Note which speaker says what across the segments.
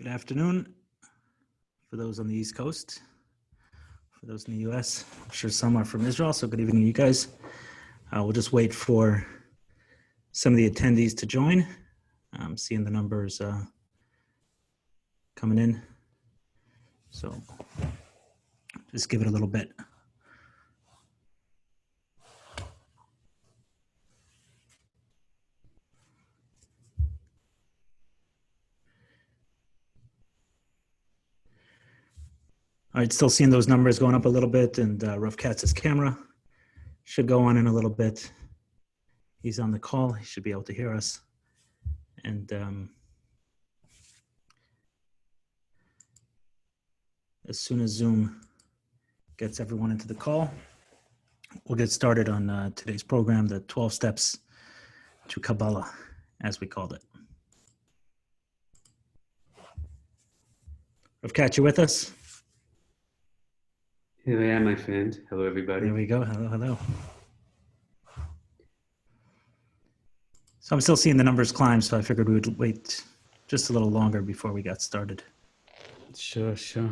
Speaker 1: afternoon for those on the East Coast. For those in the US, I'm sure some are from Israel, so good evening to you guys. We'll just wait for some of the attendees to join. I'm seeing the numbers coming in, so just give it a little bit. All right, still seeing those numbers going up a little bit, and Rav Katz's camera should go on in a little bit. He's on the call. He should be able to hear us. And as soon as Zoom gets everyone into the call, we'll get started on today's program, the 12 Steps to Kabbalah, as we called it. Rav Katz, you with us?
Speaker 2: Here I am, my friend. Hello, everybody.
Speaker 1: There we go. Hello, hello. So I'm still seeing the numbers climb, so I figured we would wait just a little longer before we got started.
Speaker 2: Sure.
Speaker 1: I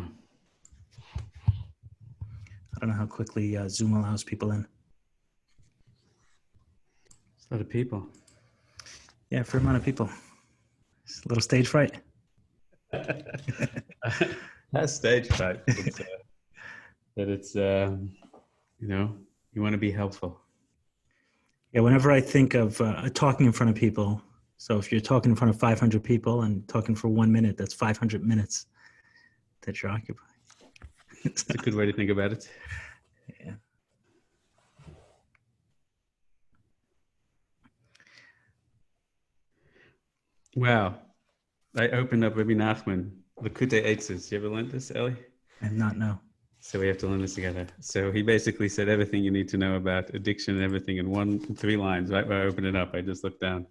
Speaker 1: don't know how quickly Zoom allows people in.
Speaker 2: It's a lot of people.
Speaker 1: Yeah, for a amount of people. It's a little stage fright.
Speaker 2: That's stage fright. It's you know, you want to be helpful.
Speaker 1: Yeah, whenever I think of talking in front of people, so if you're talking in front of 500 people and talking for 1 minute, that's 500 minutes that you're occupying.
Speaker 2: It's a good way to think about it.
Speaker 1: Yeah.
Speaker 2: Wow. I opened up Rabbi Nachman, Likutei Eitzes. You ever learned this, Eli?
Speaker 1: I did not know.
Speaker 2: So we have to learn this together. So he basically said everything you need to know about addiction and everything in 3 lines. Right where I opened it up, I just looked down.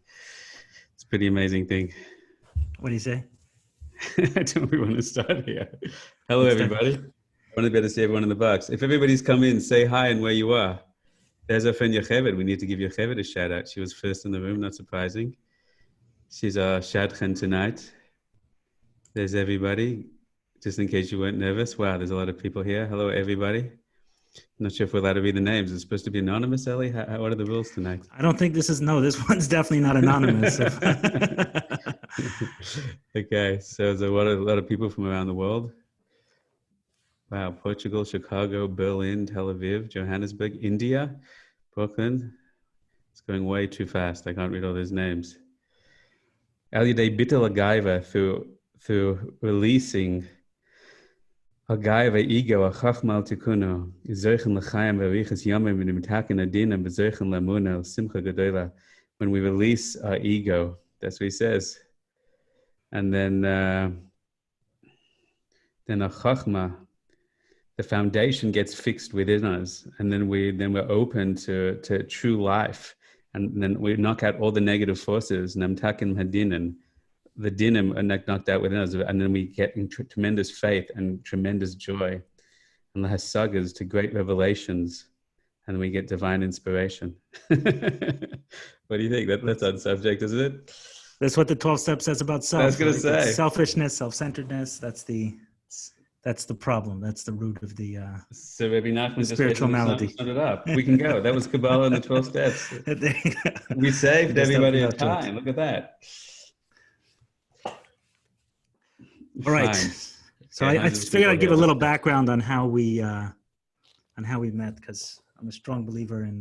Speaker 2: It's a pretty amazing thing.
Speaker 1: What do you say?
Speaker 2: I don't really want to start here. Hello, everybody. I want to be able to see everyone in the box. If everybody's come in, say hi and where you are. There's our friend Yocheved. We need to give Yocheved a shout out. She was first in the room, not surprising. She's our shadchan tonight. There's everybody. Just in case you weren't nervous. Wow, there's a lot of people here. Hello, everybody. I'm not sure if we're allowed to read the names. It's supposed to be anonymous, Eli? What are the rules tonight?
Speaker 1: I don't think this one's definitely not anonymous.
Speaker 2: Okay, so there's a lot of people from around the world. Wow, Portugal, Chicago, Berlin, Tel Aviv, Johannesburg, India, Brooklyn. It's going way too fast. I can't read all those names. Alidei Bittel Agaiva through releasing Agaiva ego, a chachmal tikuno, zeuchen l'chaim v'riches yomim v'nimtaken adina b'zeuchen lamuna simcha gedola. When we release our ego, that's what he says. And then a chachma, the foundation gets fixed within us, and then we're open to true life, and then we knock out all the negative forces. Namtaken hadinan. The dinim are knocked out within us, and then we get tremendous faith and tremendous joy, and the hasagas to great revelations, and we get divine inspiration. What do you think? That's on subject, isn't it?
Speaker 1: That's what the 12 steps says about self.
Speaker 2: I was going to say
Speaker 1: selfishness, self-centeredness. That's the problem. That's the root of the
Speaker 2: so maybe Nachman just
Speaker 1: spiritual malady.
Speaker 2: Sum it up. We can go. That was Kabbalah and the 12 steps. We saved everybody a time. Look at that.
Speaker 1: All right.
Speaker 2: Fine.
Speaker 1: So I figured I'd give a little background on how we met, because I'm a strong believer in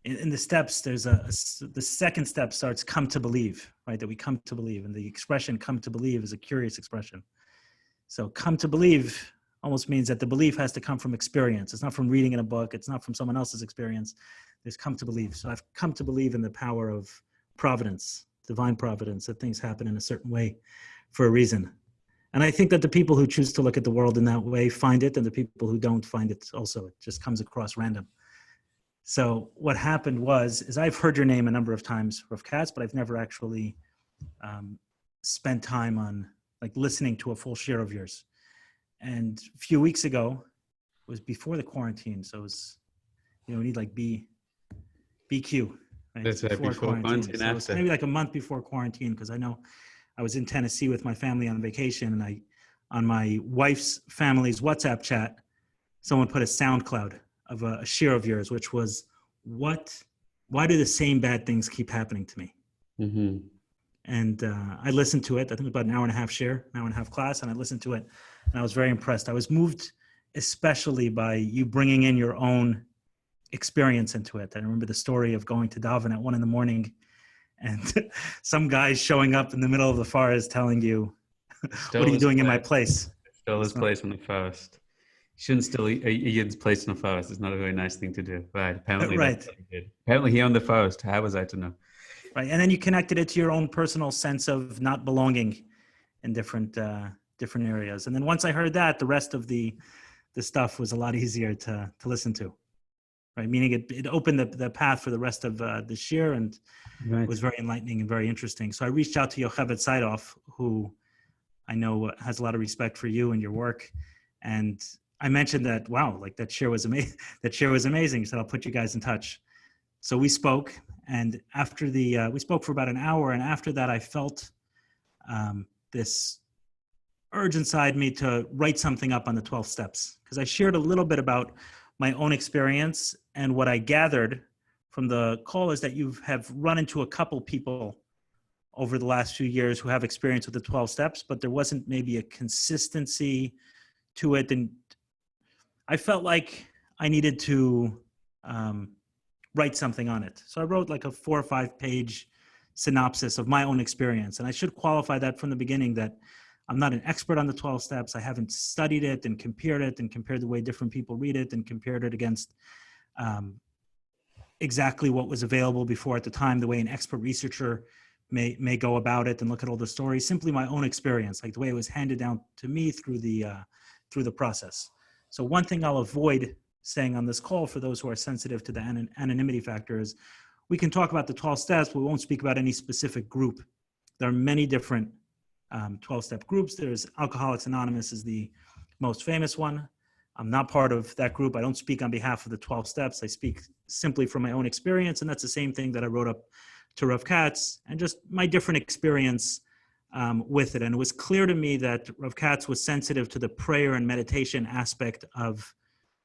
Speaker 1: the steps. There's the second step starts come to believe, right? That we come to believe, and the expression "come to believe" is a curious expression. So come to believe almost means that the belief has to come from experience. It's not from reading in a book. It's not from someone else's experience. There's come to believe. So I've come to believe in the power of providence, divine providence, that things happen in a certain way for a reason. And I think that the people who choose to look at the world in that way find it, and the people who don't find it also. It just comes across random. So what happened is I've heard your name a number of times, Rav Katz, but I've never actually spent time on listening to a full share of yours. And a few weeks ago, it was before the quarantine, so it was, we need BQ. Right?
Speaker 2: That's right, before quarantine
Speaker 1: so it's maybe like a month before quarantine, because I know I was in Tennessee with my family on vacation, and on my wife's family's WhatsApp chat, someone put a SoundCloud of a share of yours, which was, why do the same bad things keep happening to me?
Speaker 2: Mm-hmm.
Speaker 1: And I listened to it. I think it was about an hour and a half share, an hour and a half class, and I listened to it, and I was very impressed. I was moved especially by you bringing in your own experience into it. I remember the story of going to daven at 1 a.m. and some guy showing up in the middle of the forest telling you, what are you doing in my place?
Speaker 2: Stole his place in the forest. You shouldn't steal a Yid's place in the forest. It's not a very nice thing to do. Right. Apparently,
Speaker 1: right.
Speaker 2: That's what he did. Apparently he owned the forest. How was I to know?
Speaker 1: Right. And then you connected it to your own personal sense of not belonging in different areas. And then once I heard that, the rest of the stuff was a lot easier to listen to. Right. Meaning it opened the path for the rest of this year, and it was very enlightening and very interesting. So I reached out to Yocheved Saidoff, who I know has a lot of respect for you and your work. And I mentioned that, wow, like that share was amazing. That share was amazing. He said, I'll put you guys in touch. So we spoke, and after we spoke for about an hour. And after that, I felt this urge inside me to write something up on the 12 steps, because I shared a little bit about my own experience. And what I gathered from the call is that you have run into a couple people over the last few years who have experience with the 12 steps, but there wasn't maybe a consistency to it. And I felt like I needed to write something on it. So I wrote like a 4 or 5 page synopsis of my own experience. And I should qualify that from the beginning that I'm not an expert on the 12 steps. I haven't studied it and compared the way different people read it and compared it against exactly what was available before at the time, the way an expert researcher may go about it and look at all the stories. Simply my own experience, like the way it was handed down to me through the process. So one thing I'll avoid saying on this call for those who are sensitive to the anonymity factor is we can talk about the 12 steps, but we won't speak about any specific group. There are many different 12-step groups. There's Alcoholics Anonymous is the most famous one. I'm not part of that group. I don't speak on behalf of the 12 steps. I speak simply from my own experience. And that's the same thing that I wrote up to Rav Katz and just my different experience with it. And it was clear to me that Rav Katz was sensitive to the prayer and meditation aspect of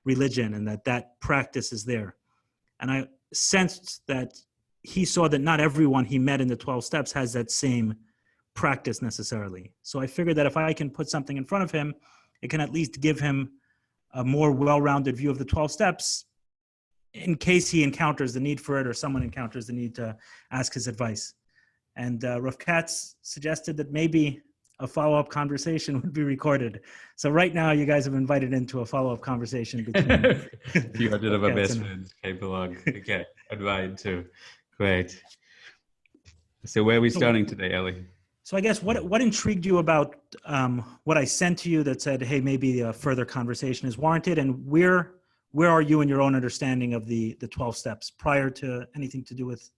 Speaker 1: religion and that practice is there. And I sensed that he saw that not everyone he met in the 12 steps has that same practice necessarily. So I figured that if I can put something in front of him, it can at least give him a more well-rounded view of the 12 steps in case he encounters the need for it or someone encounters the need to ask his advice. And Rav Katz suggested that maybe a follow-up conversation would be recorded. So right now, you guys have invited into a follow-up conversation between
Speaker 2: you did have a best friend, Kabbalah. Okay, invited too. Great. So where are we starting today, Eli?
Speaker 1: So I guess what intrigued you about what I sent to you that said, hey, maybe a further conversation is warranted, and where are you in your own understanding of the 12 steps prior to anything to do with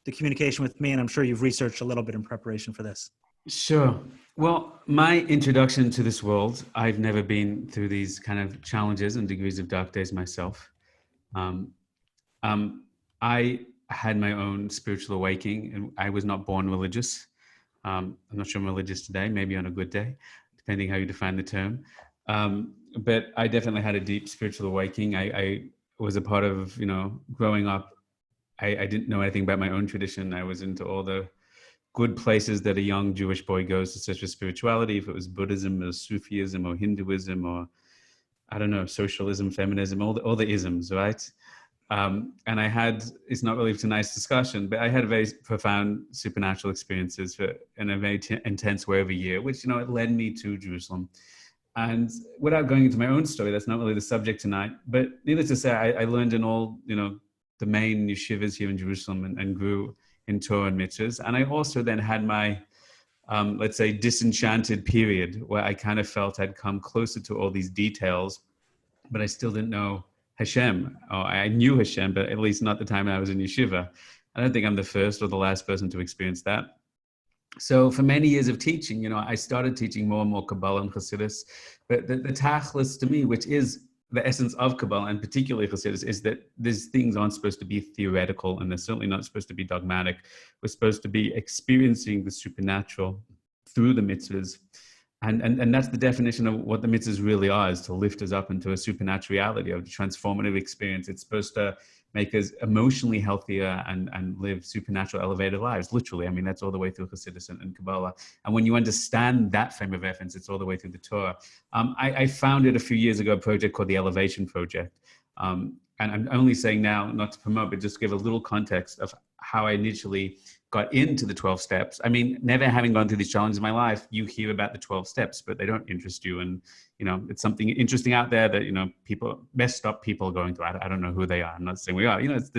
Speaker 1: the communication with me? And I'm sure you've researched a little bit in preparation for this. Sure.
Speaker 2: Well, my introduction to this world, I've never been through these kind of challenges and degrees of dark days myself. I had my own spiritual awakening, and I was not born religious. I'm not sure I'm religious today, maybe on a good day, depending how you define the term. But I definitely had a deep spiritual awakening. I was a part of, growing up. I didn't know anything about my own tradition. I was into all the good places that a young Jewish boy goes to search for spirituality, if it was Buddhism or Sufism or Hinduism or, I don't know, socialism, feminism, all the isms, right? And I had, it's not really a nice discussion, but I had very profound supernatural experiences in a very intense way of a year, which, it led me to Jerusalem. And without going into my own story, that's not really the subject tonight, but needless to say, I learned in all, the main yeshivas here in Jerusalem and grew in Torah and mitzvahs. And I also then had my, let's say, disenchanted period where I kind of felt I'd come closer to all these details, but I still didn't know Hashem. Oh, I knew Hashem, but at least not the time I was in yeshiva. I don't think I'm the first or the last person to experience that. So for many years of teaching, I started teaching more and more Kabbalah and Chassidus. But the tachlis to me, which is the essence of Kabbalah and particularly Chassidus, is that these things aren't supposed to be theoretical and they're certainly not supposed to be dogmatic. We're supposed to be experiencing the supernatural through the mitzvahs. And that's the definition of what the mitzvahs really are, is to lift us up into a supernatural reality of transformative experience. It's supposed to make us emotionally healthier and live supernatural elevated lives, literally. I mean, that's all the way through Hasidus and Kabbalah. And when you understand that frame of reference, it's all the way through the Torah. I founded a few years ago a project called the Elevation Project. And I'm only saying now, not to promote, but just to give a little context of how I initially got into the 12 steps. I mean, never having gone through these challenges in my life, you hear about the 12 steps, but they don't interest you. And, it's something interesting out there that, people, messed up people are going through. I don't know who they are. I'm not saying we are, it's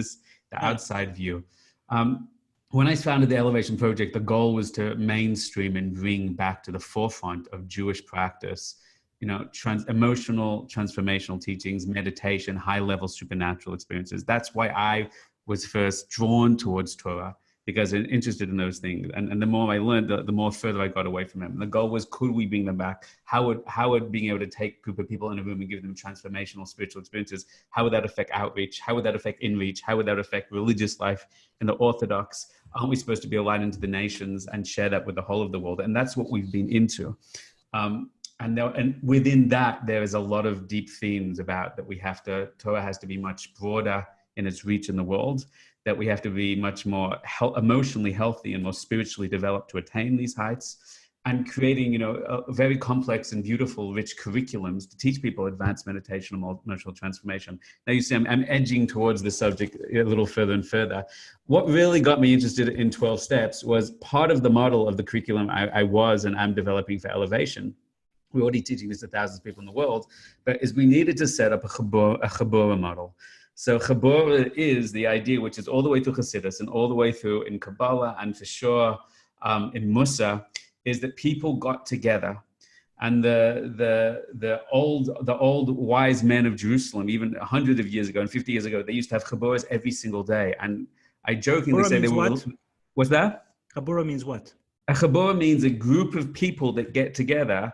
Speaker 2: the outside view. When I founded the Elevation Project, the goal was to mainstream and bring back to the forefront of Jewish practice, emotional, transformational teachings, meditation, high-level supernatural experiences. That's why I was first drawn towards Torah, because I'm interested in those things. And the more I learned, the more further I got away from them. And the goal was, could we bring them back? How would being able to take a group of people in a room and give them transformational spiritual experiences, how would that affect outreach? How would that affect inreach? How would that affect religious life in the Orthodox? Aren't we supposed to be a light into the nations and share that with the whole of the world? And that's what we've been into. And within that, there is a lot of deep themes about that Torah has to be much broader in its reach in the world, that we have to be much more emotionally healthy and more spiritually developed to attain these heights, and creating, a very complex and beautiful, rich curriculums to teach people advanced meditation and emotional transformation. Now you see, I'm edging towards the subject a little further and further. What really got me interested in 12 steps was part of the model of the curriculum I was and am developing for Elevation. We're already teaching this to thousands of people in the world, but is we needed to set up a Cibola model. So Cibola is the idea, which is all the way through Hasidus and all the way through in Kabbalah, and for sure in Musa, is that people got together, and the old wise men of Jerusalem, even 100 of years ago and 50 years ago, they used to have Chaboras every single day. And I jokingly say they were.
Speaker 1: What?
Speaker 2: What's that?
Speaker 1: Chabura means what?
Speaker 2: A Chabura means a group of people that get together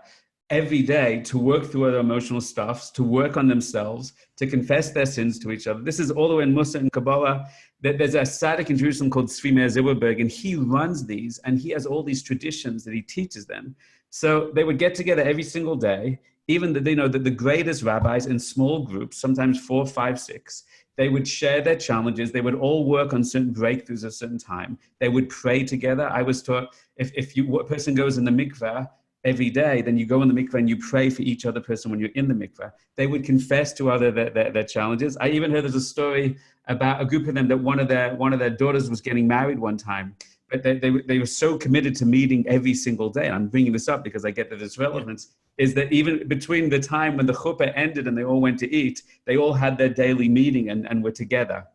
Speaker 2: every day to work through their emotional stuffs, to work on themselves, to confess their sins to each other. This is all the way in Musa and Kabbalah. There's a tzaddik in Jerusalem called Tzvi Meir Zilberberg, and he runs these, and he has all these traditions that he teaches them. So they would get together every single day, even that they know that the greatest rabbis in small groups, sometimes 4, 5, 6, they would share their challenges. They would all work on certain breakthroughs at a certain time. They would pray together. I was taught if a person goes in the mikveh every day, then you go in the mikveh and you pray for each other person when you're in the mikveh. They would confess to other their challenges. I even heard there's a story about a group of them that one of their daughters was getting married one time, but they were so committed to meeting every single day. And I'm bringing this up because I get that it's relevance. Is that even between the time when the chuppah ended and they all went to eat, they all had their daily meeting and were together,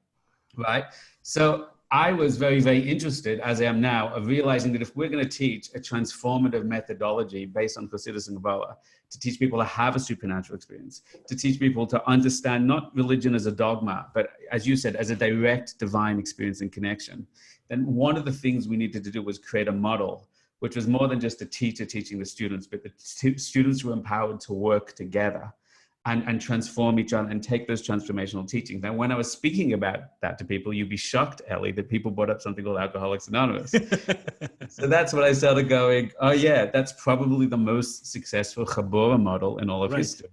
Speaker 2: right? So I was very, very interested, as I am now, of realizing that if we're going to teach a transformative methodology based on Hasidus and Kabbalah, to teach people to have a supernatural experience, to teach people to understand not religion as a dogma, but as you said, as a direct divine experience and connection, then one of the things we needed to do was create a model, which was more than just a teacher teaching the students, but the students were empowered to work together and transform each other and take those transformational teachings. Now, when I was speaking about that to people, you'd be shocked, Eli, that people brought up something called Alcoholics Anonymous. So that's when I started going, oh yeah, that's probably the most successful Chabura model in all of history.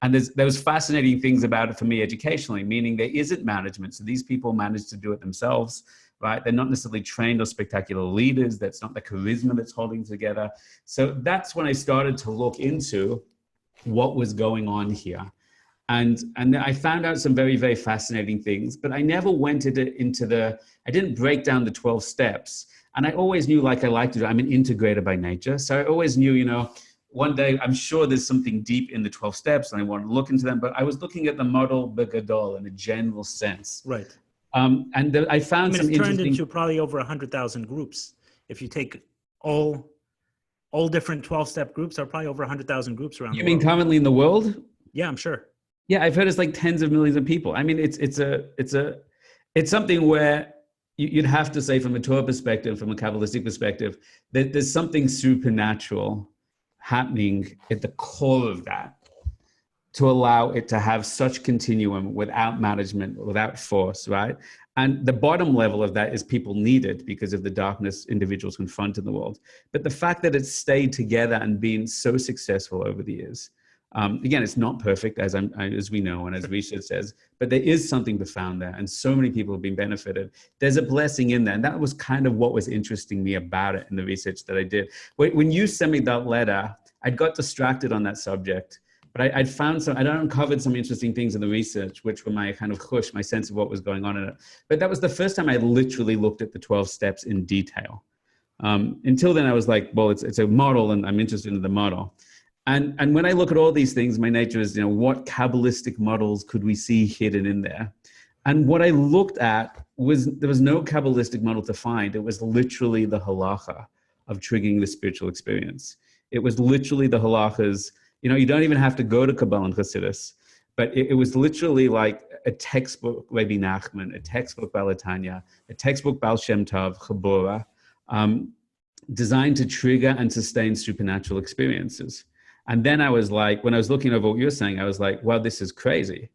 Speaker 2: And there was fascinating things about it for me educationally, meaning there isn't management. So these people managed to do it themselves, right? They're not necessarily trained or spectacular leaders. That's not the charisma that's holding together. So that's when I started to look into what was going on here. And I found out some very, very fascinating things, but I never went I didn't break down the 12 steps. And I always knew, like I like to do, I'm an integrator by nature. So I always knew, one day I'm sure there's something deep in the 12 steps and I want to look into them, but I was looking at the model begadol in a general sense.
Speaker 1: Right.
Speaker 2: I found some
Speaker 1: it's turned
Speaker 2: interesting...
Speaker 1: into probably over 100,000 groups. If you take all different 12-step groups, are probably over 100,000 groups around the world.
Speaker 2: You mean currently in the world?
Speaker 1: Yeah, I'm sure.
Speaker 2: Yeah, I've heard it's like tens of millions of people. I mean, it's something where you'd have to say, from a Torah perspective, from a Kabbalistic perspective, that there's something supernatural happening at the core of that. to allow it to have such continuum without management, without force, right? And the bottom level of that is people need it because of the darkness individuals confront in the world. But the fact that it's stayed together and been so successful over the years, again, it's not perfect, as we know and as research says, but there is something profound there, and so many people have been benefited. There's a blessing in there, and that was kind of what was interesting me about it in the research that I did. When you sent me that letter, I got distracted on that subject, but I'd uncovered some interesting things in the research, which were my kind of chush, my sense of what was going on in it. But that was the first time I literally looked at the 12 steps in detail. Until then, I was like, well, it's a model, and I'm interested in the model. And when I look at all these things, my nature is, what Kabbalistic models could we see hidden in there? And what I looked at there was no Kabbalistic model to find. It was literally the halacha of triggering the spiritual experience. It was literally the halachas. You don't even have to go to Kabbalah and Chassidus, but it was literally like a textbook Rabbi Nachman, a textbook Balatanya, a textbook Baal Shem Tov, Chabura, designed to trigger and sustain supernatural experiences. And then I was like, when I was looking over what you're saying, I was like, wow, this is crazy.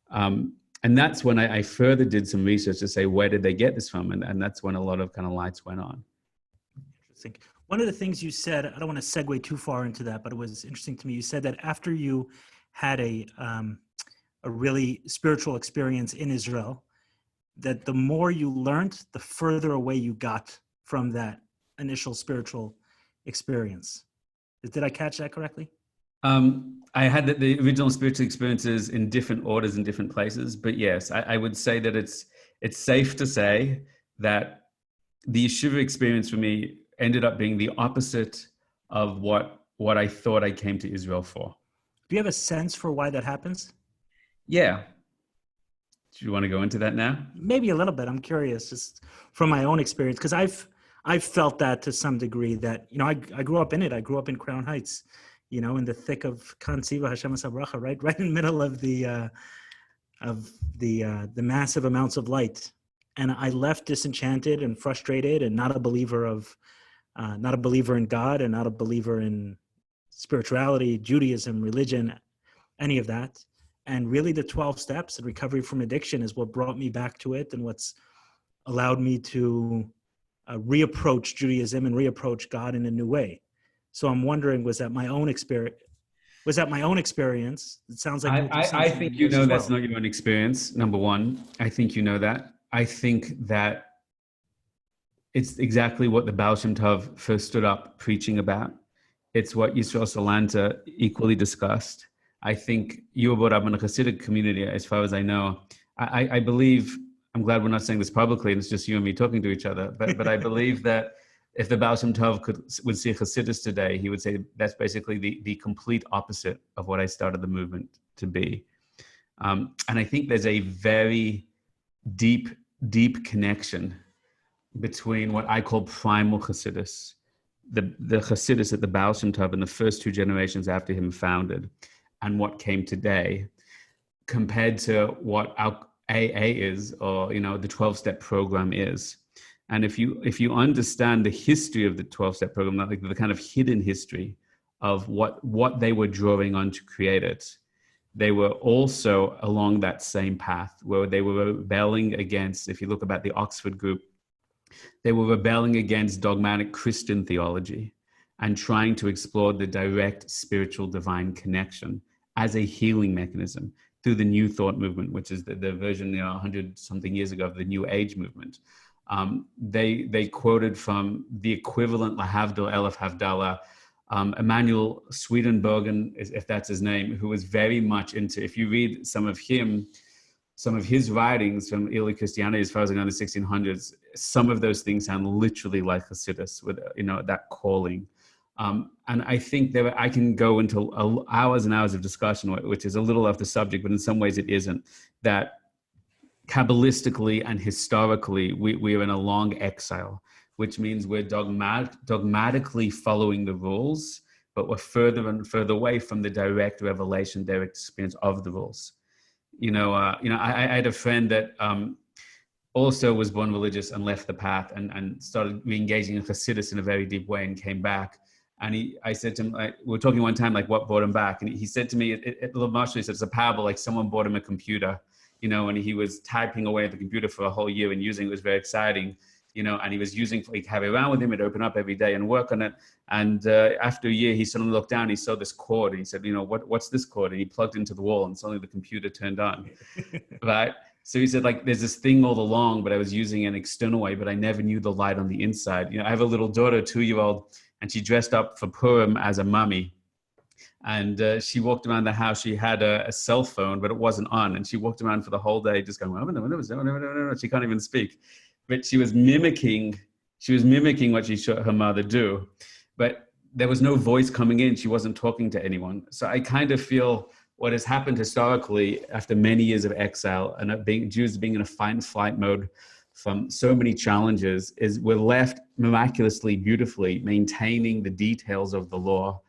Speaker 2: And that's when I further did some research to say, where did they get this from? And that's when a lot of kind of lights went on.
Speaker 1: Interesting. One of the things you said, I don't want to segue too far into that, but it was interesting to me. You said that after you had a really spiritual experience in Israel, that the more you learned, the further away you got from that initial spiritual experience. Did I catch that correctly?
Speaker 2: I had the original spiritual experiences in different orders in different places, but yes, I would say that it's safe to say that the yeshiva experience for me ended up being the opposite of what I thought I came to Israel for.
Speaker 1: Do you have a sense for why that happens?
Speaker 2: Yeah. Do you want to go into that now?
Speaker 1: Maybe a little bit. I'm curious, just from my own experience, because I've felt that to some degree. That I grew up in it. I grew up in Crown Heights, in the thick of Kan Siva Hashem Sabracha, right in the middle of the massive amounts of light. And I left disenchanted and frustrated, and not a believer in God, and not a believer in spirituality, Judaism, religion, any of that. And really the 12 steps and recovery from addiction is what brought me back to it, and what's allowed me to reapproach Judaism and reapproach God in a new way. So I'm wondering, was that my own experience? It sounds like
Speaker 2: I think that's not your own experience. Number one, I think that. I think that it's exactly what the Baal Shem Tov first stood up preaching about. It's what Yisrael Salanta equally discussed. I think you brought up in the Hasidic community, as far as I know. I believe, I'm glad we're not saying this publicly and it's just you and me talking to each other, but I believe that if the Baal Shem Tov would see Hasidus today, he would say that's basically the complete opposite of what I started the movement to be. And I think there's a very deep connection between what I call primal Hasidus, the Hasidus that the Baal Shem Tov in the first two generations after him founded, and what came today, compared to what our AA is, or the 12-step program is. And if you understand the history of the 12-step program, like the kind of hidden history of what they were drawing on to create it, they were also along that same path where they were rebelling against, if you look about the Oxford group, they were rebelling against dogmatic Christian theology and trying to explore the direct spiritual divine connection as a healing mechanism through the New Thought movement, which is the version 100-something years ago of the New Age movement. They quoted from the equivalent Lahavdil Elef Havdalah, Emanuel Swedenborgen, if that's his name, who was very much into, if you read some of his writings from early Christianity, as far as I know, in the 1600s, some of those things sound literally like Hasidus, with that calling. And I think I can go into hours and hours of discussion, which is a little off the subject, but in some ways it isn't, that Kabbalistically and historically, we are in a long exile, which means we're dogmatically following the rules, but we're further and further away from the direct revelation, direct experience of the rules. I had a friend that also was born religious and left the path and started re-engaging in Hasidus in a very deep way and came back. And I said to him, like, we were talking one time, like what brought him back. And he said to me, he said, it's a parable, like someone bought him a computer, you know, and he was typing away at the computer for a whole year and using it. It was very exciting, you know, and he was using, he'd have it around with him, it'd open up every day and work on it. And after a year, he suddenly looked down, he saw this cord, and he said, you know, what's this cord? And he plugged into the wall, and suddenly the computer turned on, right? So he said, like, there's this thing all along, but I was using an external way, but I never knew the light on the inside. You know, I have a little daughter, 2-year-old, and she dressed up for Purim as a mummy. And she walked around the house. She had a cell phone, but it wasn't on. And she walked around for the whole day just going, she can't even speak. But she was mimicking what she saw her mother do. But there was no voice coming in. She wasn't talking to anyone. So I kind of feel what has happened historically after many years of exile and Jews being in a fight and flight mode from so many challenges is we're left miraculously, beautifully maintaining the details of the law,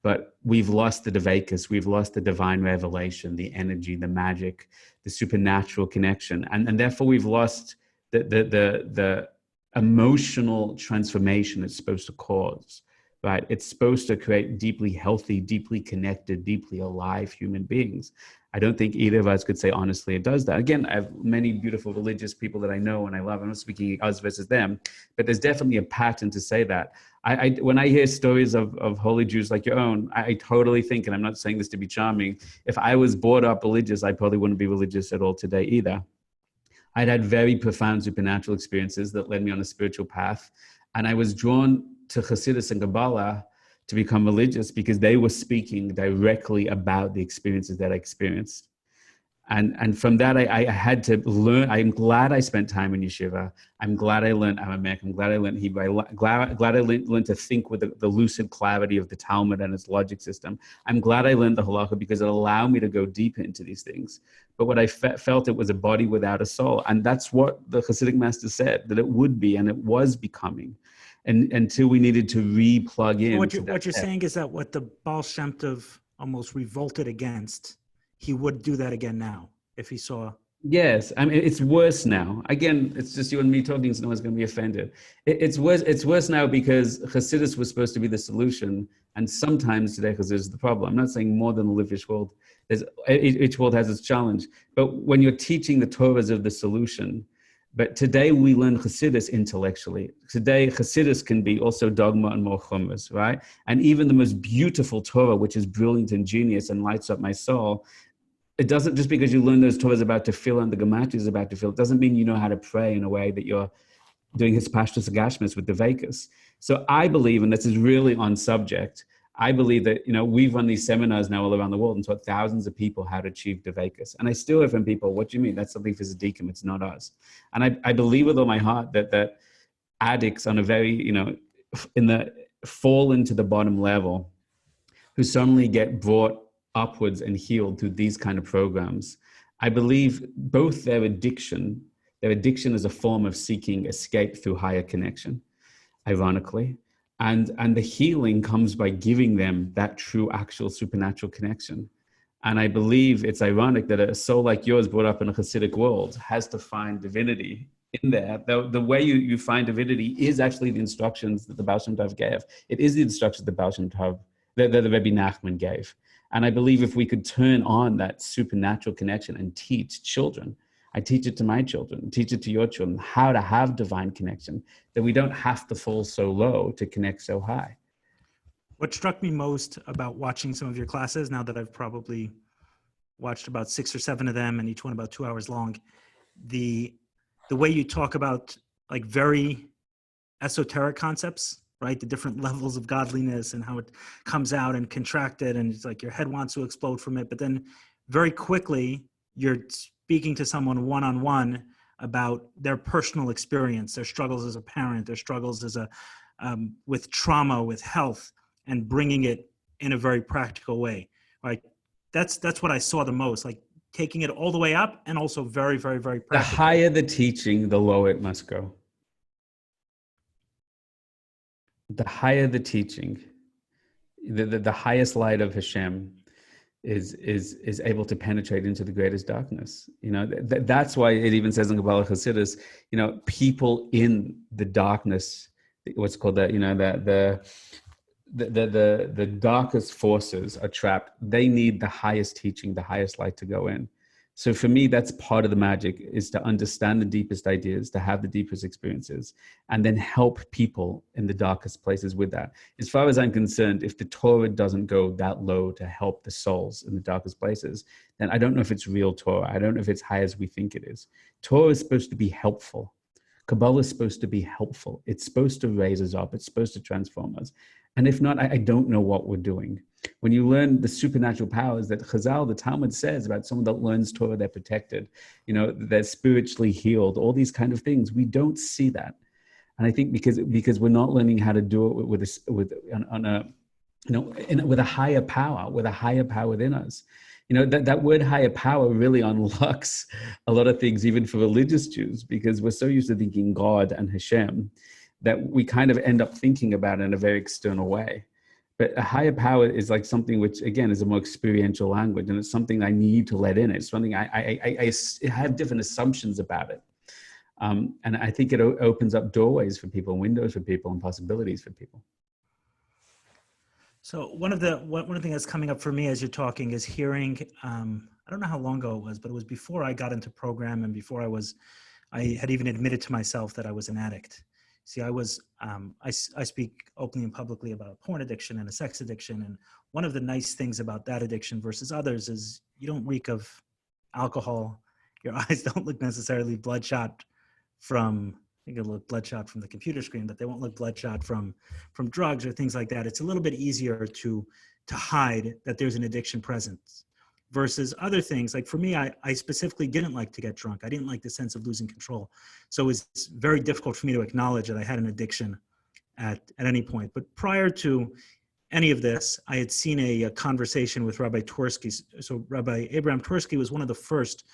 Speaker 2: but we've lost the Dveikus, we've lost the divine revelation, the energy, the magic, the supernatural connection. And therefore we've lost the emotional transformation it's supposed to cause, right? It's supposed to create deeply healthy, deeply connected, deeply alive human beings. I don't think either of us could say honestly it does that. Again, I have many beautiful religious people that I know and I love. I'm not speaking us versus them, but there's definitely a pattern to say that. When I hear stories of holy Jews like your own, I totally think, and I'm not saying this to be charming, if I was brought up religious, I probably wouldn't be religious at all today either. I'd had very profound supernatural experiences that led me on a spiritual path. And I was drawn to Hasidus and Kabbalah to become religious because they were speaking directly about the experiences that I experienced. And from that, I had to learn. I'm glad I spent time in yeshiva. I'm glad I learned Aramaic. I'm glad I learned Hebrew. I'm glad I learned to think with the lucid clarity of the Talmud and its logic system. I'm glad I learned the halakha because it allowed me to go deeper into these things. But what I felt, it was a body without a soul. And that's what the Hasidic master said, that it would be, and it was becoming. And until we needed to re-plug in.
Speaker 1: What you're saying is that what the Baal Shem Tov almost revolted against, he would do that again now if he saw.
Speaker 2: Yes, I mean, it's worse now. Again, it's just you and me talking, so no one's going to be offended. It's worse now because Hasidus was supposed to be the solution, and sometimes today Hasidus is the problem. I'm not saying more than the Livish world. Each world has its challenge. But when you're teaching the Torahs of the solution, but today we learn Hasidus intellectually. Today Hasidus can be also dogma and more chumras, right? And even the most beautiful Torah, which is brilliant and genius and lights up my soul, it doesn't, just because you learn those Torahs about tefillah and the gematria is about tefillah, it doesn't mean you know how to pray in a way that you're doing his pashtus agashmis with the Dveikus. So I believe, and this is really on subject, I believe that, you know, we've run these seminars now all around the world and taught thousands of people how to achieve Dveikus. And I still hear from people, what do you mean? That's something for Tzaddikim, it's not us. And I believe with all my heart that addicts on a very, you know, fall into the bottom level, who suddenly get brought upwards and healed through these kind of programs. I believe both their addiction is a form of seeking escape through higher connection, ironically. And the healing comes by giving them that true, actual supernatural connection. And I believe it's ironic that a soul like yours brought up in a Hasidic world has to find divinity in there. The way you find divinity is actually the instructions that the Baal Shem Tov gave. It is the instructions that the Baal Shem Tov, that the Rebbe Nachman gave. And I believe if we could turn on that supernatural connection and teach children, I teach it to my children, teach it to your children, how to have divine connection, that we don't have to fall so low to connect so high.
Speaker 1: What struck me most about watching some of your classes, now that I've probably watched about 6 or 7 of them and each one about 2 hours long, the way you talk about like very esoteric concepts, right? The different levels of godliness and how it comes out and contracted, and it's like your head wants to explode from it. But then very quickly, you're speaking to someone one-on-one about their personal experience, their struggles as a parent, their struggles as with trauma, with health, and bringing it in a very practical way. Right? That's what I saw the most, like taking it all the way up and also very, very, very practical.
Speaker 2: The higher the teaching, the lower it must go. The higher the teaching, the highest light of Hashem is able to penetrate into the greatest darkness. You know, that's why it even says in Kabbalah Hasidus, you know, people in the darkness, what's called that, you know, the darkest forces are trapped. They need the highest teaching, the highest light to go in. So for me, that's part of the magic, is to understand the deepest ideas, to have the deepest experiences, and then help people in the darkest places with that. As far as I'm concerned, if the Torah doesn't go that low to help the souls in the darkest places, then I don't know if it's real Torah. I don't know if it's high as we think it is. Torah is supposed to be helpful. Kabbalah is supposed to be helpful. It's supposed to raise us up. It's supposed to transform us. And if not, I don't know what we're doing. When you learn the supernatural powers that Hazael, the Talmud says about someone that learns Torah, they're protected, they're spiritually healed, all these kind of things, we don't see that. And I think because we're not learning how to do it with a higher power, within us. That word higher power really unlocks a lot of things, even for religious Jews, because we're so used to thinking God and Hashem that we kind of end up thinking about it in a very external way. But a higher power is like something which, again, is a more experiential language, and it's something I need to let in. It's something I have different assumptions about it. And I think it opens up doorways for people, windows for people, and possibilities for people.
Speaker 1: So one thing that's coming up for me as you're talking is hearing, I don't know how long ago it was, but it was before I got into program and before I had even admitted to myself that I was an addict. See, I speak openly and publicly about a porn addiction and a sex addiction. And one of the nice things about that addiction versus others is you don't reek of alcohol. Your eyes don't look necessarily bloodshot from, you can look bloodshot from the computer screen, but they won't look bloodshot from drugs or things like that. It's a little bit easier to hide that there's an addiction present versus other things. Like for me, I specifically didn't like to get drunk. I didn't like the sense of losing control. So it was very difficult for me to acknowledge that I had an addiction at any point. But prior to any of this, I had seen a conversation with Rabbi Twersky. So Rabbi Abraham Twersky was one of the first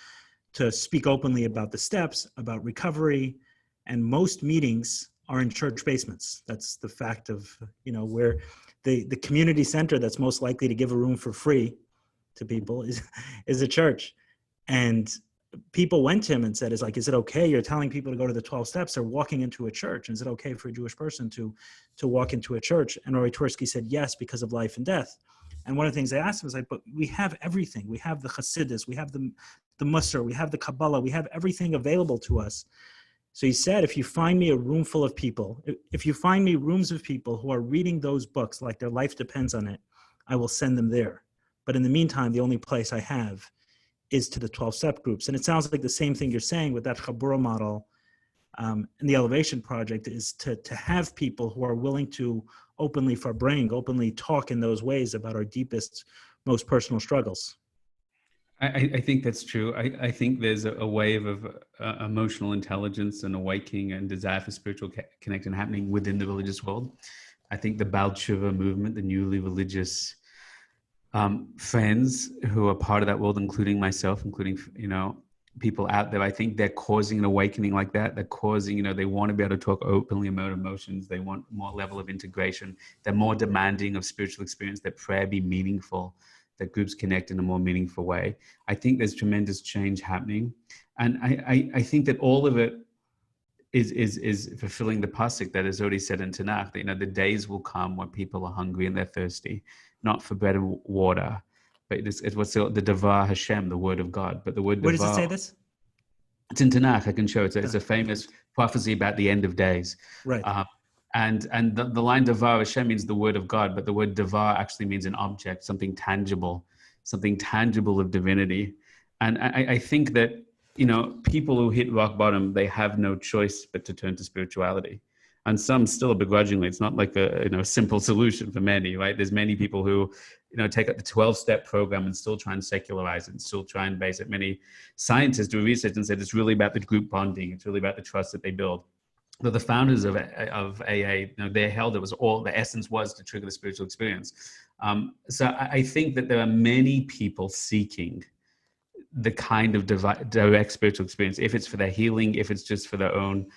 Speaker 1: to speak openly about the steps, about recovery, and most meetings are in church basements. That's the fact of, where the community center that's most likely to give a room for free to people is a church. And people went to him and said, is it okay? You're telling people to go to the 12 steps. They're walking into a church. And is it okay for a Jewish person to walk into a church? And Rabbi Twersky said, yes, because of life and death. And one of the things I asked him was but we have everything. We have the Hasidus, we have the Musar, we have the Kabbalah, we have everything available to us. So he said, if you find me a room full of people, if you find me rooms of people who are reading those books like their life depends on it, I will send them there. But in the meantime, the only place I have is to the 12-step groups. And it sounds like the same thing you're saying with that Chabura model and the Elevation Project is to have people who are willing to openly openly talk in those ways about our deepest, most personal struggles.
Speaker 2: I think that's true. I think there's a wave of emotional intelligence and awakening and desire for spiritual connection happening within the religious world. I think the Baal Tshuva movement, the newly religious friends who are part of that world, including myself, including, people out there, I think they're causing an awakening like that. They're causing, they want to be able to talk openly about emotions. They want more level of integration. They're more demanding of spiritual experience, that prayer be meaningful, that groups connect in a more meaningful way. I think there's tremendous change happening. And I think that all of it is fulfilling the pasuk that is already said in Tanakh, that, the days will come when people are hungry and they're thirsty, not for bread and water, but it's what's the Davar Hashem, the word of God. But the word
Speaker 1: Where
Speaker 2: Davar,
Speaker 1: does it say this?
Speaker 2: It's in Tanakh. I can show it. It's a famous prophecy about the end of days.
Speaker 1: Right.
Speaker 2: And the line Davar Hashem means the word of God, but the word Davar actually means an object, something tangible of divinity. And I think that, people who hit rock bottom, they have no choice but to turn to spirituality. And some still begrudgingly. It's not like a simple solution for many, right? There's many people who, take up the 12-step program and still try and secularize it and still try and base it. Many scientists do research and said it's really about the group bonding. It's really about the trust that they build. But the founders of AA, they held it was all, the essence was to trigger the spiritual experience. So I think that there are many people seeking the kind of direct spiritual experience, if it's for their healing, if it's just for their own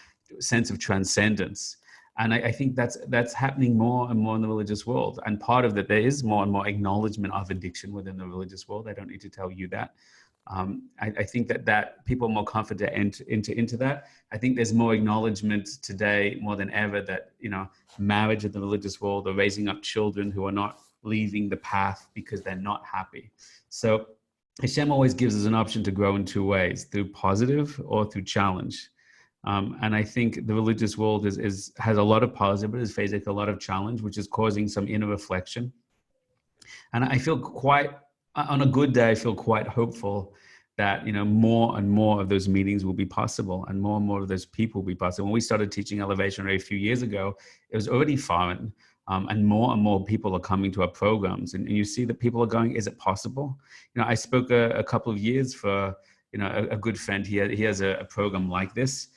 Speaker 2: sense of transcendence. And I think that's happening more and more in the religious world. And part of that, there is more and more acknowledgement of addiction within the religious world. I don't need to tell you that. I think that people are more confident into that. I think there's more acknowledgement today more than ever that, marriage in the religious world, or raising up children who are not leaving the path because they're not happy. So Hashem always gives us an option to grow in two ways, through positive or through challenge. And I think the religious world has a lot of positive, but is facing a lot of challenge, which is causing some inner reflection. And I feel on a good day, I feel quite hopeful that, more and more of those meetings will be possible, and more of those people will be possible. When we started teaching elevation a few years ago, it was already foreign, and more people are coming to our programs, and you see that people are going, is it possible? I spoke a couple of years for, a good friend. He has a program like this,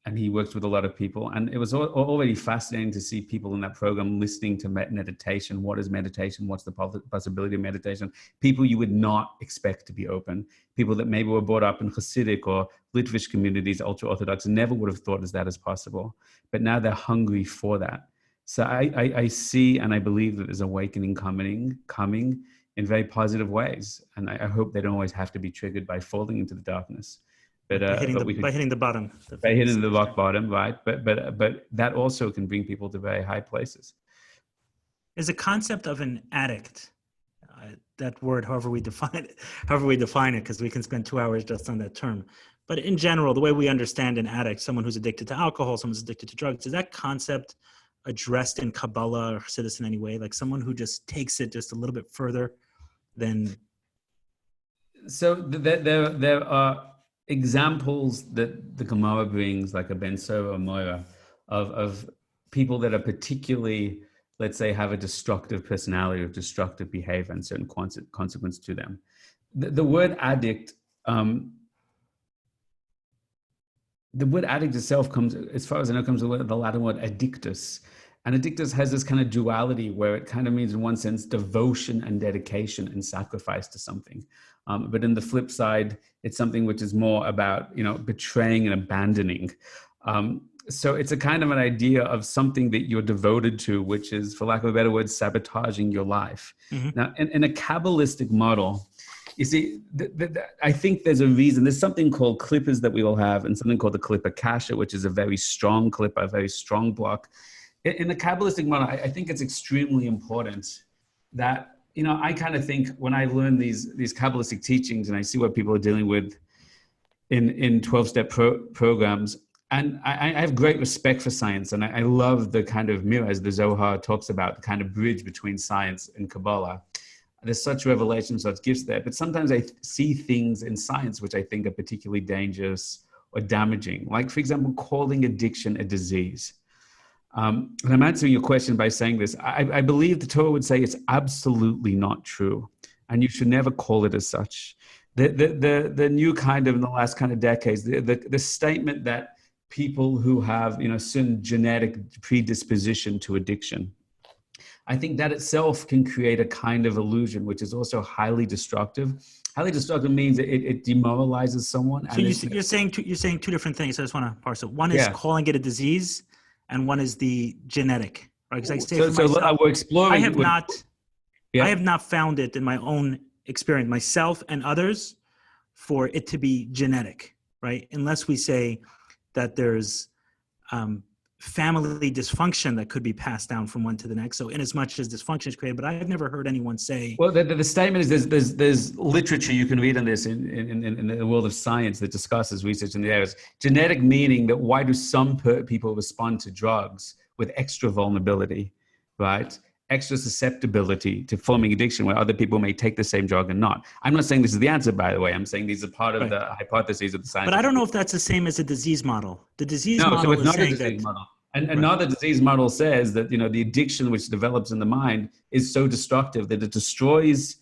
Speaker 2: and he works with a lot of people. And it was already fascinating to see people in that program listening to meditation. What is meditation? What's the possibility of meditation? People you would not expect to be open. People that maybe were brought up in Hasidic or Litvish communities, ultra-Orthodox, never would have thought that as possible. But now they're hungry for that. So I see and I believe that there's awakening coming in very positive ways. And I hope they don't always have to be triggered by falling into the darkness. By hitting
Speaker 1: the bottom.
Speaker 2: By hitting the rock bottom, right? But that also can bring people to very high places.
Speaker 1: Is a concept of an addict, that word, however we define it, because we can spend 2 hours just on that term. But in general, the way we understand an addict, someone who's addicted to alcohol, someone who's addicted to drugs, is that concept addressed in Kabbalah or Chassidus in any way? Like someone who just takes it just a little bit further than...
Speaker 2: So there are examples that the Gemara brings, like a Ben Sora or Moira, of people that are particularly, let's say, have a destructive personality or destructive behavior and certain consequence to them. The word addict, the word addict itself comes, as far as I know, comes from the Latin word addictus. And addictus has this kind of duality where it kind of means, in one sense, devotion and dedication and sacrifice to something. But in the flip side, it's something which is more about, betraying and abandoning. So it's a kind of an idea of something that you're devoted to, which is, for lack of a better word, sabotaging your life. Mm-hmm. Now, in a Kabbalistic model, you see, I think there's a reason. There's something called clippers that we all have, and something called the clipper kasha, which is a very strong clipper, a very strong block. In the Kabbalistic model, I think it's extremely important that, I kind of think when I learn these Kabbalistic teachings and I see what people are dealing with in 12-step programs, and I have great respect for science, and I love the kind of mirror, as the Zohar talks about, the kind of bridge between science and Kabbalah. There's such revelation, such gifts there. But sometimes I see things in science which I think are particularly dangerous or damaging. Like, for example, calling addiction a disease. And I'm answering your question by saying this. I believe the Torah would say it's absolutely not true. And you should never call it as such. The new kind of, in the last kind of decades, the statement that people who have, certain genetic predisposition to addiction, I think that itself can create a kind of illusion, which is also highly destructive. Highly destructive means it demoralizes someone.
Speaker 1: So you're saying two different things. I just want to parse it. One is calling it a disease, and one is the genetic, right? Because I say for myself,
Speaker 2: we're exploring.
Speaker 1: I have not found it in my own experience, myself and others, for it to be genetic, right? Unless we say that there's family dysfunction that could be passed down from one to the next. So in as much as dysfunction is created, but I've never heard anyone say...
Speaker 2: Well, the statement is there's literature you can read on this in the world of science that discusses research in the areas. Genetic meaning that why do some people respond to drugs with extra vulnerability, right? Extra susceptibility to forming addiction where other people may take the same drug and not. I'm not saying this is the answer, by the way. I'm saying these are part of the hypotheses of the science.
Speaker 1: But I don't know if that's the same as a disease model. The disease model
Speaker 2: so it's
Speaker 1: is
Speaker 2: not
Speaker 1: saying
Speaker 2: a disease
Speaker 1: that...
Speaker 2: model. And another disease model says that, the addiction which develops in the mind is so destructive that it destroys,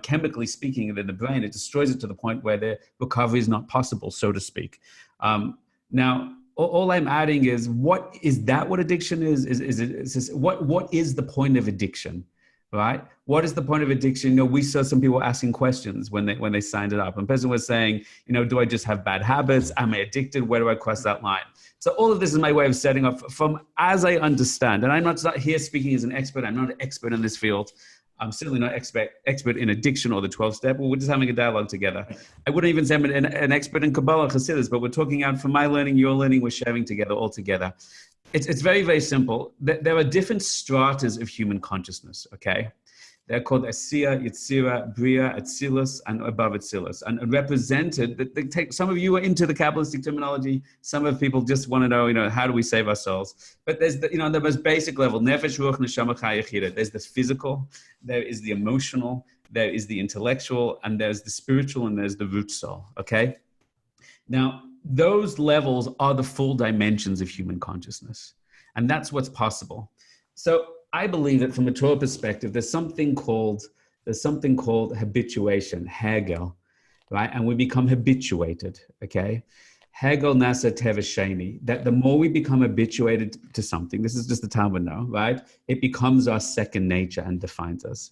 Speaker 2: chemically speaking, in the brain, it destroys it to the point where the recovery is not possible, so to speak. Now, all I'm adding is, what addiction is? What is the point of addiction, right? What is the point of addiction? We saw some people asking questions when they signed it up. And the person was saying, do I just have bad habits? Am I addicted? Where do I cross that line? So all of this is my way of setting up from, as I understand, and I'm not here speaking as an expert. I'm not an expert in this field. I'm certainly not expert in addiction or the 12-step. Well, we're just having a dialogue together. I wouldn't even say I'm an expert in Kabbalah, Hasidus, but we're talking out from my learning, your learning, we're sharing together all together. It's very, very simple. There are different stratas of human consciousness, okay? They're called Asiya, Yetzira, Bria, Atzilus, and above Atzilus. And represented, some of you are into the Kabbalistic terminology. Some of people just want to know, how do we save ourselves? But there's the most basic level, Nefesh, Ruach, Neshama, Chai, Yechida. There's the physical, there is the emotional, there is the intellectual, and there's the spiritual, and there's the root soul, okay? Now, those levels are the full dimensions of human consciousness. And that's what's possible. So I believe that from a Torah perspective, there's something called habituation, Hegel, right? And we become habituated, okay? Hegel nasa teva sheni, that the more we become habituated to something, this is just the Talmud now, right? It becomes our second nature and defines us.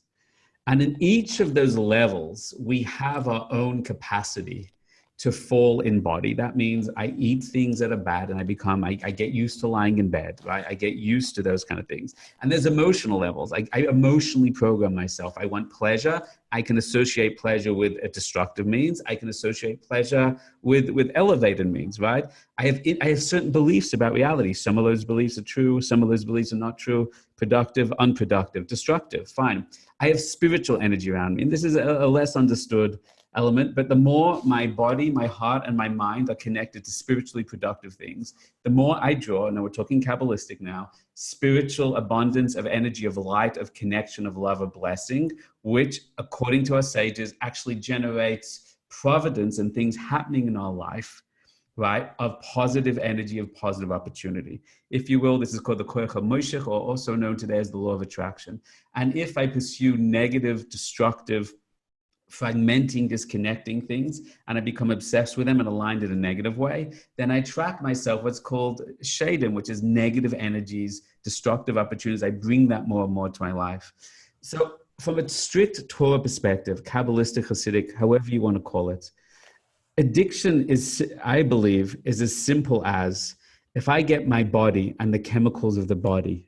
Speaker 2: And in each of those levels, we have our own capacity to fall in body. That means I eat things that are bad and I get used to lying in bed, right? I get used to those kind of things. And there's emotional levels. I emotionally program myself. I want pleasure. I can associate pleasure with a destructive means. I can associate pleasure with elevated means, right? I have certain beliefs about reality. Some of those beliefs are true. Some of those beliefs are not true. Productive, unproductive, destructive, fine. I have spiritual energy around me. And this is a less understood element, but the more my body, my heart, and my mind are connected to spiritually productive things, the more I draw, and we're talking Kabbalistic now, spiritual abundance of energy, of light, of connection, of love, of blessing, which, according to our sages, actually generates providence and things happening in our life, right, of positive energy, of positive opportunity. If you will, this is called the Koach HaMoshech, or also known today as the law of attraction. And if I pursue negative, destructive, fragmenting, disconnecting things, and I become obsessed with them and aligned in a negative way, then I attract myself what's called shadim, which is negative energies, destructive opportunities. I bring that more and more to my life. So from a strict Torah perspective, Kabbalistic, Hasidic, however you want to call it, addiction is, I believe, is as simple as if I get my body and the chemicals of the body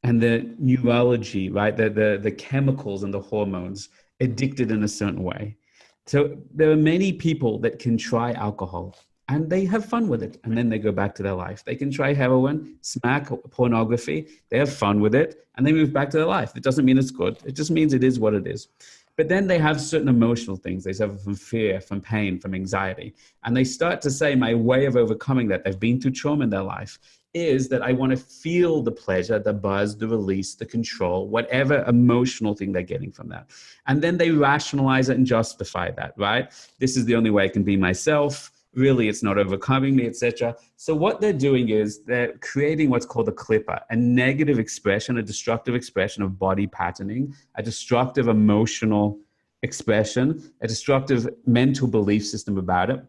Speaker 2: and the neurology, right, the chemicals and the hormones addicted in a certain way. So there are many people that can try alcohol and they have fun with it, and then they go back to their life. They can try heroin, smack, pornography, they have fun with it, and they move back to their life. It doesn't mean it's good. It just means it is what it is. But then they have certain emotional things. They suffer from fear, from pain, from anxiety. And they start to say, my way of overcoming that, they've been through trauma in their life, is that I want to feel the pleasure, the buzz, the release, the control, whatever emotional thing they're getting from that. And then they rationalize it and justify that, right? This is the only way I can be myself. Really, it's not overcoming me, etc. So what they're doing is they're creating what's called a klippa, a negative expression, a destructive expression of body patterning, a destructive emotional expression, a destructive mental belief system about it.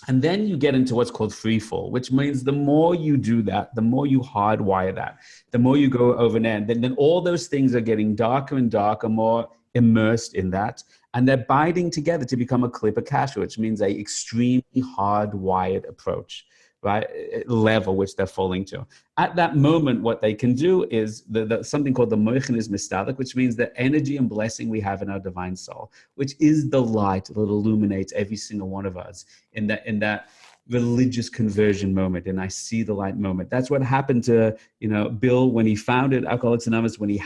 Speaker 2: And then you get into what's called free fall, which means the more you do that, the more you hardwire that, the more you go over there, then all those things are getting darker and darker, more immersed in that. And they're binding together to become a klippa kasha, which means a extremely hardwired approach, right? Level which they're falling to. At that moment, what they can do is something called the Moistness Mystic, which means the energy and blessing we have in our divine soul, which is the light that illuminates every single one of us in that religious conversion moment, and I see the light moment. That's what happened to, Bill when he founded Alcoholics Anonymous, when he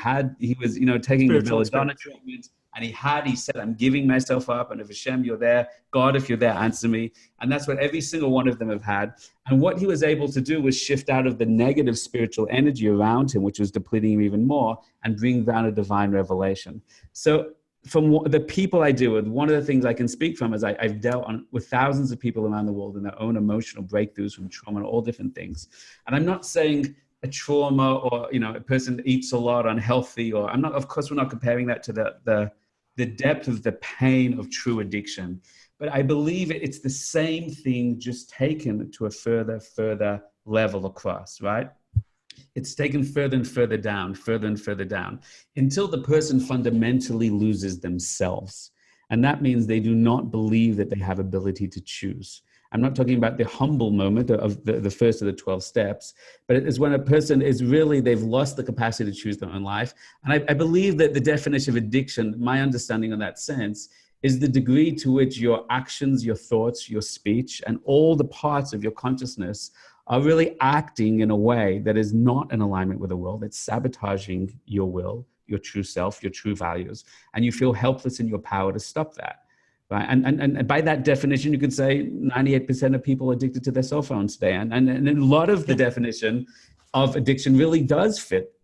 Speaker 2: was, taking the belladonna treatment, and he said, I'm giving myself up, and if Hashem, you're there, God, if you're there, answer me. And that's what every single one of them have had. And what he was able to do was shift out of the negative spiritual energy around him, which was depleting him even more, and bring down a divine revelation. So from the people I deal with, one of the things I can speak from is I've dealt with thousands of people around the world in their own emotional breakthroughs from trauma and all different things. And I'm not saying a trauma or, a person eats a lot, unhealthy, or of course, we're not comparing that to the depth of the pain of true addiction. But I believe it's the same thing, just taken to a further level across, right? It's taken further and further down, until the person fundamentally loses themselves. And that means they do not believe that they have ability to choose. I'm not talking about the humble moment of the first of the 12 steps, but it is when a person is really, they've lost the capacity to choose their own life. And I believe that the definition of addiction, my understanding in that sense, is the degree to which your actions, your thoughts, your speech, and all the parts of your consciousness are really acting in a way that is not in alignment with the will, that's sabotaging your will, your true self, your true values, and you feel helpless in your power to stop that. Right? And by that definition, you could say 98% of people are addicted to their cell phones today. And a lot of the definition of addiction really does fit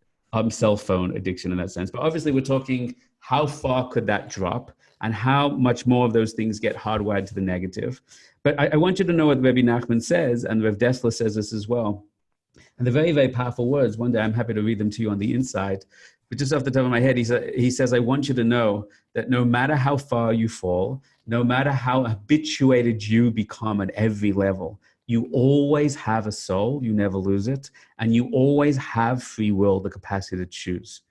Speaker 2: cell phone addiction in that sense. But obviously we're talking how far could that drop and how much more of those things get hardwired to the negative. But I want you to know what Rabbi Nachman says, and Rav Dessler says this as well. And the very, very powerful words, one day I'm happy to read them to you on the inside. But just off the top of my head, he says, I want you to know that no matter how far you fall, no matter how habituated you become at every level, you always have a soul, you never lose it, and you always have free will, the capacity to choose.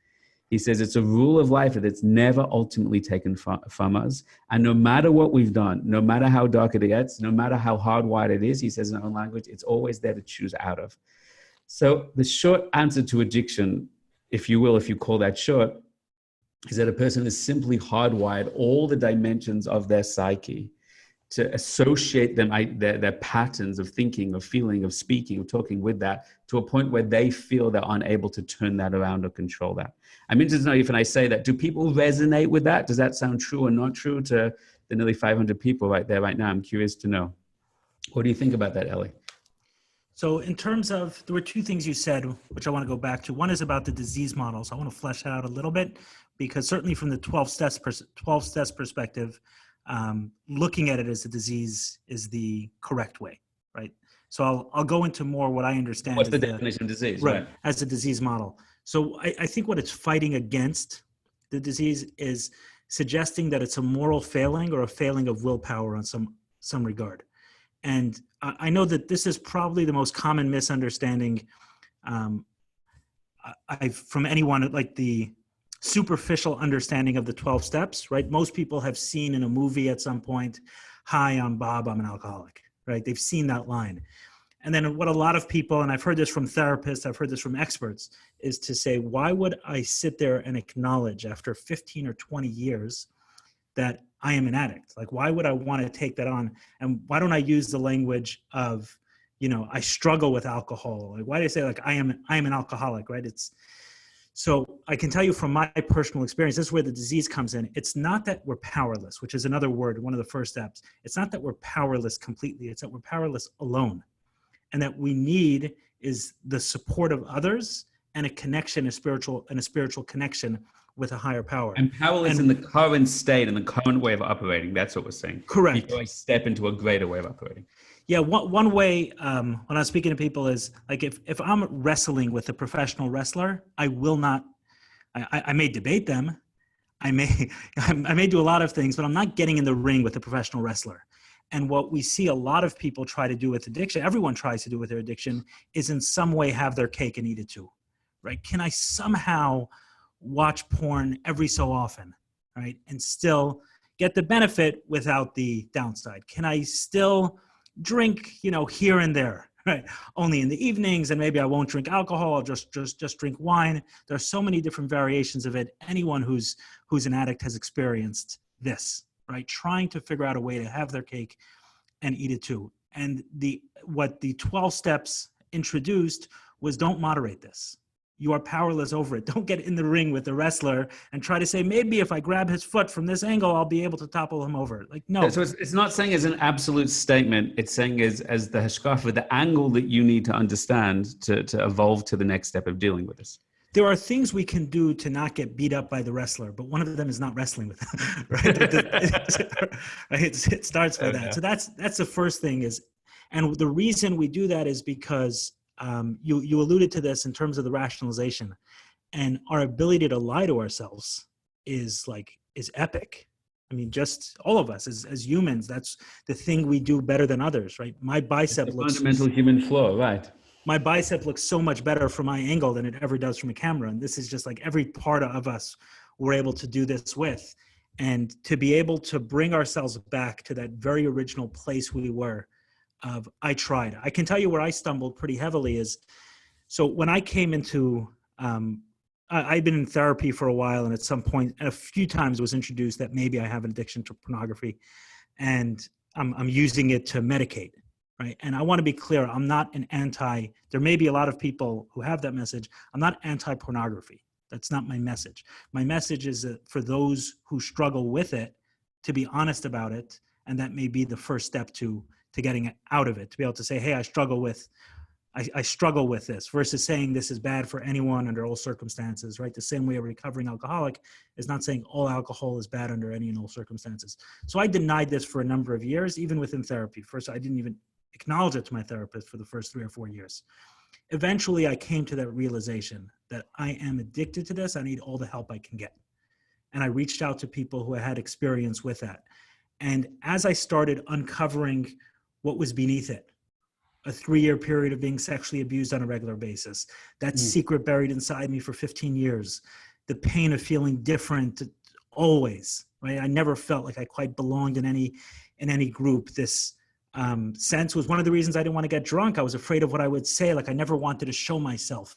Speaker 2: He says it's a rule of life that it's never ultimately taken from us. And no matter what we've done, no matter how dark it gets, no matter how hardwired it is, he says in our own language, it's always there to choose out of. So the short answer to addiction, if you will, if you call that short, is that a person is simply hardwired all the dimensions of their psyche to associate them, their patterns of thinking, of feeling, of speaking, of talking with that to a point where they feel they're unable to turn that around or control that. I'm interested to know if when I say that, do people resonate with that? Does that sound true or not true to the nearly 500 people right there right now? I'm curious to know. What do you think about that, Eli?
Speaker 1: So in terms of, there were two things you said, which I want to go back to. One is about the disease model. So I want to flesh that out a little bit, because certainly from the 12 steps perspective, looking at it as a disease is the correct way, right? So I'll go into more what I understand.
Speaker 2: What's the definition of disease?
Speaker 1: Right, as a disease model. So I think what it's fighting against, the disease, is suggesting that it's a moral failing or a failing of willpower on some regard. And I know that this is probably the most common misunderstanding from anyone, like the superficial understanding of the 12 steps, right? Most people have seen in a movie at some point, hi, I'm Bob, I'm an alcoholic, right? They've seen that line. And then what a lot of people, and I've heard this from therapists, I've heard this from experts, is to say, why would I sit there and acknowledge after 15 or 20 years that I am an addict? Like, why would I want to take that on? And why don't I use the language of, I struggle with alcohol? Like, why do I say, like, I am an alcoholic, right? So I can tell you from my personal experience, this is where the disease comes in. It's not that we're powerless, which is another word, one of the first steps. It's not that we're powerless completely. It's that we're powerless alone. And that we need is the support of others and a connection, a spiritual connection with a higher power.
Speaker 2: And powerless in the current state and the current way of operating. That's what we're saying.
Speaker 1: Correct.
Speaker 2: Before I step into a greater way of operating.
Speaker 1: Yeah, one way when I'm speaking to people is like if I'm wrestling with a professional wrestler, I will not. I may debate them, I may do a lot of things, but I'm not getting in the ring with a professional wrestler. And what we see a lot of people try to do with addiction, everyone tries to do with their addiction, is in some way have their cake and eat it too, right? Can I somehow watch porn every so often, right, and still get the benefit without the downside? Can I still drink, here and there, right? Only in the evenings, and maybe I won't drink alcohol. I'll just drink wine. There's so many different variations of it. Anyone who's an addict has experienced this, right? Trying to figure out a way to have their cake and eat it too. And what the 12 steps introduced was, don't moderate this. You are powerless over it. Don't get in the ring with the wrestler and try to say, maybe if I grab his foot from this angle, I'll be able to topple him over. Like, no.
Speaker 2: So it's not saying as an absolute statement. It's saying as the hashkafa, the angle that you need to understand to evolve to the next step of dealing with this.
Speaker 1: There are things we can do to not get beat up by the wrestler, but one of them is not wrestling with him, right? It starts with that. So that's the first thing is, and the reason we do that is because you alluded to this in terms of the rationalization, and our ability to lie to ourselves is epic. I mean, just all of us as humans, that's the thing we do better than others, right? My bicep looks
Speaker 2: fundamental human flaw, right?
Speaker 1: My bicep looks so much better from my angle than it ever does from a camera. And this is just like every part of us we're able to do this with. And to be able to bring ourselves back to that very original place we were, I tried. I can tell you where I stumbled pretty heavily is, so when I came into, I'd been in therapy for a while, and at some point, and a few times was introduced that maybe I have an addiction to pornography, and I'm using it to medicate, right? And I want to be clear, I'm not there may be a lot of people who have that message. I'm not anti-pornography. That's not my message. My message is that for those who struggle with it, to be honest about it, and that may be the first step to getting out of it, to be able to say, hey, I struggle with this, versus saying this is bad for anyone under all circumstances, right? The same way a recovering alcoholic is not saying all alcohol is bad under any and all circumstances. So I denied this for a number of years, even within therapy. First, I didn't even acknowledge it to my therapist for the first 3 or 4 years. Eventually, I came to that realization that I am addicted to this. I need all the help I can get. And I reached out to people who had experience with that. And as I started uncovering what was beneath it, a 3-year period of being sexually abused on a regular basis, that secret buried inside me for 15 years, the pain of feeling different always, right? I never felt like I quite belonged in any group. This sense was one of the reasons I didn't want to get drunk. I was afraid of what I would say. Like I never wanted to show myself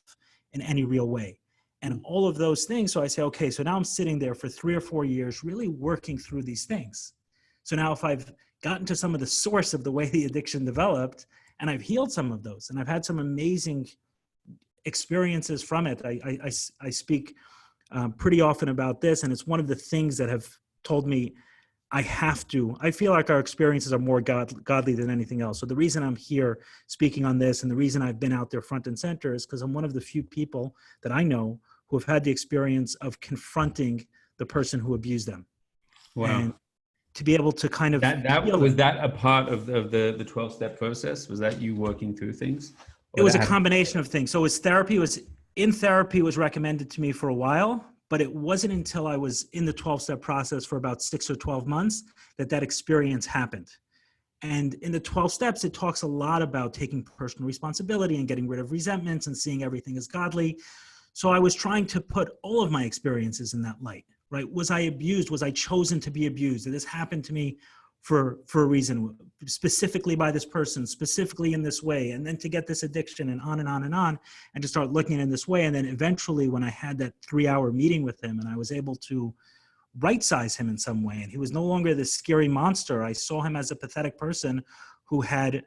Speaker 1: in any real way. And all of those things. So I say, okay, so now I'm sitting there for 3 or 4 years, really working through these things. So now if I've gotten to some of the source of the way the addiction developed, and I've healed some of those, and I've had some amazing experiences from it. I speak pretty often about this, and it's one of the things that have told me I feel like our experiences are more godly than anything else. So the reason I'm here speaking on this, and the reason I've been out there front and center, is because I'm one of the few people that I know who have had the experience of confronting the person who abused them.
Speaker 2: Wow.
Speaker 1: And to be able to kind of
Speaker 2: was that a part of the 12-step process? Was that you working through things?
Speaker 1: It was a combination of things. So it was therapy. Therapy was recommended to me for a while, but it wasn't until I was in the 12-step process for about 6 or 12 months that experience happened. And in the 12 steps, it talks a lot about taking personal responsibility and getting rid of resentments and seeing everything as godly. So I was trying to put all of my experiences in that light. Right? Was I abused? Was I chosen to be abused? Did this happen to me for a reason, specifically by this person, specifically in this way, and then to get this addiction and on and on and on, and to start looking in this way. And then eventually when I had that 3-hour meeting with him and I was able to right-size him in some way, and he was no longer this scary monster, I saw him as a pathetic person who had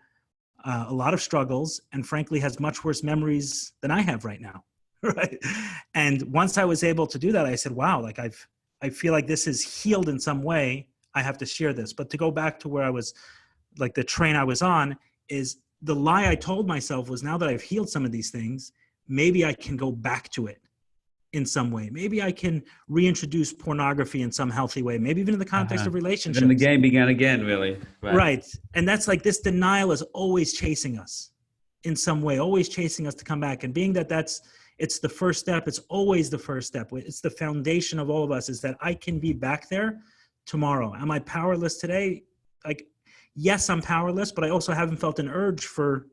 Speaker 1: a lot of struggles and frankly has much worse memories than I have right now. Right. And once I was able to do that, I said, wow, like I feel like this is healed in some way. I have to share this. But to go back to where I was, like the train I was on, is the lie I told myself was, now that I've healed some of these things, maybe I can go back to it in some way. Maybe I can reintroduce pornography in some healthy way, maybe even in the context of relationships.
Speaker 2: Then the game began again, really.
Speaker 1: Right. And that's like, this denial is always chasing us in some way, always chasing us to come back. And being that it's the first step. It's always the first step. It's the foundation of all of us, is that I can be back there tomorrow. Am I powerless today? Like, yes, I'm powerless, but I also haven't felt an urge for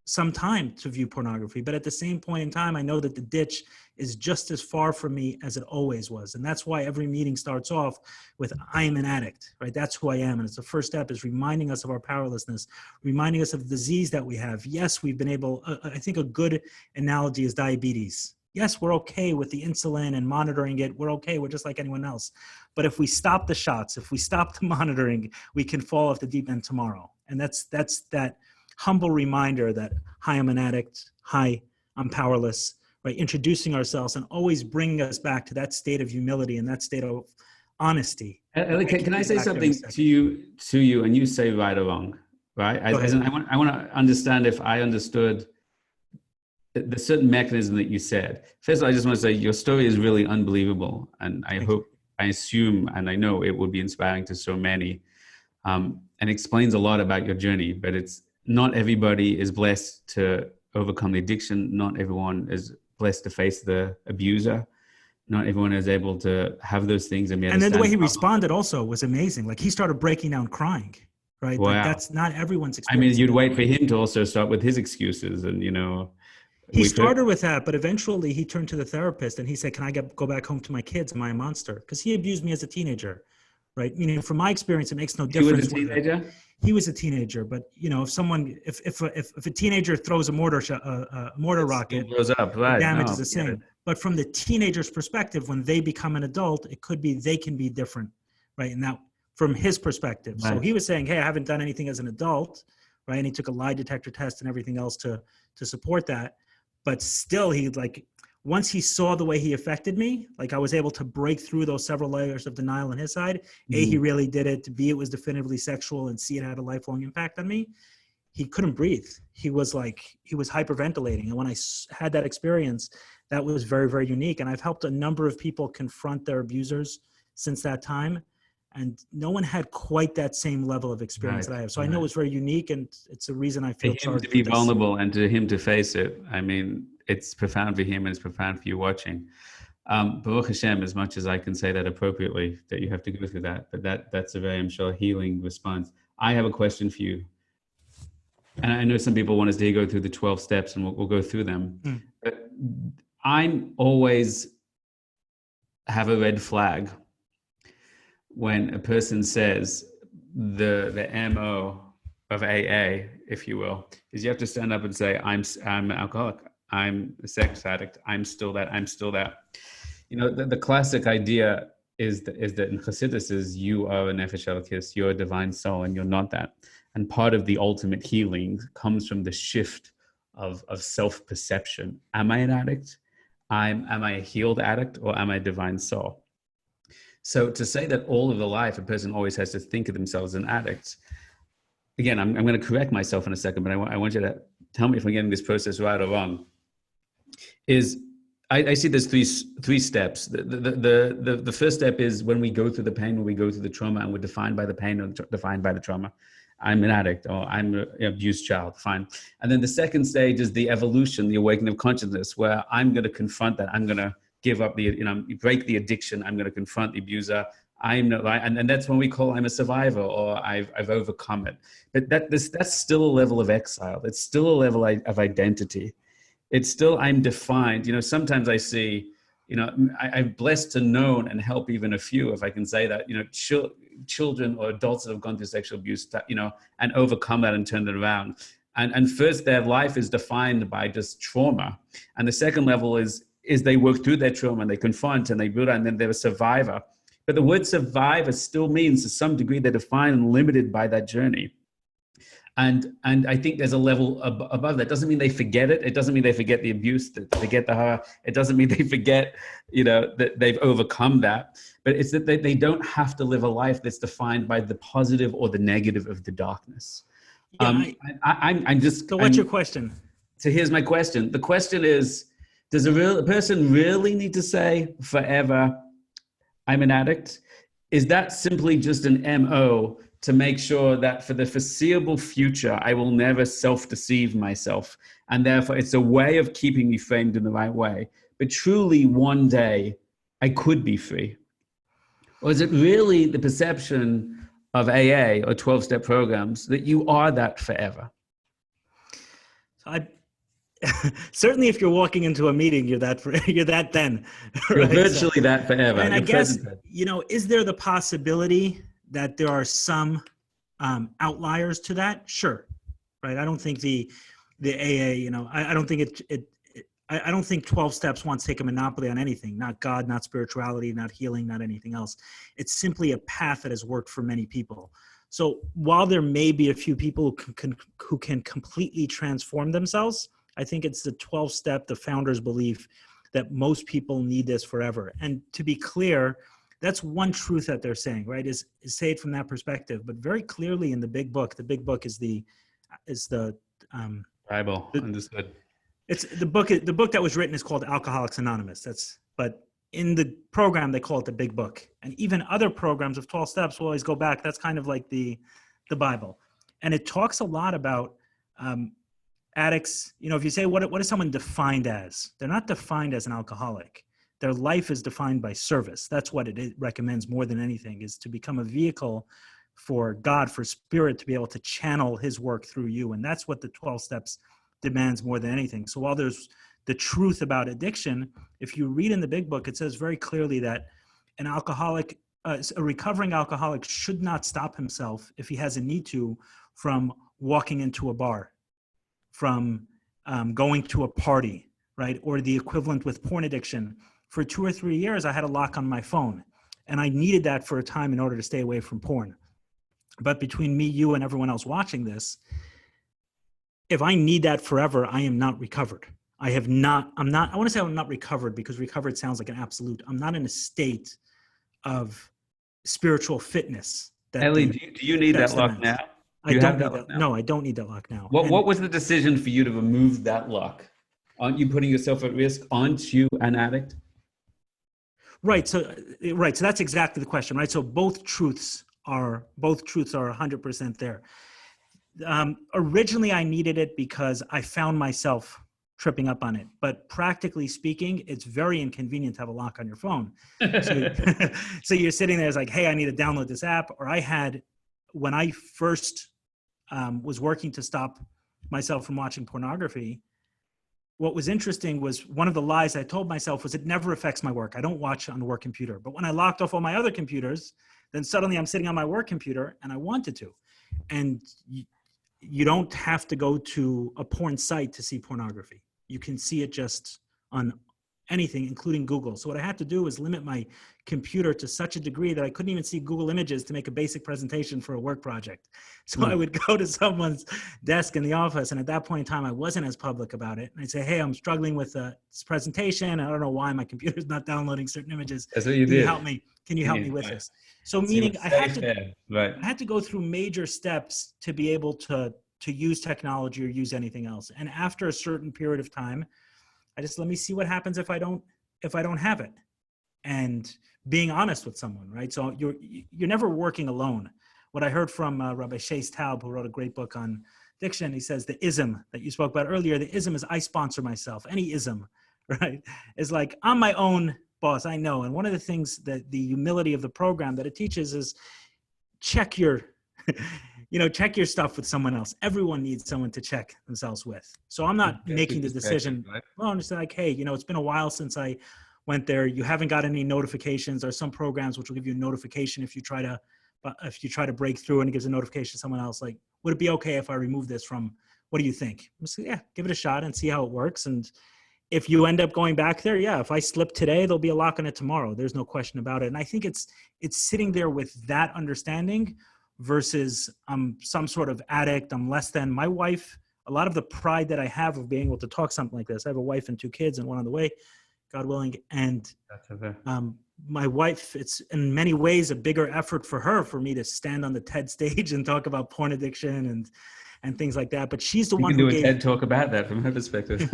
Speaker 1: some time to view pornography. But at the same point in time, I know that the ditch is just as far from me as it always was. And that's why every meeting starts off with, I am an addict, right? That's who I am. And it's the first step, is reminding us of our powerlessness, reminding us of the disease that we have. Yes, we've been able, I think a good analogy is diabetes. Yes, we're okay with the insulin and monitoring it. We're okay. We're just like anyone else. But if we stop the shots, if we stop the monitoring, we can fall off the deep end tomorrow. And that's that humble reminder that, hi, I'm an addict. Hi, I'm powerless. Right? Introducing ourselves and always bringing us back to that state of humility and that state of honesty.
Speaker 2: Can I say something to you, and you say right or wrong, right? I want to understand if I understood the certain mechanism that you said. First of all, I just want to say your story is really unbelievable, and I assume, and I know it will be inspiring to so many, and explains a lot about your journey. But it's not everybody is blessed to overcome the addiction. Not everyone is blessed to face the abuser. Not everyone is able to have those things. And
Speaker 1: then the way he responded also was amazing. Like, he started breaking down crying, right?
Speaker 2: Wow.
Speaker 1: Like, that's not everyone's experience.
Speaker 2: I mean, you'd wait for him to also start with his excuses, and
Speaker 1: he started with that, but eventually he turned to the therapist and he said, can I go back home to my kids? Am I a monster? Because he abused me as a teenager, right? Meaning, from my experience, it makes no difference.
Speaker 2: He was a teenager?
Speaker 1: he was a teenager, but if a teenager throws a mortar rocket,
Speaker 2: blows up, right?
Speaker 1: the damage
Speaker 2: No,
Speaker 1: is the same. But from the teenager's perspective, when they become an adult, it could be they can be different, right? And that from his perspective.
Speaker 2: Right.
Speaker 1: So he was saying, hey, I haven't done anything as an adult, right? And he took a lie detector test and everything else to support that. But still, once he saw the way he affected me, I was able to break through those several layers of denial on his side. A, he really did it. B, it was definitively sexual, and C, it had a lifelong impact on me. He couldn't breathe. He was hyperventilating. And when I had that experience, that was very, very unique. And I've helped a number of people confront their abusers since that time. And no one had quite that same level of experience that I have. So I know it's very unique, and it's a reason I feel charged
Speaker 2: to be vulnerable and to him to face it. I mean, it's profound for him and it's profound for you watching. Baruch Hashem, as much as I can say that appropriately, that you have to go through that, but that's a very, I'm sure, healing response. I have a question for you. And I know some people want us to go through the 12 steps, and we'll go through them. But I'm always have a red flag when a person says the MO of AA, if you will, is you have to stand up and say, I'm an alcoholic, I'm a sex addict, I'm still that. The classic idea is that in Chassidus is you are a nefesh elokis, you're a divine soul, and you're not that. And part of the ultimate healing comes from the shift of self-perception. Am I an addict? Am I a healed addict, or am I a divine soul? So to say that all of the life a person always has to think of themselves as an addict, again, I'm going to correct myself in a second, but I want you to tell me if I'm getting this process right or wrong. I see there's three steps. The first step is when we go through the pain, when we go through the trauma, and we're defined by the pain or defined by the trauma. I'm an addict, or I'm an abused child, fine. And then the second stage is the evolution, the awakening of consciousness, where I'm going to confront that. I'm going to give up break the addiction. I'm going to confront the abuser. And that's when we call I'm a survivor, or I've overcome it. But that's still a level of exile. It's still a level of identity. It's still, I'm defined. Sometimes I see, I'm blessed to know and help even a few, if I can say that, children or adults that have gone through sexual abuse, and overcome that and turn it around. And first, their life is defined by just trauma. And the second level is they work through their trauma and they confront and they build, and then they're a survivor. But the word survivor still means to some degree they're defined and limited by that journey. And I think there's a level above that. It doesn't mean they forget it. It doesn't mean they forget the abuse, that they forget the horror. It doesn't mean they forget, that they've overcome that. But it's that they don't have to live a life that's defined by the positive or the negative of the darkness.
Speaker 1: Yeah, So what's your question?
Speaker 2: So here's my question. The question is, does a person really need to say forever, I'm an addict? Is that simply just an MO to make sure that for the foreseeable future, I will never self-deceive myself? And therefore, it's a way of keeping me framed in the right way. But truly, one day, I could be free. Or is it really the perception of AA or 12-step programs that you are that forever?
Speaker 1: Certainly, if you're walking into a meeting, you're that then. Right?
Speaker 2: You're virtually that forever.
Speaker 1: And I guess, is there the possibility that there are some outliers to that? Sure. Right. I don't think the AA, I don't think I don't think 12 steps wants to take a monopoly on anything, not God, not spirituality, not healing, not anything else. It's simply a path that has worked for many people. So while there may be a few people who can completely transform themselves, I think it's the 12-step, the founder's belief that most people need this forever. And to be clear, that's one truth that they're saying, right? Is say it from that perspective, but very clearly in the big book is the
Speaker 2: Bible. Understood.
Speaker 1: It's the book that was written is called Alcoholics Anonymous. But in the program they call it the big book. And even other programs of 12 steps will always go back. That's kind of like the Bible. And it talks a lot about addicts. If you say, what is someone defined as? They're not defined as an alcoholic. Their life is defined by service. That's what it recommends more than anything, is to become a vehicle for God, for spirit, to be able to channel his work through you. And that's what the 12 steps demands more than anything. So while there's the truth about addiction, if you read in the big book, it says very clearly that an alcoholic a recovering alcoholic should not stop himself if he has a need to from walking into a bar, from going to a party, right? Or the equivalent with porn addiction. For 2 or 3 years, I had a lock on my phone, and I needed that for a time in order to stay away from porn. But between me, you, and everyone else watching this, if I need that forever, I am not recovered. I want to say I'm not recovered, because recovered sounds like an absolute. I'm not in a state of spiritual fitness.
Speaker 2: Eli, do you need that lock now?
Speaker 1: I don't need that. No, I don't need that lock now.
Speaker 2: What was the decision for you to remove that lock? Aren't you putting yourself at risk? Aren't you an addict?
Speaker 1: Right. So that's exactly the question, right? So both truths are 100% there. Originally, I needed it because I found myself tripping up on it. But practically speaking, it's very inconvenient to have a lock on your phone. So you're sitting there, it's like, hey, I need to download this app. Or when I first was working to stop myself from watching pornography, what was interesting was one of the lies I told myself was it never affects my work. I don't watch on the work computer. But when I locked off all my other computers, then suddenly I'm sitting on my work computer and I wanted to. And you don't have to go to a porn site to see pornography. You can see it just on anything, including Google. So what I had to do was limit my computer to such a degree that I couldn't even see Google Images to make a basic presentation for a work project. So I would go to someone's desk in the office, and at that point in time, I wasn't as public about it. And I'd say, hey, I'm struggling with this presentation. I don't know why my computer's not downloading certain images.
Speaker 2: That's what you did.
Speaker 1: Can you help me? Can you help me with this? So meaning I had to go through major steps to be able to use technology or use anything else. And after a certain period of time, let me see what happens if I don't have it, and being honest with someone, right? So you're never working alone. What I heard from Rabbi Shais Taub, who wrote a great book on addiction, he says the ism that you spoke about earlier, the ism is I sponsor myself. Any ism, right, is like I'm my own boss. I know. And one of the things that the humility of the program that it teaches is check your check your stuff with someone else. Everyone needs someone to check themselves with. So I'm not making the decision. Right? Well, I'm just like, hey, it's been a while since I went there. You haven't got any notifications. There are some programs which will give you a notification if you try to break through, and it gives a notification to someone else. Like, would it be okay if I remove this from, what do you think? I'm just like, yeah, give it a shot and see how it works. And if you end up going back there, yeah, if I slip today, there'll be a lock on it tomorrow. There's no question about it. And I think it's sitting there with that understanding versus I'm some sort of addict. I'm less than my wife. A lot of the pride that I have of being able to talk something like this. I have a wife and 2 kids and one on the way, God willing. And my wife, it's in many ways a bigger effort for me to stand on the TED stage and talk about porn addiction and things like that. But she's the one who
Speaker 2: do a TED talk about that from her perspective.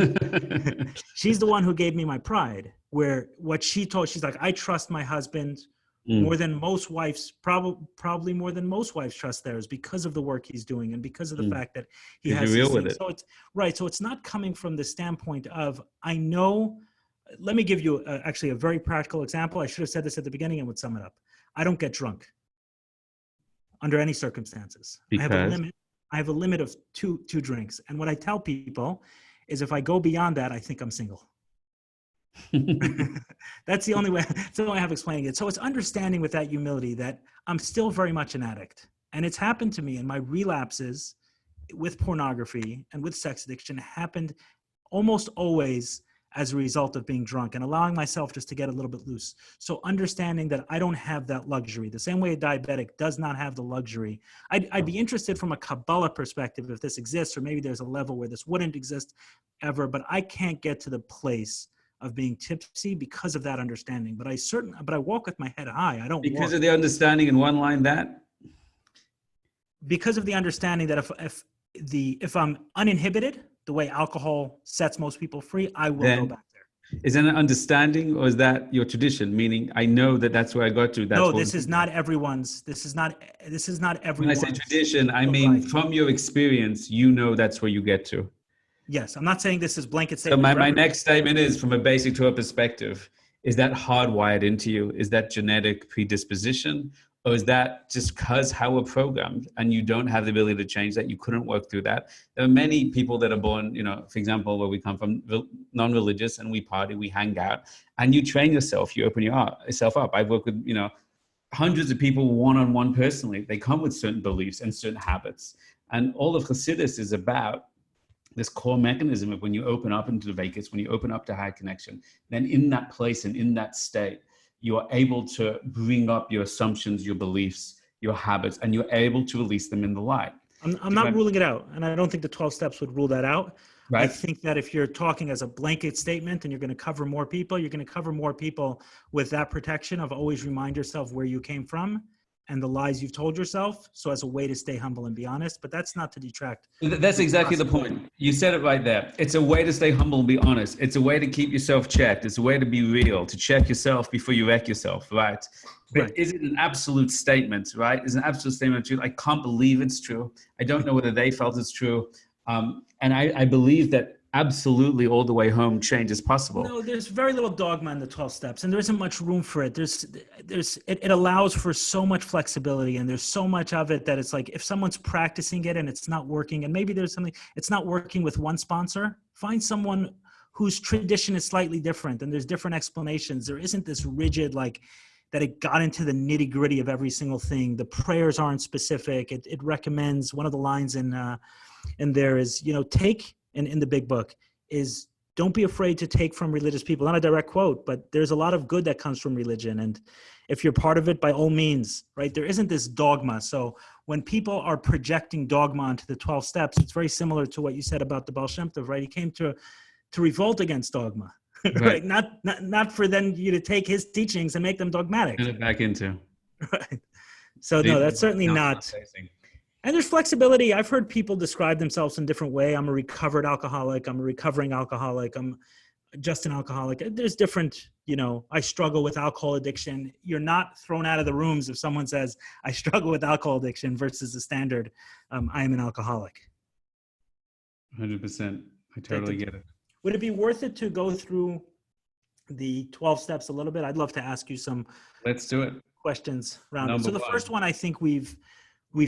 Speaker 1: She's the one who gave me my pride, where what she told, she's like, I trust my husband more than most wives, probably more than most wives trust theirs, because of the work he's doing and because of the fact that he has
Speaker 2: real with it.
Speaker 1: So it's right. So it's not coming from the standpoint of, I know. Let me give you actually a very practical example. I should have said this at the beginning and would sum it up. I don't get drunk under any circumstances.
Speaker 2: Because?
Speaker 1: I have a limit of two drinks. And what I tell people is if I go beyond that, I think I'm single. That's the only way I have explaining it. So it's understanding with that humility that I'm still very much an addict. And it's happened to me, and my relapses with pornography and with sex addiction happened almost always as a result of being drunk and allowing myself just to get a little bit loose. So understanding that I don't have that luxury, the same way a diabetic does not have the luxury. I'd be interested from a Kabbalah perspective if this exists, or maybe there's a level where this wouldn't exist ever, but I can't get to the place of being tipsy because of that understanding. But I walk with my head high. I don't
Speaker 2: because of the understanding in one line that?
Speaker 1: Because of the understanding that if I'm uninhibited, the way alcohol sets most people free, I will go back there.
Speaker 2: Is that an understanding, or is that your tradition? Meaning, I know that that's where I got to.
Speaker 1: No, this is not everyone's. This is not everyone's.
Speaker 2: When I say tradition, I mean from your experience, that's where you get to.
Speaker 1: Yes, I'm not saying this is blanket
Speaker 2: So
Speaker 1: statement.
Speaker 2: my next statement is, from a basic Torah perspective, is that hardwired into you? Is that genetic predisposition? Or is that just because how we're programmed and you don't have the ability to change that? You couldn't work through that. There are many people that are born, for example, where we come from, non-religious, and we party, we hang out, and you train yourself, you open yourself up. I've worked with, hundreds of people one-on-one personally. They come with certain beliefs and certain habits. And all of Hasidus is about this core mechanism of when you open up into the vagus, when you open up to high connection, then in that place and in that state, you are able to bring up your assumptions, your beliefs, your habits, and you're able to release them in the light.
Speaker 1: I'm not ruling it out, and I don't think the 12 steps would rule that out.
Speaker 2: Right.
Speaker 1: I think that if you're talking as a blanket statement and you're going to cover more people, you're going to cover more people with that protection of always remind yourself where you came from and the lies you've told yourself. So as a way to stay humble and be honest, but that's not to detract.
Speaker 2: That's exactly the point. You said it right there. It's a way to stay humble and be honest. It's a way to keep yourself checked. It's a way to be real, to check yourself before you wreck yourself, right? But
Speaker 1: Right.
Speaker 2: is it an absolute statement, right? Is an absolute statement true? I can't believe it's true. I don't know whether they felt it's true. And I believe that absolutely all the way home change is possible.
Speaker 1: No, there's very little dogma in the 12 steps, and there isn't much room for it. It allows for so much flexibility, and there's so much of it that it's like if someone's practicing it and it's not working, and maybe there's something, it's not working with one sponsor, find someone whose tradition is slightly different, and there's different explanations. There isn't this rigid, like, that it got into the nitty gritty of every single thing. The prayers aren't specific. It recommends, one of the lines in there is, take, in the big book, is don't be afraid to take from religious people. Not a direct quote, but there's a lot of good that comes from religion. And if you're part of it, by all means, right? There isn't this dogma. So when people are projecting dogma onto the 12 steps, it's very similar to what you said about the Baal Shem Tov, right? He came to revolt against dogma, right? Not for then you to take his teachings and make them dogmatic.
Speaker 2: Turn it back into.
Speaker 1: Right. So no, that's certainly not. And there's flexibility. I've heard people describe themselves in a different way. I'm a recovered alcoholic. I'm a recovering alcoholic. I'm just an alcoholic. There's different, I struggle with alcohol addiction. You're not thrown out of the rooms if someone says, I struggle with alcohol addiction versus the standard, I am an alcoholic.
Speaker 2: 100%. I totally get it.
Speaker 1: Would it be worth it to go through the 12 steps a little bit? I'd love to ask you some.
Speaker 2: Let's do it.
Speaker 1: Questions around it. So the first one I think we've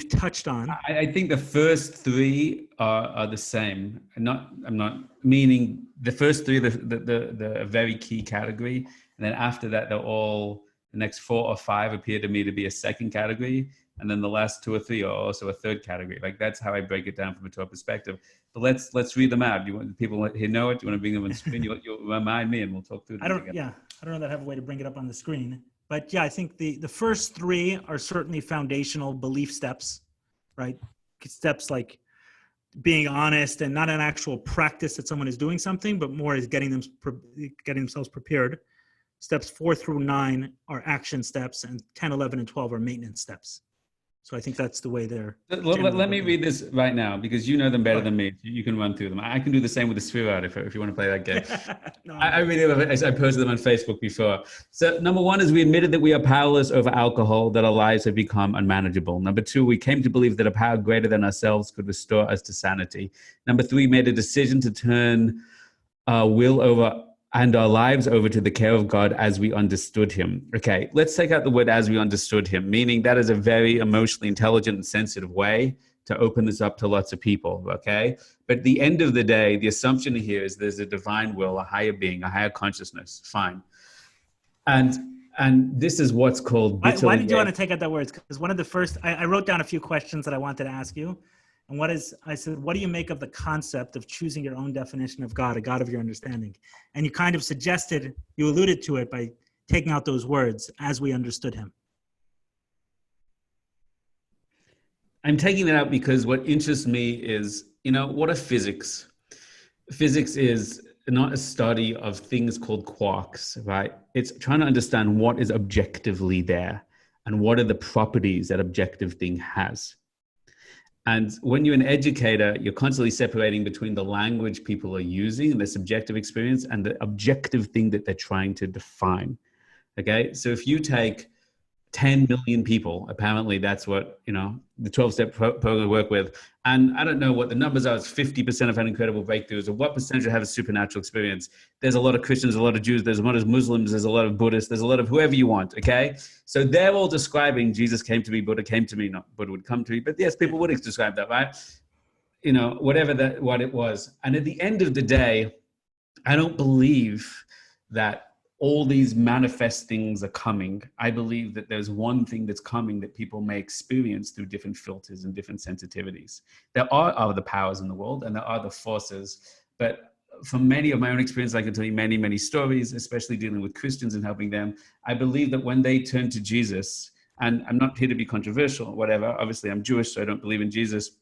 Speaker 1: touched on.
Speaker 2: I think the first three are the same. I'm not meaning the first three, the very key category. And then after that, the next 4 or 5 appear to me to be a second category. And then the last 2 or 3 are also a third category. Like that's how I break it down from a Torah perspective. But let's read them out. You want people here know it? You want to bring them on the screen? You'll remind me and we'll talk through them together.
Speaker 1: I don't know that I have a way to bring it up on the screen. But yeah, I think the first 3 are certainly foundational belief steps, right? Steps like being honest and not an actual practice that someone is doing something, but more is getting themselves prepared. Steps 4 through 9 are action steps, and 10, 11, and 12 are maintenance steps. So I think that's the way they're.
Speaker 2: Let me read this right now because you know them better than me. You can run through them. I can do the same with the Sphira if you want to play that game. No, I really love it. I posted them on Facebook before. So number 1 is we admitted that we are powerless over alcohol, that our lives have become unmanageable. Number 2, we came to believe that a power greater than ourselves could restore us to sanity. Number 3, made a decision to turn our will over and our lives over to the care of God as we understood him. Okay, let's take out the word as we understood him, meaning that is a very emotionally intelligent and sensitive way to open this up to lots of people, okay? But at the end of the day, the assumption here is there's a divine will, a higher being, a higher consciousness, fine. And this is what's called...
Speaker 1: Why did you want to take out that word? Because one of the first, I wrote down a few questions that I wanted to ask you. And I said, what do you make of the concept of choosing your own definition of God, a God of your understanding? And you kind of suggested, you alluded to it by taking out those words, as we understood him.
Speaker 2: I'm taking that out because what interests me is, what are physics? Physics is not a study of things called quarks, right? It's trying to understand what is objectively there and what are the properties that objective thing has. And when you're an educator, you're constantly separating between the language people are using and their subjective experience and the objective thing that they're trying to define. Okay, so if you take 10 million people, apparently that's what, the 12-step program work with. And I don't know what the numbers are. It's 50% have had incredible breakthroughs, or what percentage have a supernatural experience. There's a lot of Christians, a lot of Jews, there's a lot of Muslims, there's a lot of Buddhists, there's a lot of whoever you want, okay? So they're all describing Jesus came to me, Buddha came to me, not Buddha would come to me, but yes, people would describe that, right? Whatever what it was. And at the end of the day, I don't believe that all these manifest things are coming. I believe that there's one thing that's coming that people may experience through different filters and different sensitivities. There are other powers in the world and there are the forces, but from many of my own experience, I can tell you many, many stories, especially dealing with Christians and helping them. I believe that when they turn to Jesus, and I'm not here to be controversial or whatever, obviously I'm Jewish, so I don't believe in Jesus.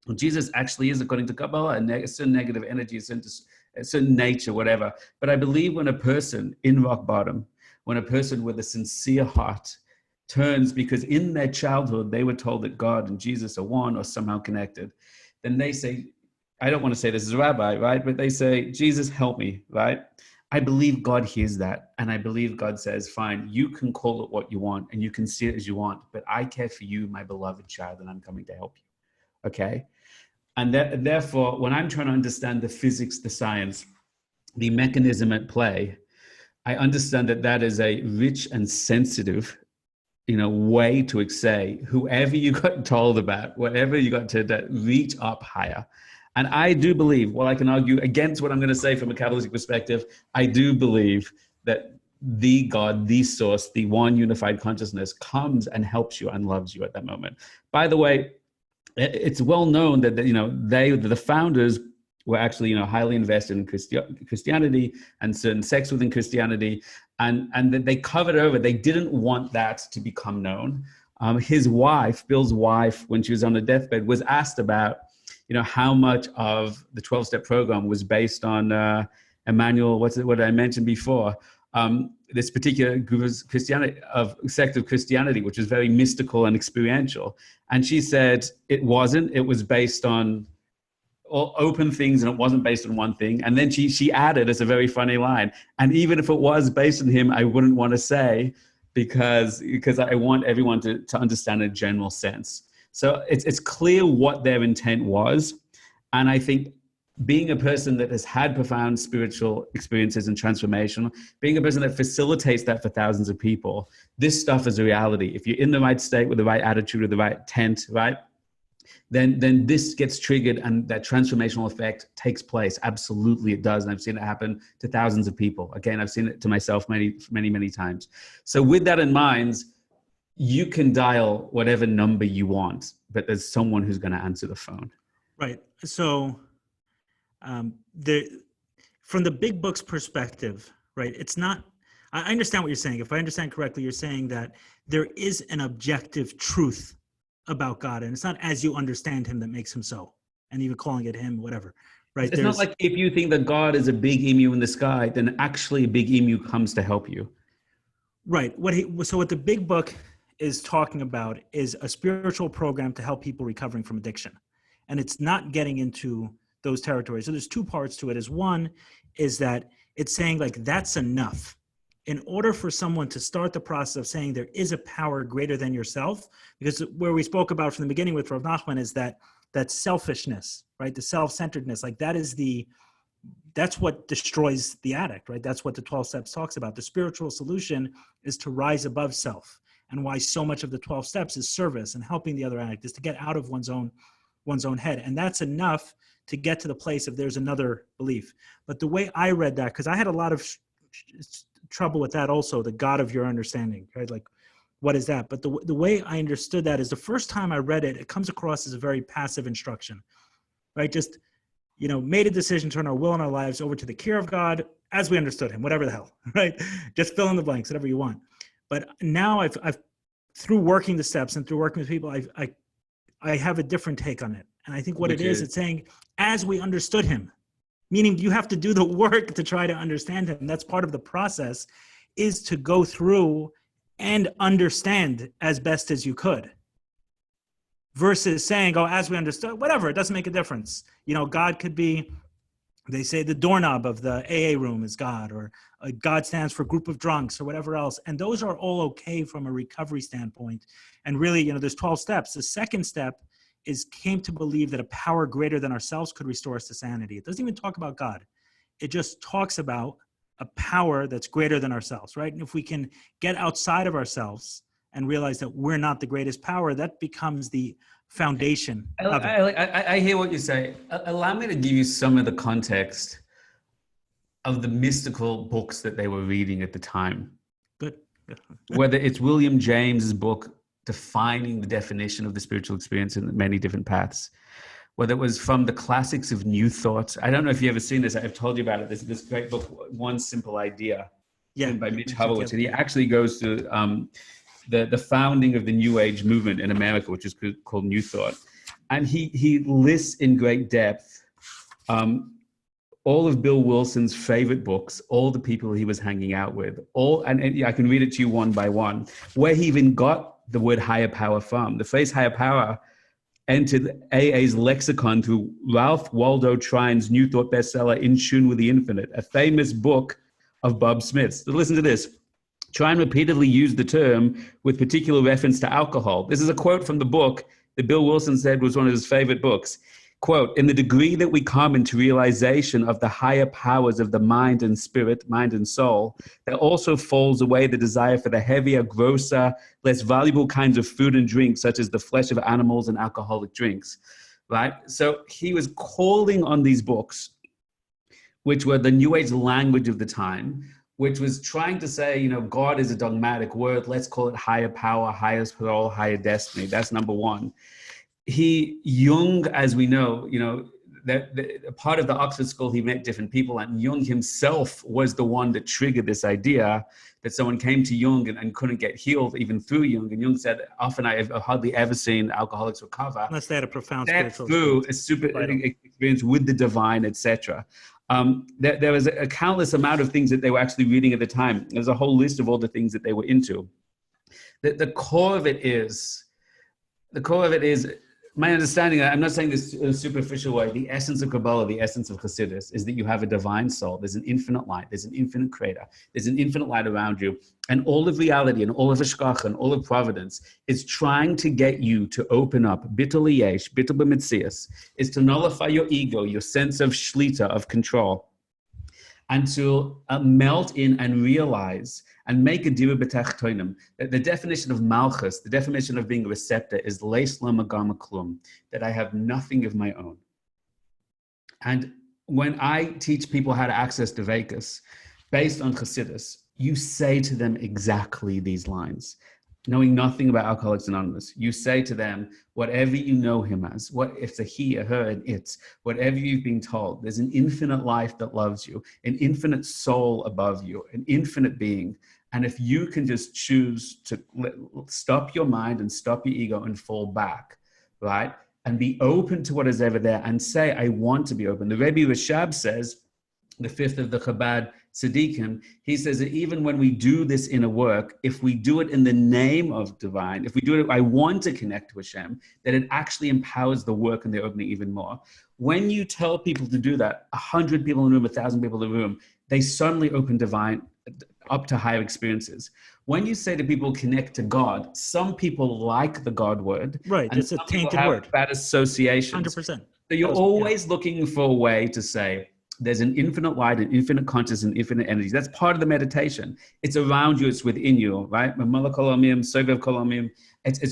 Speaker 2: Well, Jesus actually is, according to Kabbalah, a certain negative energy, a certain nature, whatever. But I believe when a person in rock bottom, when a person with a sincere heart turns because in their childhood, they were told that God and Jesus are one or somehow connected, then they say, I don't want to say this as a rabbi, right? But they say, Jesus, help me, right? I believe God hears that. And I believe God says, fine, you can call it what you want and you can see it as you want, but I care for you, my beloved child, and I'm coming to help you. Okay? And therefore, when I'm trying to understand the physics, the science, the mechanism at play, I understand that that is a rich and sensitive, way to say, whoever you got told about, whatever you got to reach up higher. And I do believe, while I can argue against what I'm going to say from a Kabbalistic perspective, I do believe that the God, the source, the one unified consciousness comes and helps you and loves you at that moment. By the way, it's well known that the founders were actually highly invested in Christianity and certain sects within Christianity, and that they covered over. They didn't want that to become known. His wife, Bill's wife, when she was on her deathbed, was asked about how much of the 12-step program was based on Emmanuel. What I mentioned before. This particular group of sect of Christianity, which is very mystical and experiential. And she said it wasn't. It was based on all open things, and it wasn't based on one thing. And then she added, as a very funny line, and even if it was based on him, I wouldn't want to say because I want everyone to understand a general sense. So it's clear what their intent was, and I think, being a person that has had profound spiritual experiences and transformation, being a person that facilitates that for thousands of people, this stuff is a reality. If you're in the right state with the right attitude, with the right tent, right, then this gets triggered and that transformational effect takes place. Absolutely, it does. And I've seen it happen to thousands of people. Again, I've seen it to myself many, many, many times. So with that in mind, you can dial whatever number you want, but there's someone who's going to answer the phone.
Speaker 1: Right. So from the big book's perspective, right, it's not, I understand what you're saying. If I understand correctly, you're saying that there is an objective truth about God, and it's not as you understand him that makes him so, and even calling it him, whatever, right?
Speaker 2: It's not like if you think that God is a big emu in the sky, then actually a big emu comes to help you.
Speaker 1: Right. So what the big book is talking about is a spiritual program to help people recovering from addiction. And it's not getting into those territories. So there's two parts to it. One is that it's saying like, that's enough. In order for someone to start the process of saying there is a power greater than yourself, because where we spoke about from the beginning with Rav Nachman is that selfishness, right? The self-centeredness, like that's what destroys the addict, right? That's what the 12 steps talks about. The spiritual solution is to rise above self. And why so much of the 12 steps is service and helping the other addict, is to get out of one's own head. And that's enough to get to the place of there's another belief. But the way I read that, because I had a lot of trouble with that also, the God of your understanding, right? Like, what is that? But the way I understood that is the first time I read it, it comes across as a very passive instruction, right? Just, made a decision to turn our will and our lives over to the care of God as we understood him, whatever the hell, right? Just fill in the blanks, whatever you want. But now I've through working the steps and through working with people, I have a different take on it. And I think what it is, it's saying, as we understood him, meaning you have to do the work to try to understand him. That's part of the process, is to go through and understand as best as you could, versus saying, oh, as we understood, whatever, it doesn't make a difference. God could be, they say the doorknob of the AA room is God, or God stands for group of drunks or whatever else. And those are all okay from a recovery standpoint. And really, there's 12 steps. The second step came to believe that a power greater than ourselves could restore us to sanity. It doesn't even talk about God. It just talks about a power that's greater than ourselves, right? And if we can get outside of ourselves and realize that we're not the greatest power, that becomes the foundation of it.
Speaker 2: I hear what you say. Allow me to give you some of the context of the mystical books that they were reading at the time.
Speaker 1: Good.
Speaker 2: Whether it's William James's book defining the definition of the spiritual experience in many different paths, whether it was from the classics of New Thought. I don't know if you've ever seen this. I've told you about it. There's this great book, One Simple Idea, written by Mitch Howells, and he actually goes to the founding of the New Age movement in America, which is called New Thought. And he lists in great depth all of Bill Wilson's favorite books, all the people he was hanging out with, and I can read it to you one by one, where he even got the word higher power from. The phrase higher power entered AA's lexicon through Ralph Waldo Trine's New Thought bestseller, In Tune with the Infinite, a famous book of Bob Smith's. So listen to this. Trine repeatedly used the term with particular reference to alcohol. This is a quote from the book that Bill Wilson said was one of his favorite books. Quote, in the degree that we come into realization of the higher powers of the mind and spirit, mind and soul, there also falls away the desire for the heavier, grosser, less valuable kinds of food and drink, such as the flesh of animals and alcoholic drinks, right? So he was calling on these books, which were the New Age language of the time, which was trying to say, you know, God is a dogmatic word. Let's call it higher power, higher parole, higher destiny. That's number one. Jung, as we know, you know, that part of the Oxford School, he met different people, and Jung himself was the one that triggered this idea that someone came to Jung and couldn't get healed even through Jung. And Jung said, often I have hardly ever seen alcoholics recover.
Speaker 1: Unless they had a profound
Speaker 2: spiritual through a super experience with the divine, etc. There was a countless amount of things that they were actually reading at the time. There's a whole list of all the things that they were into. The core of it is, my understanding, I'm not saying this in a superficial way, the essence of Kabbalah, the essence of Hasidus, is that you have a divine soul. There's an infinite light. There's an infinite creator. There's an infinite light around you. And all of reality and all of Hashgacha and all of providence is trying to get you to open up, bittul yesh, bittul b'mitzias, is to nullify your ego, your sense of shlita, of control, and to melt in and realize and make a dira b'tachtonim. The definition of malchus, the definition of being a receptor, is leis lo magama klum, that I have nothing of my own. And when I teach people how to access Dveikus based on Chassidus, you say to them exactly these lines. Knowing nothing about Alcoholics Anonymous, you say to them, whatever you know him as, what if it's a he, a her, and it's, whatever you've been told, there's an infinite life that loves you, an infinite soul above you, an infinite being. And if you can just choose to stop your mind and stop your ego and fall back, right? And be open to what is ever there and say, I want to be open. The Rebbe Rashab says, the fifth of the Chabad Tzaddikim, he says that even when we do this inner work, if we do it in the name of divine, if we do it, I want to connect to Hashem, that it actually empowers the work and the opening even more. When you tell people to do that, 100 people in the room, 1,000 people in the room, they suddenly open divine up to higher experiences. When you say to people connect to God, some people like the God word.
Speaker 1: Right,
Speaker 2: and
Speaker 1: it's a
Speaker 2: some people
Speaker 1: tainted
Speaker 2: have
Speaker 1: word.
Speaker 2: bad associations.
Speaker 1: 100%.
Speaker 2: So you're always looking for a way to say, there's an infinite light, an infinite consciousness, and infinite energy. That's part of the meditation. It's around you. It's within you, right? It's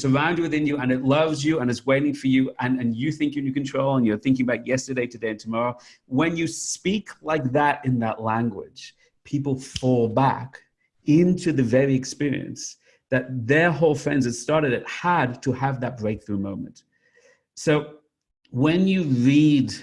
Speaker 2: around you, within you, and it loves you, and it's waiting for you, and you think you're in control, and you're thinking about yesterday, today, and tomorrow. When you speak like that in that language, people fall back into the very experience that their whole friends that started it had to have that breakthrough moment. So when you read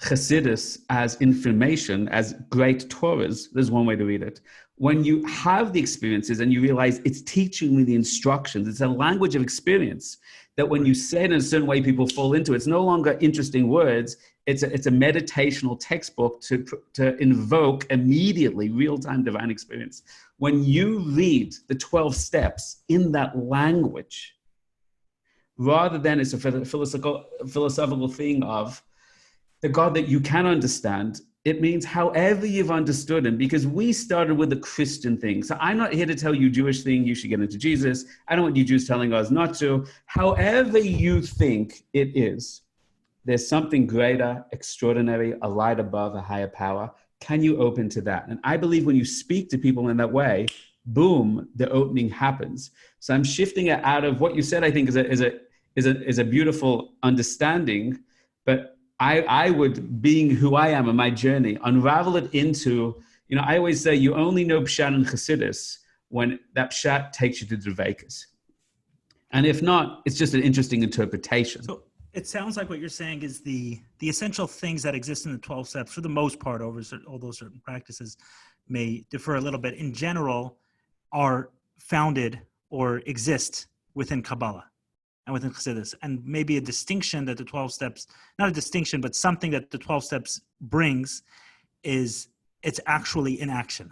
Speaker 2: Chassidus as information, as great Torahs, there's one way to read it. When you have the experiences and you realize it's teaching me the instructions, it's a language of experience that when you say it in a certain way, people fall into. It's no longer interesting words. It's a meditational textbook to invoke immediately real-time divine experience. When you read the 12 steps in that language, rather than it's a philosophical thing of the God that you can understand, it means however you've understood him, because we started with the Christian thing. So I'm not here to tell you Jewish thing, you should get into Jesus. I don't want you Jews telling us not to. However you think it is, there's something greater, extraordinary, a light above, a higher power. Can you open to that? And I believe when you speak to people in that way, boom, the opening happens. So I'm shifting it out of what you said, I think is a beautiful understanding, but I would, being who I am in my journey, unravel it into, I always say you only know Pshat and Chassidus when that Pshat takes you to Dvekas. And if not, it's just an interesting interpretation.
Speaker 1: So it sounds like what you're saying is the essential things that exist in the 12 steps, for the most part, although certain practices may differ a little bit, in general, are founded or exist within Kabbalah and within Chassidus. And maybe a distinction that the 12 steps, not a distinction, but something that the 12 steps brings is it's actually in action.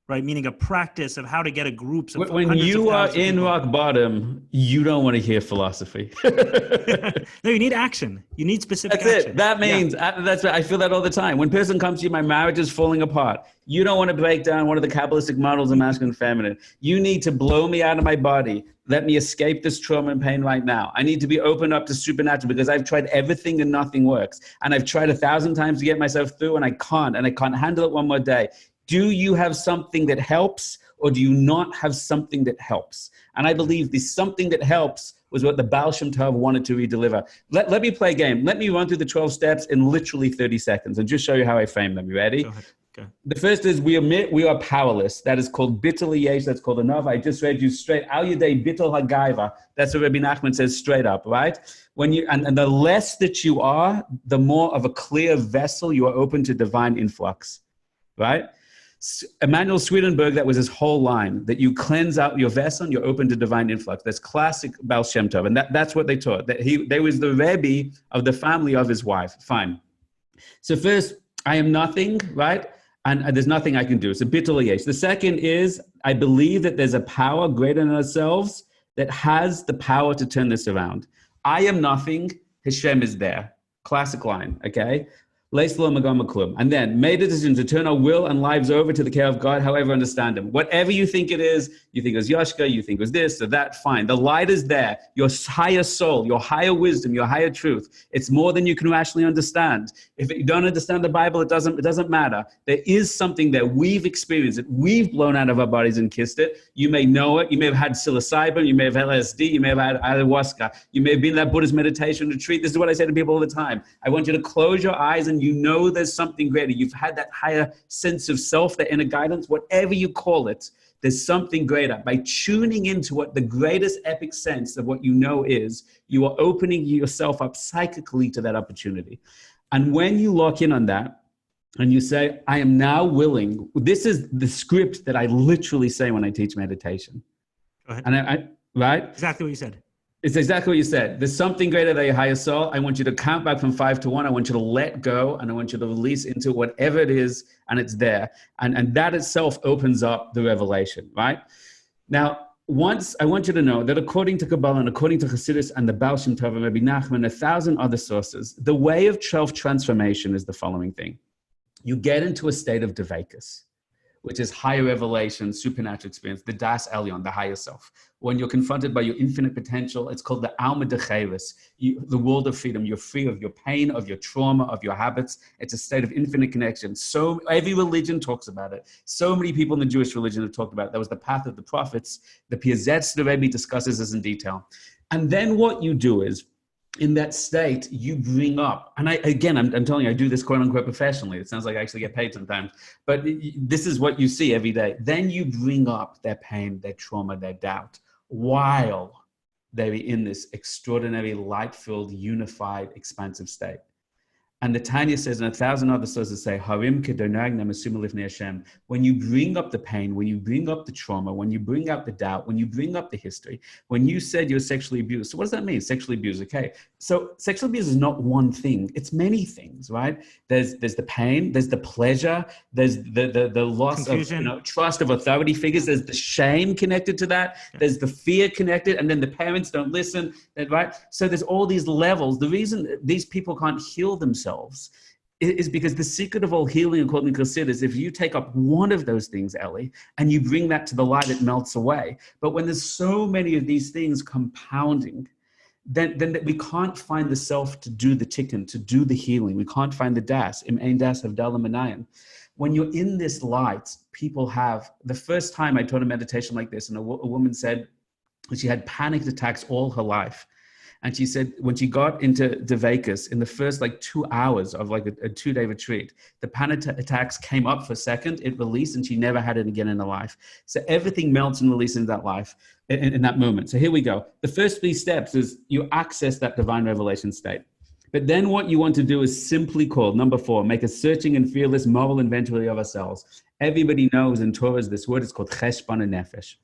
Speaker 1: Right, meaning a practice of how to get a group. Of
Speaker 2: when you are in rock bottom, you don't want to hear philosophy.
Speaker 1: No, you need action. You need specific action.
Speaker 2: That's it. That means, that's right. I feel that all the time. When a person comes to you, my marriage is falling apart. You don't want to break down one of the Kabbalistic models of masculine and feminine. You need to blow me out of my body. Let me escape this trauma and pain right now. I need to be opened up to supernatural because I've tried everything and nothing works. And I've tried 1,000 times to get myself through and I can't handle it one more day. Do you have something that helps, or do you not have something that helps? And I believe the something that helps was what the Baal Shem Tov wanted to redeliver. Let me play a game. Let me run through the 12 steps in literally 30 seconds and just show you how I frame them. You ready?
Speaker 1: Go ahead. Okay.
Speaker 2: The first is we admit we are powerless. That is called bittul yesh. That's called enough. I just read you straight. Al yedei bittul hagaiva. That's what Rabbi Nachman says straight up, right? When you and the less that you are, the more of a clear vessel you are open to divine influx, right? Emanuel Swedenborg, that was his whole line, that you cleanse out your vessel and you're open to divine influx. That's classic Baal Shem Tov. And that's what they taught. That they was the Rebbe of the family of his wife. Fine. So first, I am nothing, right? And there's nothing I can do. So bittul yesh. The second is, I believe that there's a power greater than ourselves that has the power to turn this around. I am nothing. Hashem is there. Classic line, okay? And then made a decision to turn our will and lives over to the care of God, however understand him. Whatever you think it is, you think it was Yoshka, you think it was this or that, fine. The light is there. Your higher soul, your higher wisdom, your higher truth. It's more than you can rationally understand. If you don't understand the Bible, it doesn't matter. There is something that we've experienced, that we've blown out of our bodies and kissed it. You may know it. You may have had psilocybin. You may have had LSD. You may have had ayahuasca. You may have been in that Buddhist meditation retreat. This is what I say to people all the time. I want you to close your eyes and you know there's something greater. You've had that higher sense of self, that inner guidance, whatever you call it, there's something greater. By tuning into what the greatest epic sense of what you know is, you are opening yourself up psychically to that opportunity. And when you lock in on that and you say, I am now willing, this is the script that I literally say when I teach meditation.
Speaker 1: Go ahead.
Speaker 2: And I right?
Speaker 1: Exactly what you said.
Speaker 2: It's exactly what you said. There's something greater than your higher soul. I want you to count back from 5 to 1. I want you to let go and I want you to release into whatever it is and it's there. And that itself opens up the revelation, right? Now, once I want you to know that according to Kabbalah and according to Chassidus and the Baal Shem Tov and Rabbi Nachman and 1,000 other sources, the way of self-transformation is the following thing. You get into a state of Dvekas, which is higher revelation, supernatural experience, the Das Elyon, the higher self. When you're confronted by your infinite potential, it's called the Alma de Chavis, the world of freedom. You're free of your pain, of your trauma, of your habits. It's a state of infinite connection. So every religion talks about it. So many people in the Jewish religion have talked about it. That was the path of the prophets. The Piazetz, the Rebbe discusses this in detail. And then what you do is, in that state, you bring up, and I'm telling you, I do this quote unquote professionally. It sounds like I actually get paid sometimes, but this is what you see every day. Then you bring up their pain, their trauma, their doubt, while they're in this extraordinary, light-filled, unified, expansive state. And the Tanya says, and 1,000 other sources say, Harim kedonagna mesuma lifnei Hashem. When you bring up the pain, when you bring up the trauma, when you bring up the doubt, when you bring up the history, when you said you're sexually abused. So what does that mean? Sexually abused, okay. So sexual abuse is not one thing. It's many things, right? There's the pain, there's the pleasure, there's the loss
Speaker 1: confusion.
Speaker 2: of trust of authority figures, there's the shame connected to that, there's the fear connected, and then the parents don't listen, right? So there's all these levels. The reason these people can't heal themselves is because the secret of all healing, according to Chassidus, is if you take up one of those things, Eli, and you bring that to the light, it melts away. But when there's so many of these things compounding, then we can't find the self to do the tikkun, to do the healing. We can't find the das, im ein das havdalah menayin. When you're in this light, people have, the first time I taught a meditation like this, and a woman said she had panic attacks all her life. And she said when she got into Dvakas, in the first like 2 hours of like a 2-day retreat, the panic attacks came up for a second, it released, and she never had it again in her life. So everything melts and releases in that life, in that moment. So here we go. The first 3 steps is you access that divine revelation state. But then what you want to do is simply called, number 4, make a searching and fearless moral inventory of ourselves. Everybody knows in Torah is this word, it's called cheshbon nefesh.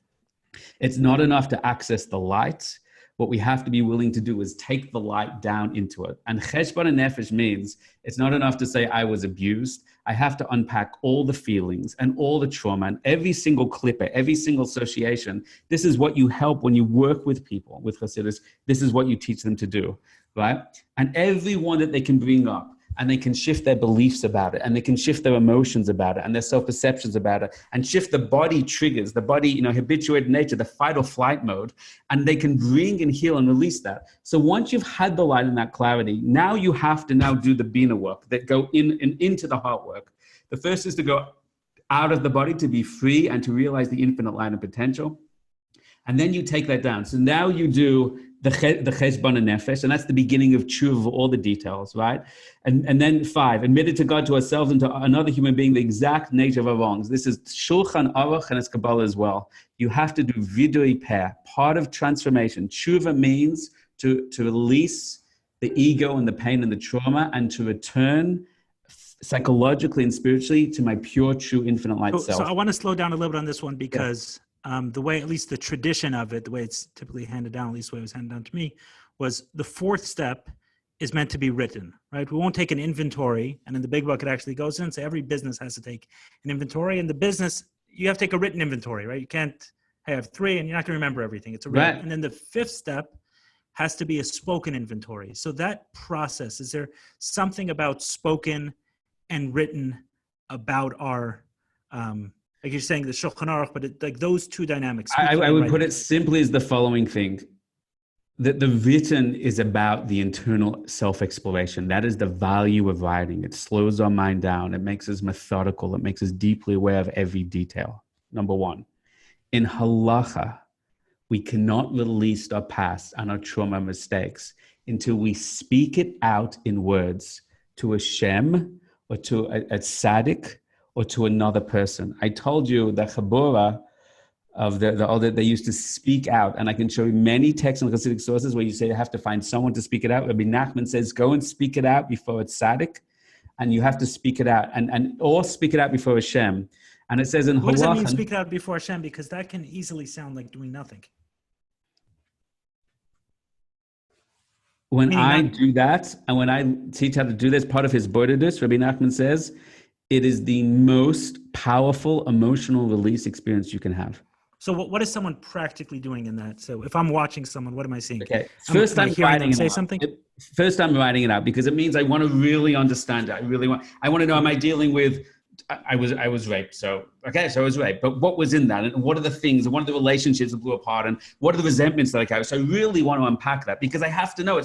Speaker 2: It's not enough to access the light. What we have to be willing to do is take the light down into it. And cheshbon nefesh means it's not enough to say I was abused. I have to unpack all the feelings and all the trauma and every single clipper, every single association. This is what you help when you work with people, with Hasidus. This is what you teach them to do, right? And everyone that they can bring up, and they can shift their beliefs about it, and they can shift their emotions about it, and their self-perceptions about it, and shift the body triggers, the body, habituated nature, the fight or flight mode, and they can bring and heal and release that. So once you've had the light and that clarity, now you have to now do the Bina work that go in and into the heart work. The first is to go out of the body to be free and to realize the infinite light and potential. And then you take that down. So now you do the cheshbon nefesh, and that's the beginning of tshuva, all the details, right? And then 5, admitted to God, to ourselves, and to another human being the exact nature of our wrongs. This is Shulchan Aruch, and it's Kabbalah as well. You have to do vidui peh, part of transformation. Tshuva means to release the ego and the pain and the trauma, and to return psychologically and spiritually to my pure, true, infinite light self.
Speaker 1: So I want to slow down a little bit on this one because the way, at least the tradition of it, the way it's typically handed down, at least the way it was handed down to me, was the 4th step is meant to be written, right? We won't take an inventory, and then the big bucket actually goes in. So every business has to take an inventory, and the business, you have to take a written inventory, right? You can't have 3 and you're not going to remember everything. It's a written. Right. And then the 5th step has to be a spoken inventory. So that process, is there something about spoken and written about our, like you're saying the Shulchan Aruch, but like those 2 dynamics.
Speaker 2: I would put it simply as the following thing. That the written is about the internal self-exploration. That is the value of writing. It slows our mind down. It makes us methodical. It makes us deeply aware of every detail. Number 1. In halacha, we cannot release our past and our trauma mistakes until we speak it out in words to a Shem or to a tzaddik or to another person. I told you the Chabura of the older, they used to speak out, and I can show you many texts and Hasidic sources where you say you have to find someone to speak it out. Rabbi Nachman says, go and speak it out before a tzaddik, and you have to speak it out, or speak it out before Hashem. And it says in
Speaker 1: what does that mean, speak it out before Hashem? Because that can easily sound like doing nothing.
Speaker 2: When I do that, and when I teach how to do this, part of his Bodhidus, Rabbi Nachman says, it is the most powerful emotional release experience you can have.
Speaker 1: So what is someone practically doing in that? So if I'm watching someone, what am I seeing?
Speaker 2: Okay, first I'm writing it out.
Speaker 1: Something?
Speaker 2: First I'm writing it out because it means I want to really understand it. I want to know, am I dealing with, I was raped. So I was raped, but what was in that? And what are the things, and what are the relationships that blew apart? And what are the resentments that I carry? So I really want to unpack that because I have to know I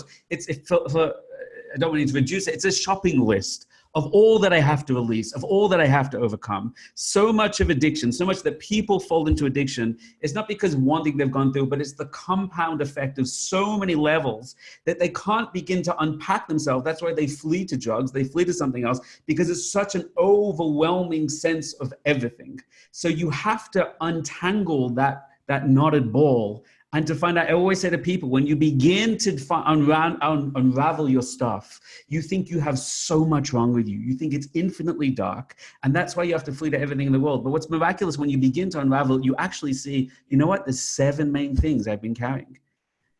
Speaker 2: don't want you to reduce it. It's a shopping list of all that I have to release, of all that I have to overcome. So much of addiction, so much that people fall into addiction is not because one thing they've gone through, but it's the compound effect of so many levels that they can't begin to unpack themselves. That's why they flee to drugs, they flee to something else, because it's such an overwhelming sense of everything. So you have to untangle that knotted ball. And to find out, I always say to people, when you begin to unravel your stuff, you think you have so much wrong with you. You think it's infinitely dark. And that's why you have to flee to everything in the world. But what's miraculous, when you begin to unravel, you actually see, you know what? There's 7 main things I've been carrying.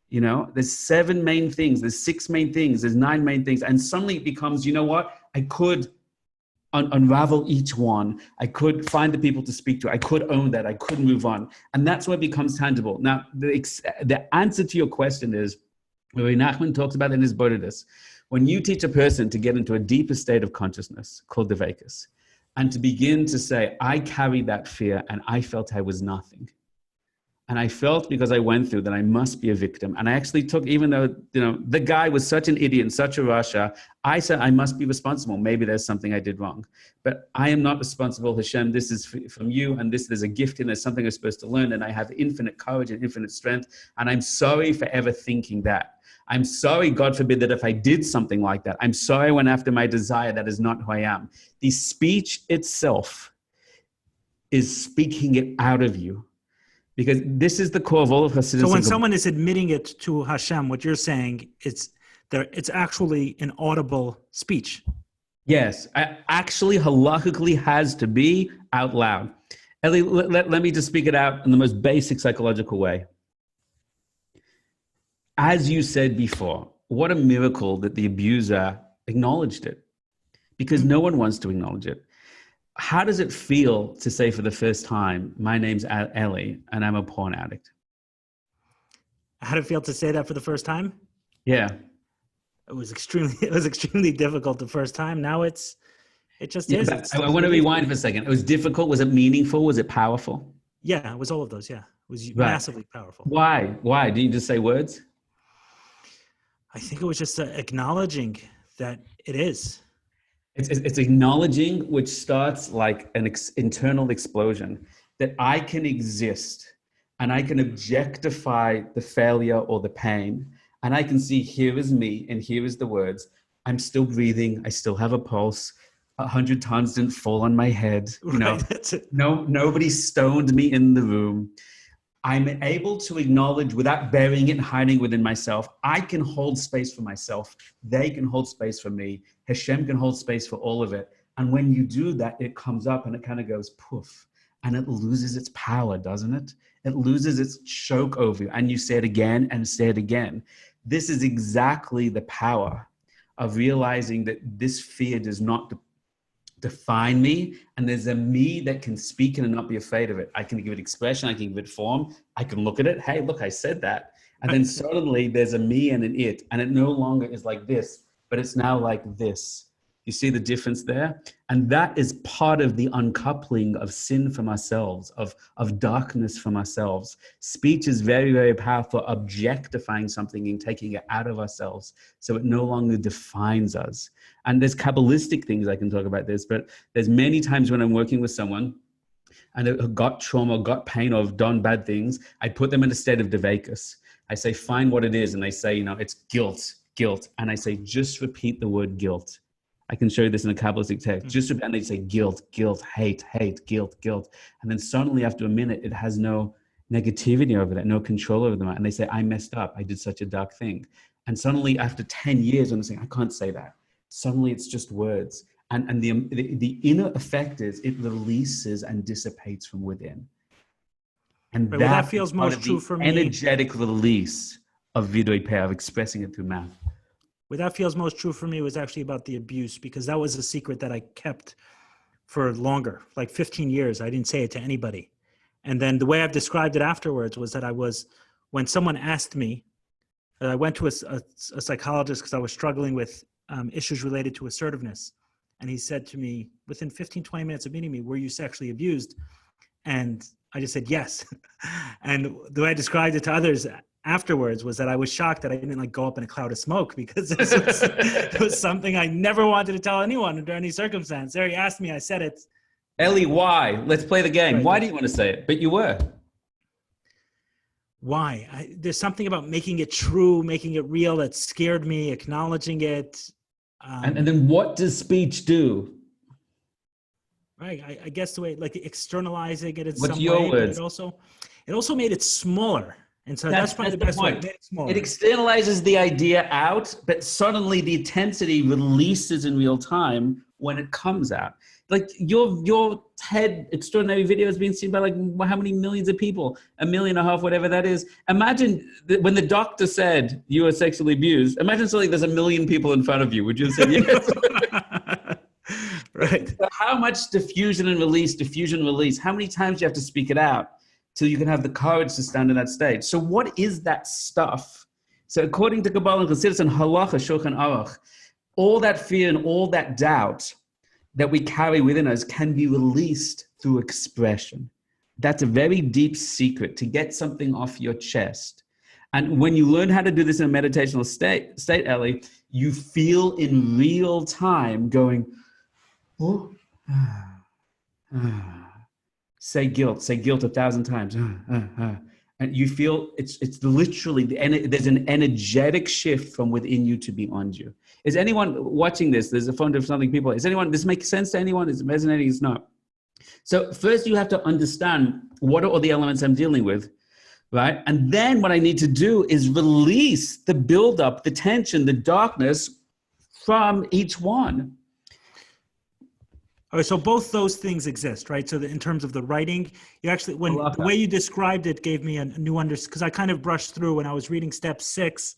Speaker 2: There's 7 main things. There's 6 main things. There's 9 main things. And suddenly it becomes, you know what? I could unravel each one. I could find the people to speak to. I could own that. I could move on. And that's where it becomes tangible. Now, the answer to your question is, Rabbi Nachman talks about in his Bodhidus, when you teach a person to get into a deeper state of consciousness called Dvakas, and to begin to say, I carried that fear and I felt I was nothing. And I felt, because I went through, that I must be a victim. And I actually took, even though, the guy was such an idiot and such a Rasha, I said, I must be responsible. Maybe there's something I did wrong. But I am not responsible, Hashem. This is from you. And there's a gift in, there's something I'm supposed to learn. And I have infinite courage and infinite strength. And I'm sorry for ever thinking that. I'm sorry, God forbid, that if I did something like that, I'm sorry I went after my desire. That is not who I am. The speech itself is speaking it out of you. Because this is the core of all of Hasidus.
Speaker 1: So when someone is admitting it to Hashem, what you're saying, it's actually an audible speech.
Speaker 2: Yes, actually halakhically has to be out loud. Eli, let me just speak it out in the most basic psychological way. As you said before, what a miracle that the abuser acknowledged it, because no one wants to acknowledge it. How does it feel to say for the first time, my name's Eli and I'm a porn addict?
Speaker 1: How did it feel to say that for the first time?
Speaker 2: Yeah.
Speaker 1: It was extremely difficult the first time. Now it just is.
Speaker 2: I want to rewind for a second. It was difficult. Was it meaningful? Was it powerful?
Speaker 1: Yeah, it was all of those. Yeah, it was massively powerful.
Speaker 2: Why? Did you just say words?
Speaker 1: I think it was just acknowledging that it is.
Speaker 2: It's acknowledging, which starts like an internal explosion, that I can exist and I can objectify the failure or the pain. And I can see, here is me and here is the words. I'm still breathing. I still have a pulse. 100 tons didn't fall on my head. You know, nobody stoned me in the room. I'm able to acknowledge without burying it and hiding within myself. I can hold space for myself. They can hold space for me. Hashem can hold space for all of it. And when you do that, it comes up and it kind of goes poof. And it loses its power, doesn't it? It loses its choke over you. And you say it again and say it again. This is exactly the power of realizing that this fear does not define me, and there's a me that can speak and not be afraid of it. I can give it expression, I can give it form, I can look at it, hey, look, I said that. And then suddenly there's a me and an it, and it no longer is like this, but it's now like this. You see the difference there? And that is part of the uncoupling of sin from ourselves, of darkness from ourselves. Speech is very, very powerful, objectifying something and taking it out of ourselves so it no longer defines us. And there's Kabbalistic things I can talk about this, but there's many times when I'm working with someone and they got trauma, got pain, or have done bad things, I put them in a state of devakus. I say, find what it is. And they say, it's guilt. And I say, just repeat the word guilt. I can show you this in a Kabbalistic text. And they say guilt, hate, guilt. And then suddenly after a minute, it has no negativity over that, no control over them. And they say, I messed up. I did such a dark thing. And suddenly after 10 years, when they're saying, I can't say that. Suddenly it's just words. And the inner effect is it releases and dissipates from within. And
Speaker 1: right, that feels most true for me.
Speaker 2: Energetic release of vidui peh, of expressing it through mouth.
Speaker 1: What that feels most true for me was actually about the abuse, because that was a secret that I kept for longer, like 15 years. I didn't say it to anybody. And then the way I've described it afterwards was that when someone asked me, I went to a psychologist because I was struggling with issues related to assertiveness. And he said to me, within 15, 20 minutes of meeting me, were you sexually abused? And I just said, yes. And the way I described it to others afterwards was that I was shocked that I didn't go up in a cloud of smoke, because it was something I never wanted to tell anyone under any circumstance. There he asked me, I said it.
Speaker 2: Eli, why? Let's play the game. Right. Why do you want to say it? But you were.
Speaker 1: Why? There's something about making it true, making it real that scared me, acknowledging it.
Speaker 2: And then what does speech do?
Speaker 1: Right. I guess the way, externalizing it in
Speaker 2: What's
Speaker 1: some
Speaker 2: your
Speaker 1: way,
Speaker 2: words?
Speaker 1: But it also made it smaller. And so that's probably the best way.
Speaker 2: It externalizes the idea out, but suddenly the intensity releases in real time when it comes out. Like your TED extraordinary video is being seen by how many millions of people? 1.5 million, whatever that is. Imagine when the doctor said you were sexually abused, imagine suddenly there's 1 million people in front of you. Would you have said yes?
Speaker 1: Right.
Speaker 2: So how much diffusion, release? How many times do you have to speak it out till you can have the courage to stand in that stage? So what is that stuff? So according to Kabbalah and Chassidus and Halacha, Shulchan Aruch, all that fear and all that doubt that we carry within us can be released through expression. That's a very deep secret, to get something off your chest. And when you learn how to do this in a meditational state, Eli, you feel in real time going, oh, say guilt 1,000 times. And you feel it's literally, there's an energetic shift from within you to beyond you. Is anyone watching this? There's a phone of something people. Is anyone, this makes sense to anyone? Is it resonating? It's not. So first you have to understand what are all the elements I'm dealing with, right? And then what I need to do is release the buildup, the tension, the darkness from each one.
Speaker 1: All right, so both those things exist, right? So in terms of the writing, you actually, when the way you described it gave me a new understanding, because I kind of brushed through when I was reading step 5,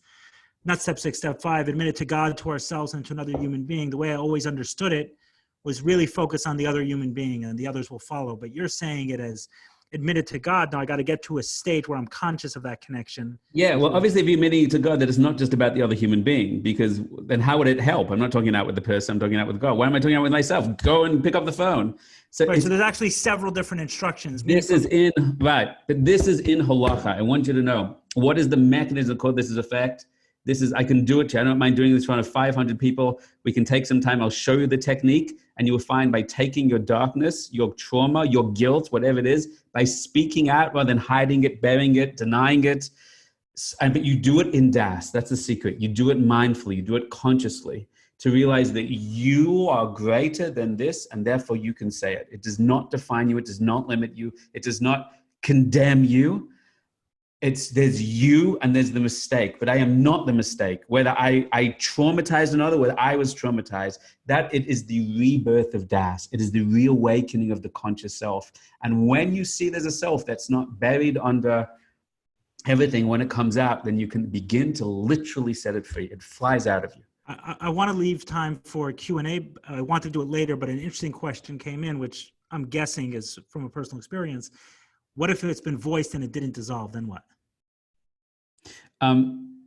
Speaker 1: admit it to God, to ourselves, and to another human being. The way I always understood it was really focus on the other human being and the others will follow. But you're saying it as admit it to God. Now I got to get to a state where I'm conscious of that connection.
Speaker 2: Yeah, well, obviously, if you're admitting it to God, that it's not just about the other human being, because then how would it help? I'm not talking out with the person, I'm talking out with God. Why am I talking out with myself? Go and pick up the phone.
Speaker 1: So, right, so there's actually several different instructions.
Speaker 2: This is in halacha. I want you to know, what is the mechanism called? This is effect. This is, I can do it. I don't mind doing this in front of 500 people. We can take some time. I'll show you the technique. And you will find by taking your darkness, your trauma, your guilt, whatever it is, by speaking out rather than hiding it, burying it, denying it. But you do it in das. That's the secret. You do it mindfully. You do it consciously to realize that you are greater than this and therefore you can say it. It does not define you. It does not limit you. It does not condemn you. There's you and there's the mistake, but I am not the mistake. Whether I traumatized another, whether I was traumatized, that it is the rebirth of das. It is the reawakening of the conscious self. And when you see there's a self that's not buried under everything, when it comes out, then you can begin to literally set it free. It flies out of you.
Speaker 1: I want to leave time for Q&A. I want to do it later, but an interesting question came in, which I'm guessing is from a personal experience. What if it's been voiced and it didn't dissolve? Then what?
Speaker 2: I'm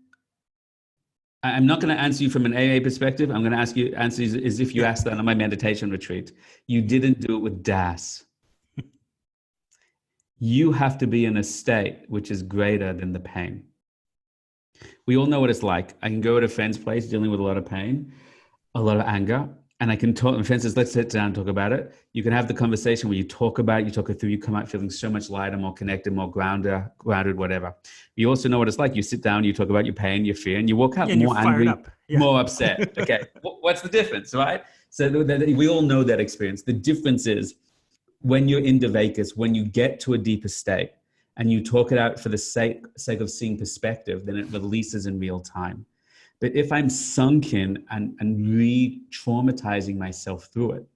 Speaker 2: not going to answer you from an AA perspective. I'm going to answer you as if you asked that on my meditation retreat. You didn't do it with das. You have to be in a state which is greater than the pain. We all know what it's like. I can go at a friend's place dealing with a lot of pain, a lot of anger, and I can talk. My friend says, let's sit down and talk about it. You can have the conversation where you talk about it, you talk it through, you come out feeling so much lighter, more connected, more grounded, whatever. You also know what it's like. You sit down, you talk about your pain, your fear, and you walk out more angry, more upset. Okay, what's the difference, right? So we all know that experience. The difference is when you're in Dvakas, when you get to a deeper state and you talk it out for the sake of seeing perspective, then it releases in real time. But if I'm sunken and re-traumatizing myself through it,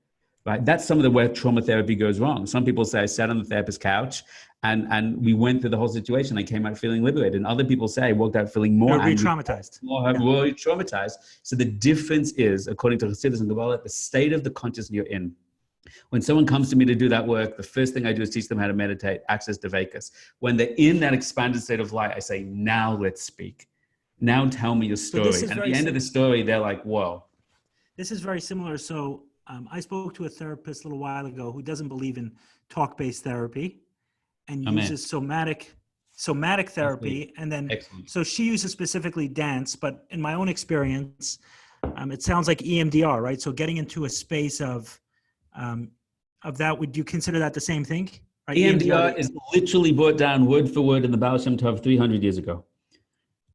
Speaker 2: right? That's some of the where trauma therapy goes wrong. Some people say I sat on the therapist's couch and we went through the whole situation. I came out feeling liberated. And other people say I walked out feeling more
Speaker 1: re-traumatized.
Speaker 2: More re-traumatized. So the difference is, according to Hasidus and Kabbalah, the state of the consciousness you're in. When someone comes to me to do that work, the first thing I do is teach them how to meditate, access Dvakas. When they're in that expanded state of light, I say, now let's speak. Now tell me your story. And at the end of the story, they're like, whoa.
Speaker 1: This is very similar. So I spoke to a therapist a little while ago who doesn't believe in talk-based therapy and uses somatic therapy. And then, so she uses specifically dance, but in my own experience, it sounds like EMDR, right? So getting into a space of that, would you consider that the same thing? Right?
Speaker 2: EMDR is literally brought down word for word in the Baal Shem Tov 300 years ago.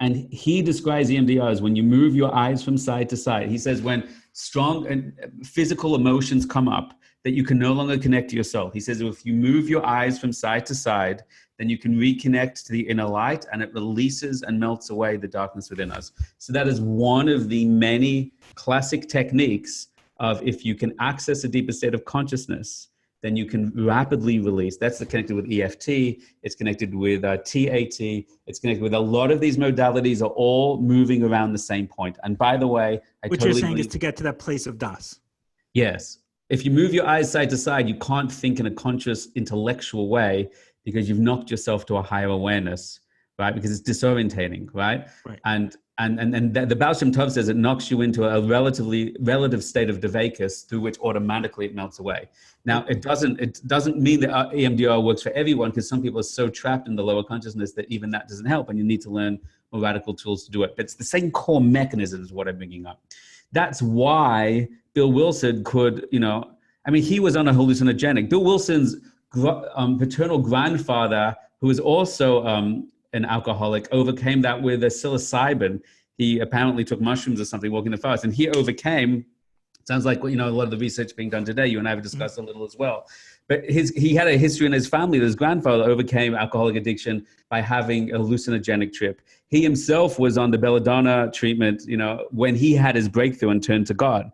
Speaker 2: And he describes EMDR as when you move your eyes from side to side. He says when strong and physical emotions come up that you can no longer connect to yourself. He says if you move your eyes from side to side, then you can reconnect to the inner light and it releases and melts away the darkness within us. So that is one of the many classic techniques of if you can access a deeper state of consciousness, then you can rapidly release. That's connected with EFT. It's connected with TAT. It's connected with a lot of these modalities are all moving around the same point. And by the way,
Speaker 1: what you're saying is to get to that place of das.
Speaker 2: Yes. If you move your eyes side to side, you can't think in a conscious, intellectual way because you've knocked yourself to a higher awareness, right? Because it's disorientating, right? And the Baal Shem Tov says it knocks you into a relative state of Dvakas through which automatically it melts away. Now, it doesn't mean that EMDR works for everyone because some people are so trapped in the lower consciousness that even that doesn't help and you need to learn more radical tools to do it. But it's the same core mechanism is what I'm bringing up. That's why Bill Wilson could, he was on a hallucinogenic. Bill Wilson's paternal grandfather who was also an alcoholic, overcame that with a psilocybin. He apparently took mushrooms or something walking the forest, and he overcame. Sounds like, you know, a lot of the research being done today. You and I have discussed a little as well. But he had a history in his family that his grandfather overcame alcoholic addiction by having a hallucinogenic trip. He himself was on the belladonna treatment, you know, when he had his breakthrough and turned to God.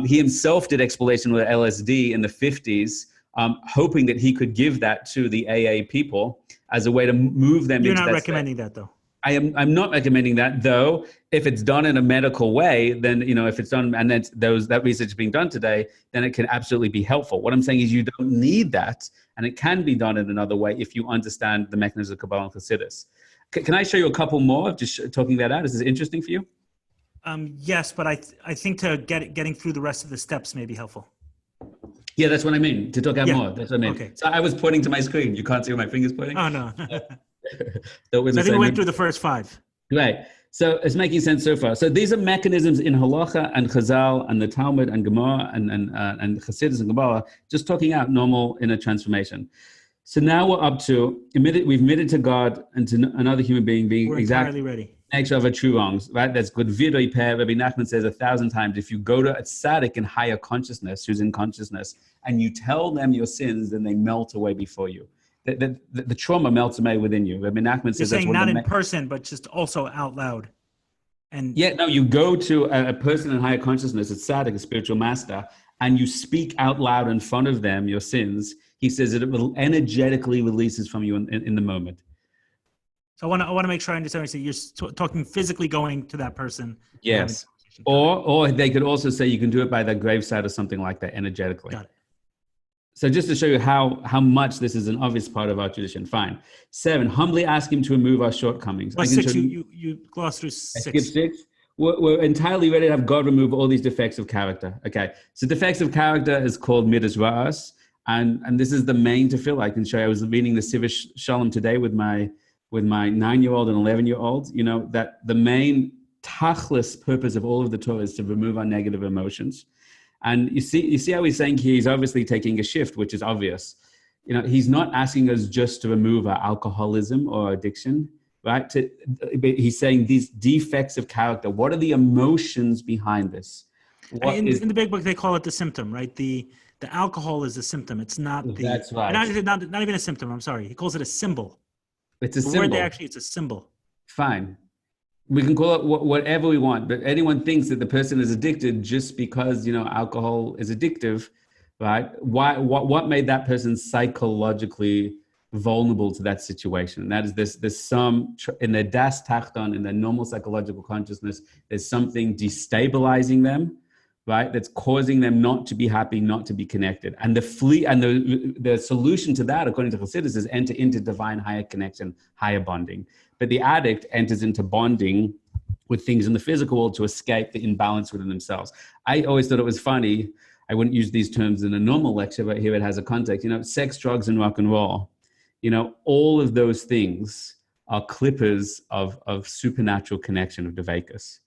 Speaker 2: He himself did exploration with LSD in the 50s, hoping that he could give that to the AA people as a way to move them into that.
Speaker 1: You're not recommending that, though.
Speaker 2: I'm not recommending that, though. If it's done in a medical way, then, you know, if it's done and that research is being done today, then it can absolutely be helpful. What I'm saying is you don't need that, and it can be done in another way if you understand the mechanisms of Kabbalah and Chassidus. Can I show you a couple more of just talking that out? Is this interesting for you?
Speaker 1: Yes, but I think getting through the rest of the steps may be helpful.
Speaker 2: Yeah, that's what I mean. To talk out more. That's what I mean. Okay. So I was pointing to my screen. You can't see where my finger's pointing?
Speaker 1: Oh, no.
Speaker 2: So
Speaker 1: I think we went through the first 5.
Speaker 2: Right. So it's making sense so far. So these are mechanisms in Halacha and Chazal and the Talmud and Gemara and Chassidus and Kabbalah, just talking out normal inner transformation. So now we're up to, we've admitted to God and to another human being
Speaker 1: we're
Speaker 2: exactly
Speaker 1: ready.
Speaker 2: Nature of our true wrongs, right? That's good. Vidoi Per, Rabbi Nachman says 1,000 times, if you go to a tzaddik in higher consciousness, who's in consciousness, and you tell them your sins, then they melt away before you. The trauma melts away within you. Rabbi Nachman says
Speaker 1: you're saying not in person, but just also out loud. And
Speaker 2: yeah, no, you go to a person in higher consciousness, a tzaddik, a spiritual master, and you speak out loud in front of them your sins. He says that it will energetically releases from you in the moment.
Speaker 1: So I want to make sure I understand. So you're talking physically going to that person.
Speaker 2: Yes. Or they could also say you can do it by the graveside or something like that energetically.
Speaker 1: Got it.
Speaker 2: So just to show you how much this is an obvious part of our tradition. Fine. 7, humbly ask him to remove our shortcomings.
Speaker 1: Well, 6, you glossed through 6.
Speaker 2: I skipped 6. We're entirely ready to have God remove all these defects of character. Okay. So defects of character is called midas ra'as. And this is the main to feel. I can show you. I was reading the Sivish Shalom today with my 9-year-old and 11-year-old, you know, that the main tachlis purpose of all of the Torah is to remove our negative emotions. And you see how he's saying here, he's obviously taking a shift, which is obvious. You know, he's not asking us just to remove our alcoholism or addiction, right? He's saying these defects of character. What are the emotions behind this?
Speaker 1: In the big book, they call it the symptom, right? The alcohol is a symptom. It's not the...
Speaker 2: That's right.
Speaker 1: Not even a symptom, I'm sorry. He calls it a symbol.
Speaker 2: It's a symbol.
Speaker 1: It's a symbol.
Speaker 2: Fine. We can call it whatever we want, but anyone thinks that the person is addicted just because, you know, alcohol is addictive, right? What made that person psychologically vulnerable to that situation? And that is there's some, in their das tachton, in their normal psychological consciousness, there's something destabilizing them, right? That's causing them not to be happy, not to be connected. And the solution to that, according to Chassidus, is enter into divine higher connection, higher bonding. But the addict enters into bonding with things in the physical world to escape the imbalance within themselves. I always thought it was funny. I wouldn't use these terms in a normal lecture, but here it has a context. You know, sex, drugs, and rock and roll. You know, all of those things are clippers of supernatural connection of Dveikus.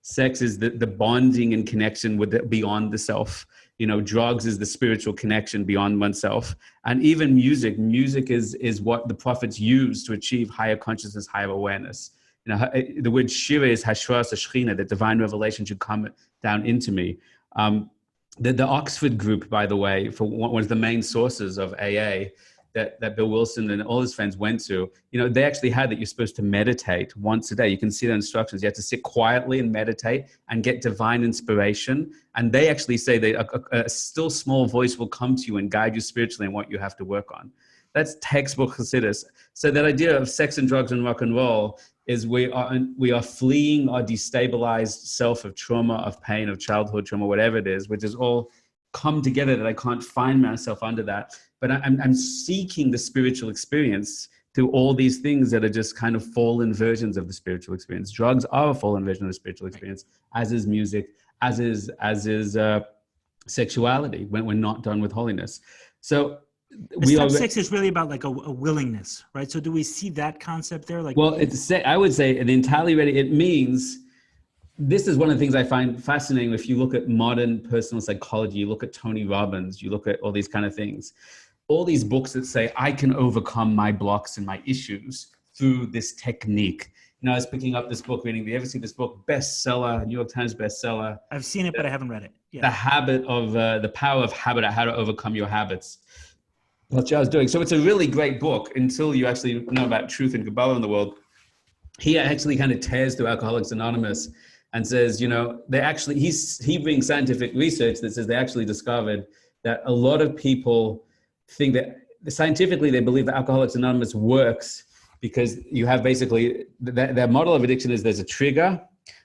Speaker 2: Sex is the bonding and connection with beyond the self. You know, drugs is the spiritual connection beyond oneself. And even music is what the prophets use to achieve higher consciousness, higher awareness. You know, the word shira is hashras shechina, that divine revelation should come down into me. The Oxford group, by the way, for one of the main sources of AA, that Bill Wilson and all his friends went to, you know, they actually had that you're supposed to meditate once a day. You can see the instructions. You have to sit quietly and meditate and get divine inspiration. And they actually say that a still small voice will come to you and guide you spiritually in what you have to work on. That's textbook Chassidus. So that idea of sex and drugs and rock and roll is we are fleeing our destabilized self of trauma, of pain, of childhood trauma, whatever it is, which is all come together that I can't find myself under that. But I'm seeking the spiritual experience through all these things that are just kind of fallen versions of the spiritual experience. Drugs are a fallen version of the spiritual experience, as is music, as is sexuality when we're not done with holiness. So
Speaker 1: step 6 is really about like a willingness, right? So do we see that concept there? Like,
Speaker 2: well, I would say the entirely ready. It means, this is one of the things I find fascinating. If you look at modern personal psychology, you look at Tony Robbins, you look at all these kind of things. all these books that say I can overcome my blocks and my issues through this technique. You know, I was picking up this book, reading, do you ever see this book? Bestseller, New York Times bestseller.
Speaker 1: I've seen it, but I haven't read it. Yeah.
Speaker 2: The Power of Habit, How to Overcome Your Habits. That's what I was doing. So it's a really great book until you actually know about truth and Kabbalah in the world. He actually kind of tears through Alcoholics Anonymous and says, you know, he brings scientific research that says they actually discovered that a lot of people think that scientifically they believe that Alcoholics Anonymous works because you have basically, their model of addiction is there's a trigger,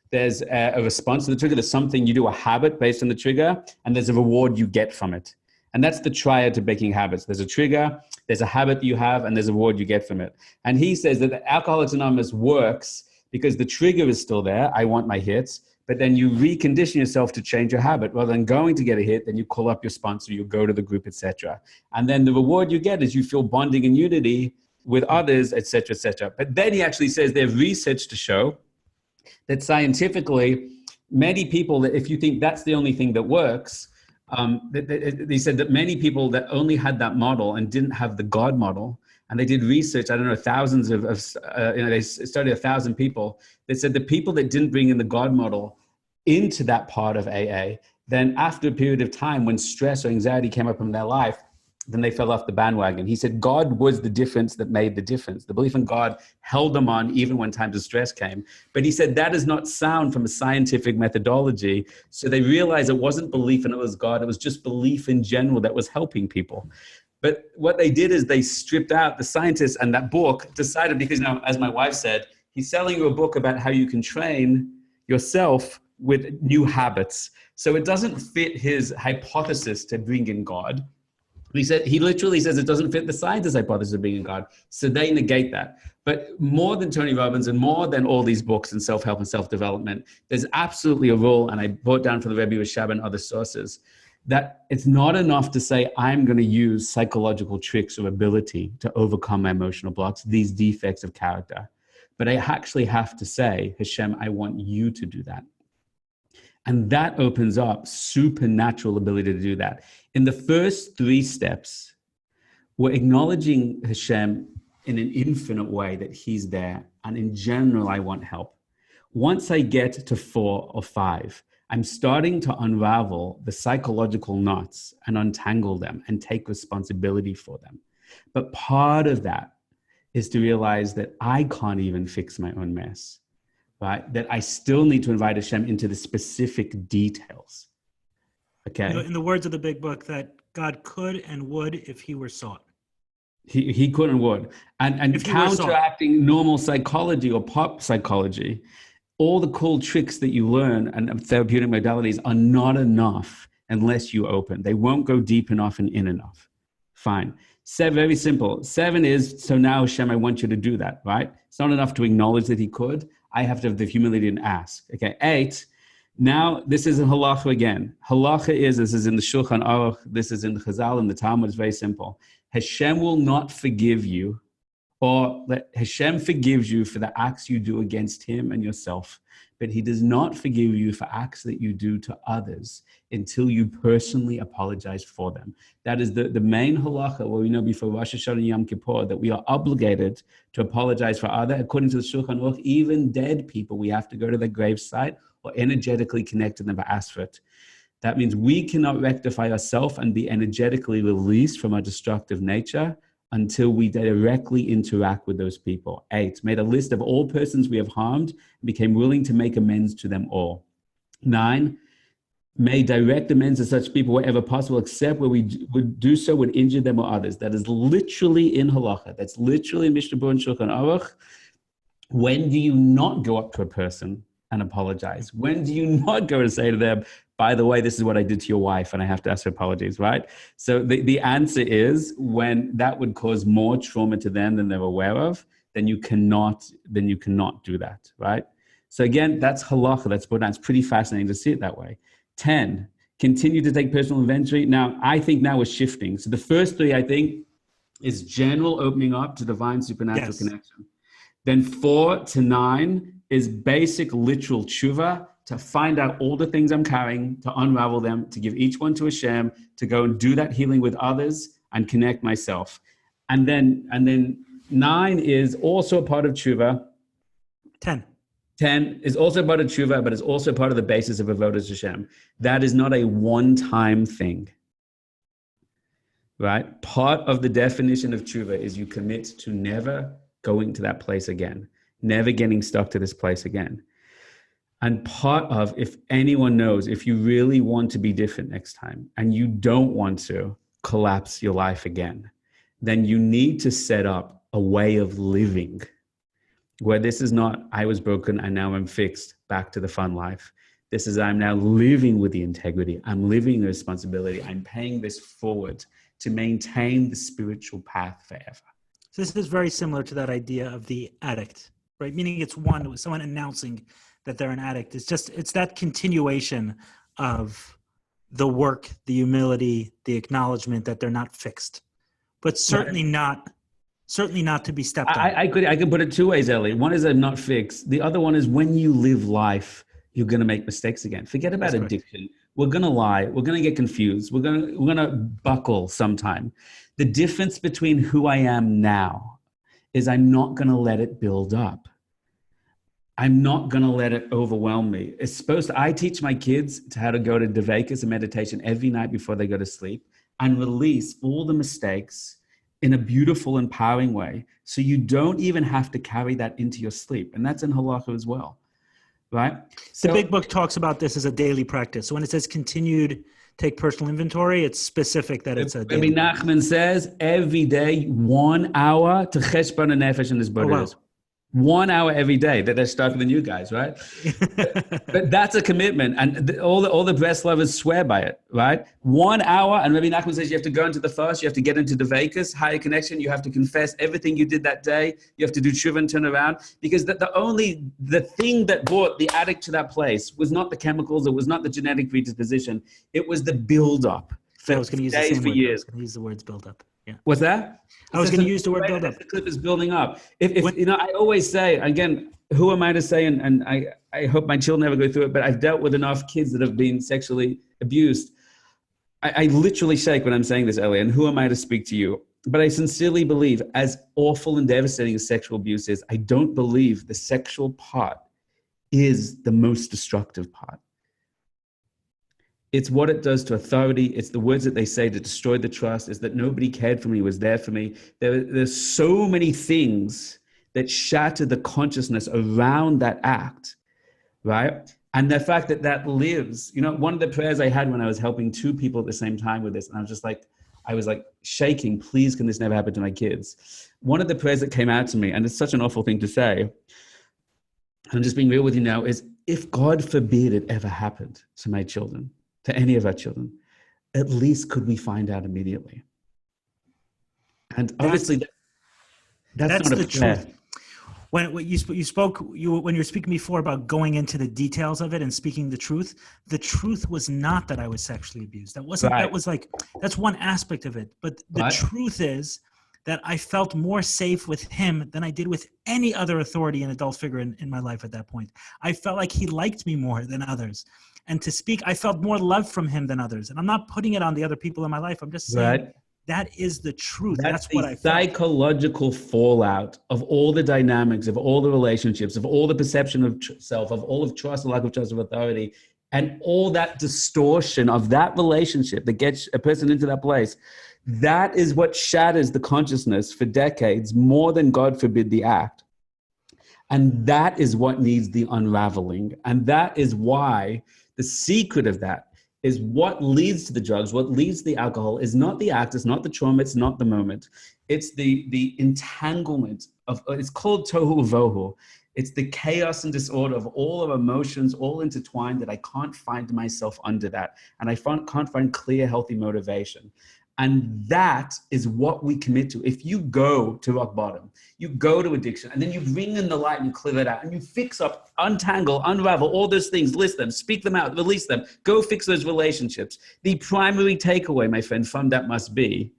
Speaker 2: there's a response to the trigger, there's something you do, a habit based on the trigger, and there's a reward you get from it. And that's the triad to breaking habits. There's a trigger, there's a habit that you have, and there's a reward you get from it. And he says that the Alcoholics Anonymous works because the trigger is still there, I want my hits, but then you recondition yourself to change your habit. Rather than going to get a hit, then you call up your sponsor, you go to the group, etc. And then the reward you get is you feel bonding and unity with others, etc., etc. But then he actually says there's research to show that scientifically, many people, that if you think that's the only thing that works, they said that many people that only had that model and didn't have the God model, and they did research, I don't know, thousands they studied 1,000 people. They said the people that didn't bring in the God model into that part of AA, then after a period of time when stress or anxiety came up in their life, then they fell off the bandwagon. He said God was the difference that made the difference. The belief in God held them on even when times of stress came. But he said that is not sound from a scientific methodology. So they realized it wasn't belief in it was God. It was just belief in general that was helping people. But what they did is they stripped out the scientists, and that book decided, because now, as my wife said, he's selling you a book about how you can train yourself with new habits. So it doesn't fit his hypothesis to bring in God. He literally says it doesn't fit the scientist hypothesis of being in God. So they negate that. But more than Tony Robbins and more than all these books and self-help and self-development, there's absolutely a rule, and I brought down from the Rebbe Rashab and other sources, that it's not enough to say, I'm going to use psychological tricks or ability to overcome my emotional blocks, these defects of character. But I actually have to say, Hashem, I want you to do that. And that opens up supernatural ability to do that. In the first 3 steps, we're acknowledging Hashem in an infinite way that he's there. And in general, I want help. Once I get to 4 or 5, I'm starting to unravel the psychological knots and untangle them and take responsibility for them. But part of that is to realize that I can't even fix my own mess. Right? That I still need to invite Hashem into the specific details. Okay.
Speaker 1: In the words of the big book, that God could and would if he were sought.
Speaker 2: He could and would. And counteracting normal psychology or pop psychology, all the cool tricks that you learn and therapeutic modalities are not enough unless you open. They won't go deep enough and in enough. Fine. 7, very simple. 7 is, so now Hashem, I want you to do that, right? It's not enough to acknowledge that he could. I have to have the humility and ask. Okay, 8, now this is a halacha again. Halacha is, this is in the Shulchan Aruch, this is in the Hazael, and the Talmud. Is very simple. Hashem will not forgive you, or Hashem forgives you for the acts you do against him and yourself, but he does not forgive you for acts that you do to others until you personally apologize for them. That is the main halacha where we know before Rosh Hashanah and Yom Kippur that we are obligated to apologize for other. According to the Shulchan Aruch, even dead people, we have to go to their gravesite or energetically connect to them and ask for it. That means we cannot rectify ourselves and be energetically released from our destructive nature until we directly interact with those people. 8, made a list of all persons we have harmed and became willing to make amends to them all. 9, may direct amends to such people wherever possible, except where we would do so would injure them or others. That is literally in halacha. That's literally in Mishnah Berurah and Shulchan Aruch. When do you not go up to a person and apologize? When do you not go and say to them, by the way, this is what I did to your wife and I have to ask for apologies, right? So the answer is when that would cause more trauma to them than they're aware of, then you cannot do that, right? So again, that's halacha, that's Buddha. It's pretty fascinating to see it that way. 10, continue to take personal inventory. Now, I think now we're shifting. So the first 3, I think, is general opening up to divine supernatural connection. Then 4 to 9 is basic literal tshuva, to find out all the things I'm carrying, to unravel them, to give each one to Hashem, to go and do that healing with others, and connect myself. And then 9 is also a part of tshuva. 10 is also part of tshuva, but it's also part of the basis of avodas Hashem. That is not a one-time thing, right? Part of the definition of tshuva is you commit to never going to that place again, never getting stuck to this place again. And part of, if anyone knows, if you really want to be different next time and you don't want to collapse your life again, then you need to set up a way of living where this is not, I was broken and now I'm fixed, back to the fun life. This is, I'm now living with the integrity. I'm living the responsibility. I'm paying this forward to maintain the spiritual path forever.
Speaker 1: So this is very similar to that idea of the addict, right? Meaning it's someone announcing that they're an addict. It's that continuation of the work, the humility, the acknowledgement that they're not fixed, but certainly not to be stepped on.
Speaker 2: I could put it two ways, Eli. One is I'm not fixed. The other one is when you live life, you're going to make mistakes again. Forget about addiction. We're going to lie. We're going to get confused. We're going to buckle sometime. The difference between who I am now is I'm not going to let it build up. I'm not going to let it overwhelm me. I teach my kids how to go to Dvekas and meditation every night before they go to sleep and release all the mistakes in a beautiful, empowering way. So you don't even have to carry that into your sleep. And that's in halacha as well, right? So
Speaker 1: the big book talks about this as a daily practice. So when it says continued, take personal inventory, it's specific that it's a daily
Speaker 2: practice. Nachman says every day, 1 hour to cheshbon nefesh in this body.
Speaker 1: Oh, wow.
Speaker 2: 1 hour every day that they're stuck than you guys, right? but that's a commitment. And all the breast lovers swear by it, right? 1 hour. And Rabbi Nachman says you have to go into the fast, you have to get into the Vekas, higher connection. You have to confess everything you did that day. You have to do tshuva and turn around. Because the thing that brought the addict to that place was not the chemicals. It was not the genetic predisposition. It was the buildup.
Speaker 1: I was going to use the same word. I was going to use the words build up. Yeah.
Speaker 2: What's that?
Speaker 1: I was going to use the word build up.
Speaker 2: The clip is building up. I always say, again, who am I to say, and I hope my children never go through it, but I've dealt with enough kids that have been sexually abused. I literally shake when I'm saying this, Eli, and who am I to speak to you? But I sincerely believe, as awful and devastating as sexual abuse is, I don't believe the sexual part is the most destructive part. It's what it does to authority. It's the words that they say to destroy the trust. Is that nobody cared for me, was there for me. There's so many things that shatter the consciousness around that act, right? And the fact that lives, one of the prayers I had when I was helping 2 people at the same time with this, and I was like shaking, please, can this never happen to my kids? One of the prayers that came out to me, and it's such an awful thing to say, I'm just being real with you now, is if God forbid it ever happened to my children, to any of our children, at least could we find out immediately? And obviously, that's not a prayer.
Speaker 1: Truth. When you were speaking before about going into the details of it and speaking the truth was not that I was sexually abused. That wasn't. Right. That was that's one aspect of it. But the truth is that I felt more safe with him than I did with any other authority and adult figure in my life at that point. I felt like he liked me more than others. And to speak, I felt more love from him than others. And I'm not putting it on the other people in my life. I'm just saying that is the truth. That's what I felt.
Speaker 2: Psychological fallout of all the dynamics, of all the relationships, of all the perception of self, of all of trust, lack of trust, of authority, and all that distortion of that relationship that gets a person into that place. That is what shatters the consciousness for decades, more than, God forbid, the act. And that is what needs the unraveling. And that is why the secret of that is what leads to the drugs, what leads to the alcohol is not the act, it's not the trauma, it's not the moment. It's the entanglement of, it's called tohu vohu. It's the chaos and disorder of all of emotions, all intertwined, that I can't find myself under that. And I can't find clear, healthy motivation. And that is what we commit to. If you go to rock bottom, you go to addiction, and then you bring in the light and you clear it out, and you fix up, untangle, unravel all those things, list them, speak them out, release them, go fix those relationships. The primary takeaway, my friend, from that must be,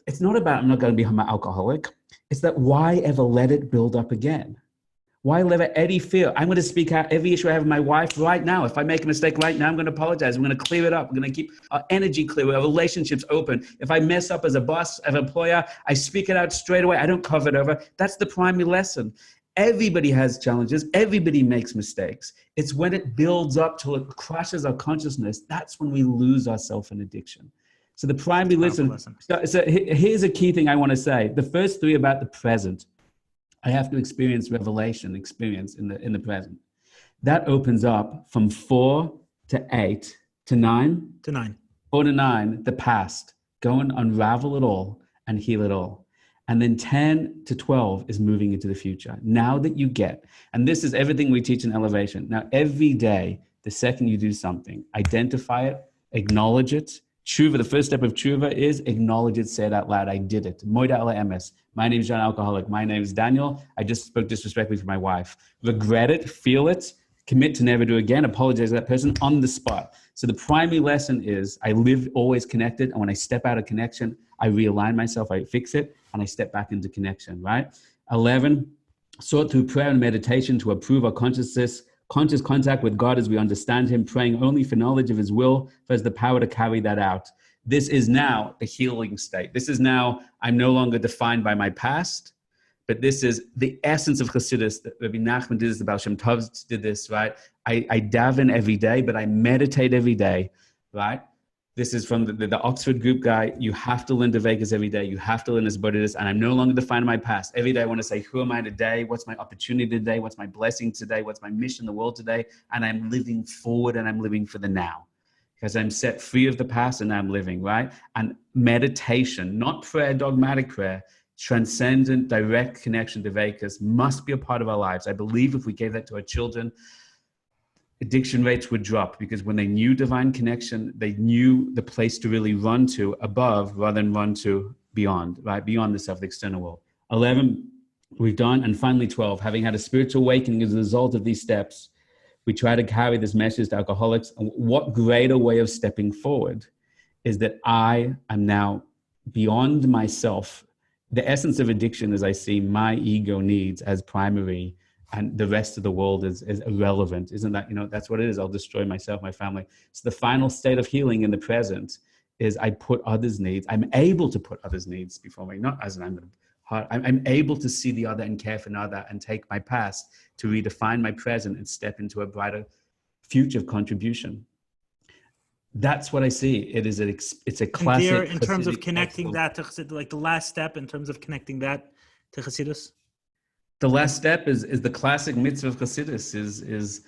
Speaker 2: it's not about, I'm not going to become an alcoholic. It's that why ever let it build up again? Why live at any fear? I'm going to speak out every issue I have with my wife right now. If I make a mistake right now, I'm going to apologize. I'm going to clear it up. I'm going to keep our energy clear, our relationships open. If I mess up as a boss, as an employer, I speak it out straight away. I don't cover it over. That's the primary lesson. Everybody has challenges. Everybody makes mistakes. It's when it builds up till it crushes our consciousness. That's when we lose ourselves in addiction. So the primary lesson. So here's a key thing I want to say. The first three about the present. I have to experience revelation, experience in the present. That opens up from 4 to 8 to 9.
Speaker 1: To 9.
Speaker 2: 4 to 9, the past. Go and unravel it all and heal it all. And then 10 to 12 is moving into the future. Now that you get, and this is everything we teach in Elevation. Now, every day, the second you do something, identify it, acknowledge it. Tshuva, the first step of tshuva is acknowledge it, say it out loud. I did it. Moida ala emes. My name is John Alcoholic. My name is Daniel. I just spoke disrespectfully for my wife. Regret it, feel it, commit to never do again, apologize to that person on the spot. So the primary lesson is I live always connected. And when I step out of connection, I realign myself, I fix it, and I step back into connection, right? 11, sought through prayer and meditation to improve our consciousness, conscious contact with God as we understand him, praying only for knowledge of his will, for has the power to carry that out. This is now the healing state. This is now, I'm no longer defined by my past, but this is the essence of Chassidus. Rabbi Nachman did this, the Baal Shem Tov did this, right? I daven every day, but I meditate every day, right? This is from the Oxford group guy. You have to learn Devekas every day. You have to learn this Buddhist, and I'm no longer defined by my past. Every day I want to say, who am I today? What's my opportunity today? What's my blessing today? What's my mission in the world today? And I'm living forward and I'm living for the now. Because I'm set free of the past and I'm living, right? And meditation, not prayer, dogmatic prayer, transcendent, direct connection to Devekas must be a part of our lives. I believe if we gave that to our children, addiction rates would drop, because when they knew divine connection, they knew the place to really run to above rather than run to beyond, right? Beyond the self, the external world. 11, we've done. And finally 12, having had a spiritual awakening as a result of these steps, we try to carry this message to alcoholics. And what greater way of stepping forward is that I am now beyond myself. The essence of addiction is I see my ego needs as primary and the rest of the world is irrelevant. Isn't that, that's what it is. I'll destroy myself, my family. So the final state of healing in the present is I put others' needs. I'm able to put others' needs before me, not as I'm able to see the other and care for another and take my past to redefine my present and step into a brighter future of contribution. That's what I see. It's a classic.
Speaker 1: And there, in terms of connecting that to Chassidus, like the last step in terms of connecting that to Chassidus?
Speaker 2: The last step is the classic mitzvah of Chassidus is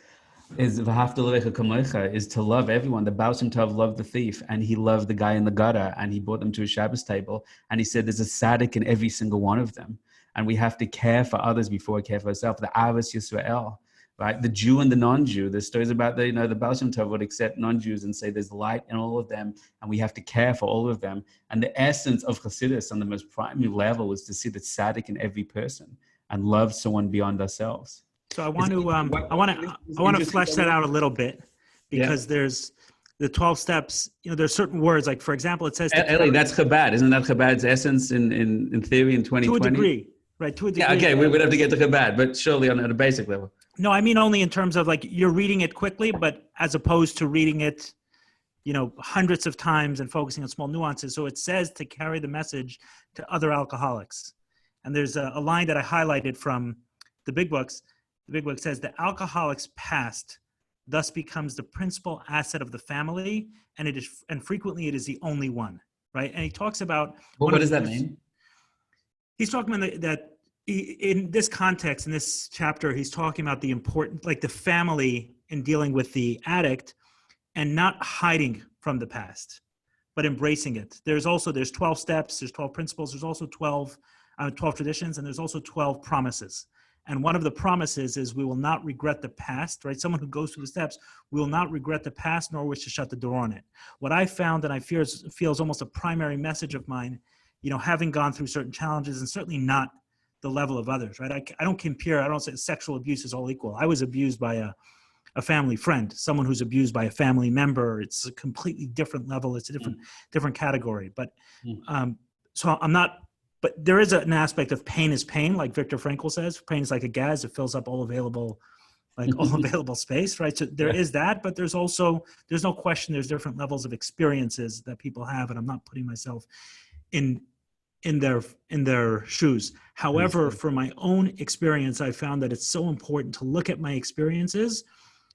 Speaker 2: v'ahavta l'recha kamocha, is to love everyone. The Baal Shem Tov loved the thief, and he loved the guy in the gutter, and he brought them to a Shabbos table, and he said there's a tzaddik in every single one of them, and we have to care for others before we care for ourselves. The Avos Yisrael, right? The Jew and the non-Jew. There's stories about the Baal Shem Tov would accept non-Jews and say there's light in all of them, and we have to care for all of them. And the essence of Chassidus on the most primary level is to see the tzaddik in every person and love someone beyond ourselves.
Speaker 1: So I want to flesh that out a little bit, because there's the 12 steps. There's certain words, like for example, it says
Speaker 2: Eli, that's Chabad. Isn't that Chabad's essence in theory in 2020?
Speaker 1: To a degree, right? To a degree.
Speaker 2: Yeah, okay, we would have to get to Chabad, but surely on a basic level.
Speaker 1: No, I mean only in terms of like you're reading it quickly, but as opposed to reading it, hundreds of times and focusing on small nuances. So it says to carry the message to other alcoholics. And there's a line that I highlighted from the big books. The big book says the alcoholic's past thus becomes the principal asset of the family, and frequently it is the only one, right? And he talks about
Speaker 2: what does that mean?
Speaker 1: He's talking about that in this context, in this chapter, he's talking about the important, like the family in dealing with the addict, and not hiding from the past, but embracing it. There's 12 steps, there's 12 principles, there's also 12 traditions, and there's also 12 promises. And one of the promises is we will not regret the past, right? Someone who goes through the steps will not regret the past nor wish to shut the door on it. What I found, and I feel is almost a primary message of mine, having gone through certain challenges, and certainly not the level of others, right? I don't compare, I don't say sexual abuse is all equal. I was abused by a family friend, someone who's abused by a family member. It's a completely different level. It's a different category. But so I'm not but there is an aspect of pain is pain, like Viktor Frankl says. Pain is like a gas; it fills up all available space, right? So there is that, but there's no question there's different levels of experiences that people have, and I'm not putting myself in their shoes. However, for my own experience, I found that it's so important to look at my experiences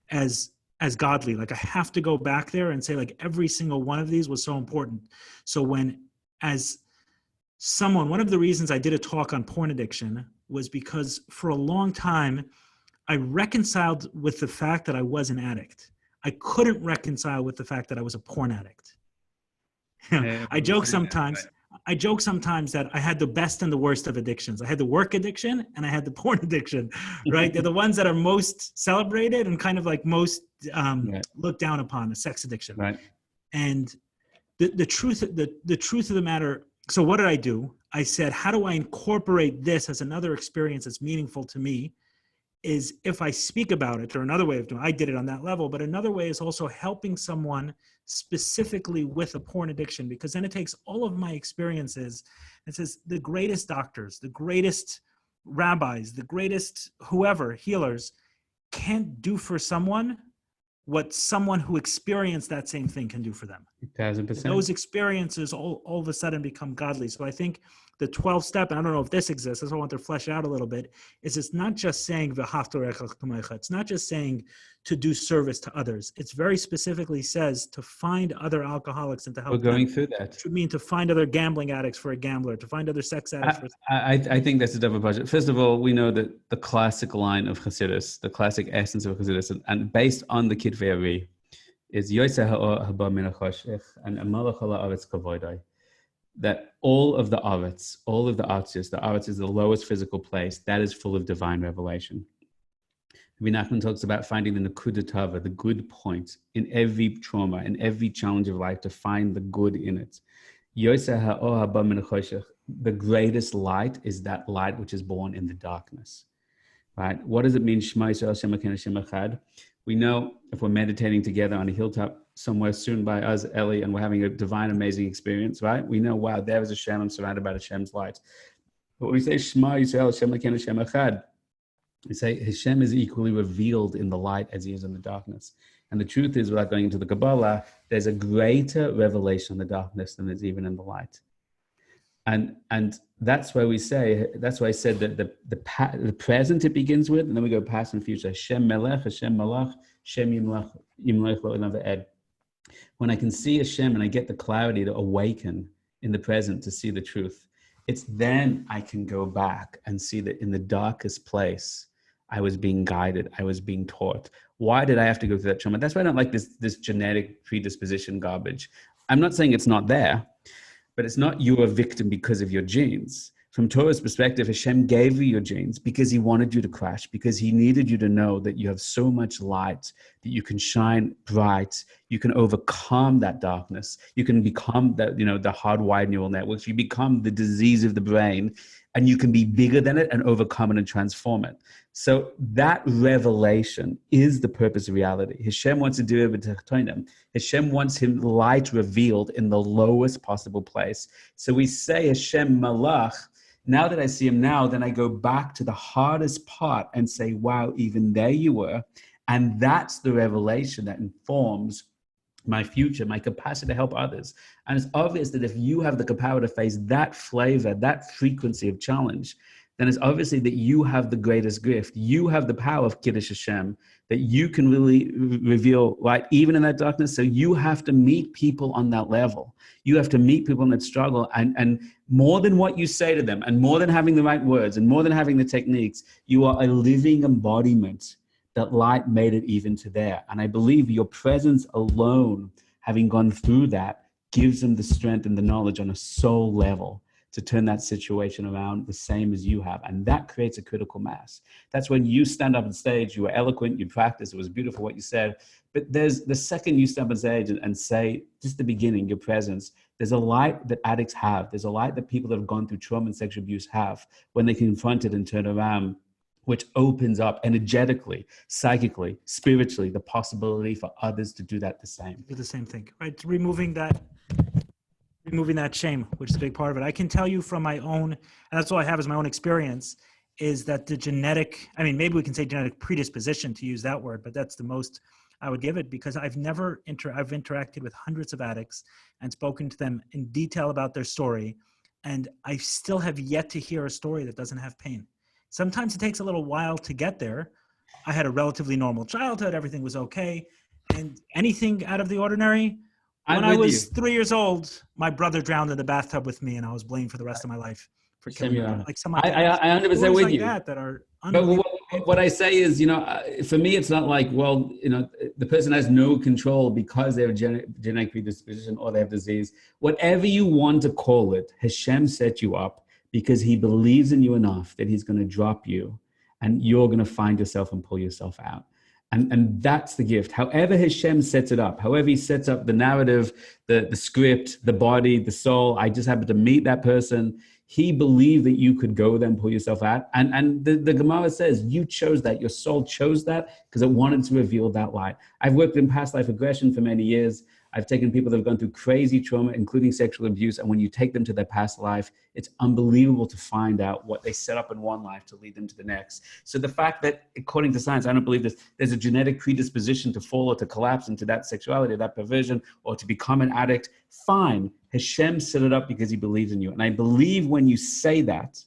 Speaker 1: as godly. Like I have to go back there and say, like, every single one of these was so important. So one of the reasons I did a talk on porn addiction was because for a long time, I reconciled with the fact that I was an addict. I couldn't reconcile with the fact that I was a porn addict. I joke sometimes that I had the best and the worst of addictions. I had the work addiction and I had the porn addiction, right? They're the ones that are most celebrated and kind of like most looked down upon, a sex addiction.
Speaker 2: Right.
Speaker 1: And the truth of the matter. So what did I do? I said, how do I incorporate this as another experience that's meaningful to me? Is if I speak about it, or another way of doing it, I did it on that level, but another way is also helping someone specifically with a porn addiction, because then it takes all of my experiences and says the greatest doctors, the greatest rabbis, the greatest whoever, healers, can't do for someone what someone who experienced that same thing can do for them.
Speaker 2: 1,000%.
Speaker 1: Those experiences all of a sudden become godly. So I think the 12th step, and I don't know if this exists, I want to flesh it out a little bit, is it's not just saying it's not just saying to do service to others. It's very specifically says to find other alcoholics and to help
Speaker 2: We're going
Speaker 1: them.
Speaker 2: through that.
Speaker 1: It would mean to find other gambling addicts for a gambler, to find other sex addicts.
Speaker 2: I think that's a double project. First of all, we know that the classic line of Chassidus, the classic essence of Chassidus, and based on the Kitvei Ari, is Yoseh ha'or haba min ha'choshech and amalach ha'la'aretz kavoidai. That all of the Aretz, the Aretz is the lowest physical place, that is full of divine revelation. Rabbi Nachman talks about finding the Nakuda Tava, the good point in every trauma, in every challenge of life, to find the good in it. Yoseh ha'or haba min ha'choshech, the greatest light is that light which is born in the darkness. Right? What does it mean? Shema Yisrael Hashem Elokeinu Hashem Echad. We know if we're meditating together on a hilltop somewhere soon by us, Eli, and we're having a divine, amazing experience, right? We know, wow, there is Hashem, I'm surrounded by Hashem's light. But when we say Shema Yisrael Hashem Elokeinu Hashem Echad, we say Hashem is equally revealed in the light as he is in the darkness. And the truth is, without going into the Kabbalah, there's a greater revelation in the darkness than there's even in the light. And that's why I said that the present it begins with, and then we go past and future. Hashem Melech, Hashem Malach, Hashem Yimlech Lo Ed. When I can see Hashem and I get the clarity to awaken in the present to see the truth, it's then I can go back and see that in the darkest place, I was being guided, I was being taught. Why did I have to go through that trauma? That's why I don't like this genetic predisposition garbage. I'm not saying it's not there, but it's not you're a victim because of your genes. From Torah's perspective, Hashem gave you your genes because he wanted you to crash, because he needed you to know that you have so much light that you can shine bright, you can overcome that darkness, you can become that, the hardwired neural networks, you become the disease of the brain, and you can be bigger than it and overcome it and transform it. So that revelation is the purpose of reality. Hashem wants to do it with Tachtonim. Hashem wants him light revealed in the lowest possible place. So we say Hashem Malach. Now that I see him now, then I go back to the hardest part and say, wow, even there you were. And that's the revelation that informs my future, my capacity to help others. And it's obvious that if you have the capacity to face that flavor, that frequency of challenge, then it's obviously that you have the greatest gift. You have the power of Kiddush Hashem, that you can really reveal light even in that darkness. So you have to meet people on that level. You have to meet people in that struggle. And more than what you say to them, and more than having the right words, and more than having the techniques, you are a living embodiment that light made it even to there. And I believe your presence alone, having gone through that, gives them the strength and the knowledge on a soul level to turn that situation around the same as you have. And that creates a critical mass. That's when you stand up on stage, you were eloquent, you practiced, it was beautiful what you said. But there's the second you stand up on stage and say, just the beginning, your presence, there's a light that addicts have. There's a light that people that have gone through trauma and sexual abuse have when they confront it and turn around, which opens up energetically, psychically, spiritually, the possibility for others to do that the same.
Speaker 1: Do the same thing, right? Removing that removing that shame, which is a big part of it. I can tell you from my own, and that's all I have is my own experience, is that the genetic, I mean, maybe we can say genetic predisposition to use that word, but that's the most I would give it, because I've interacted with hundreds of addicts and spoken to them in detail about their story. And I still have yet to hear a story that doesn't have pain. Sometimes it takes a little while to get there. I had a relatively normal childhood. Everything was okay. And anything out of the ordinary, when I was 3 years old, my brother drowned in the bathtub with me, and I was blamed for the rest of my life for killing him. Like some
Speaker 3: I 100% with
Speaker 1: like
Speaker 3: you.
Speaker 1: that are
Speaker 3: But what I say is, for me, it's not like, well, the person has no control because they have genetic predisposition or they have disease. Whatever you want to call it, Hashem set you up because he believes in you enough that he's going to drop you and you're going to find yourself and pull yourself out. And that's the gift. However Hashem sets it up, however he sets up the narrative, the script, the body, the soul, I just happened to meet that person. He believed that you could go there and pull yourself out. And the Gemara says, you chose that. Your soul chose that because it wanted to reveal that light. I've worked in past life regression for many years. I've taken people that have gone through crazy trauma, including sexual abuse. And when you take them to their past life, it's unbelievable to find out what they set up in one life to lead them to the next. So the fact that, according to science, I don't believe there's a genetic predisposition to fall or to collapse into that sexuality, that perversion, or to become an addict, fine. Hashem set it up because he believes in you. And I believe when you say that,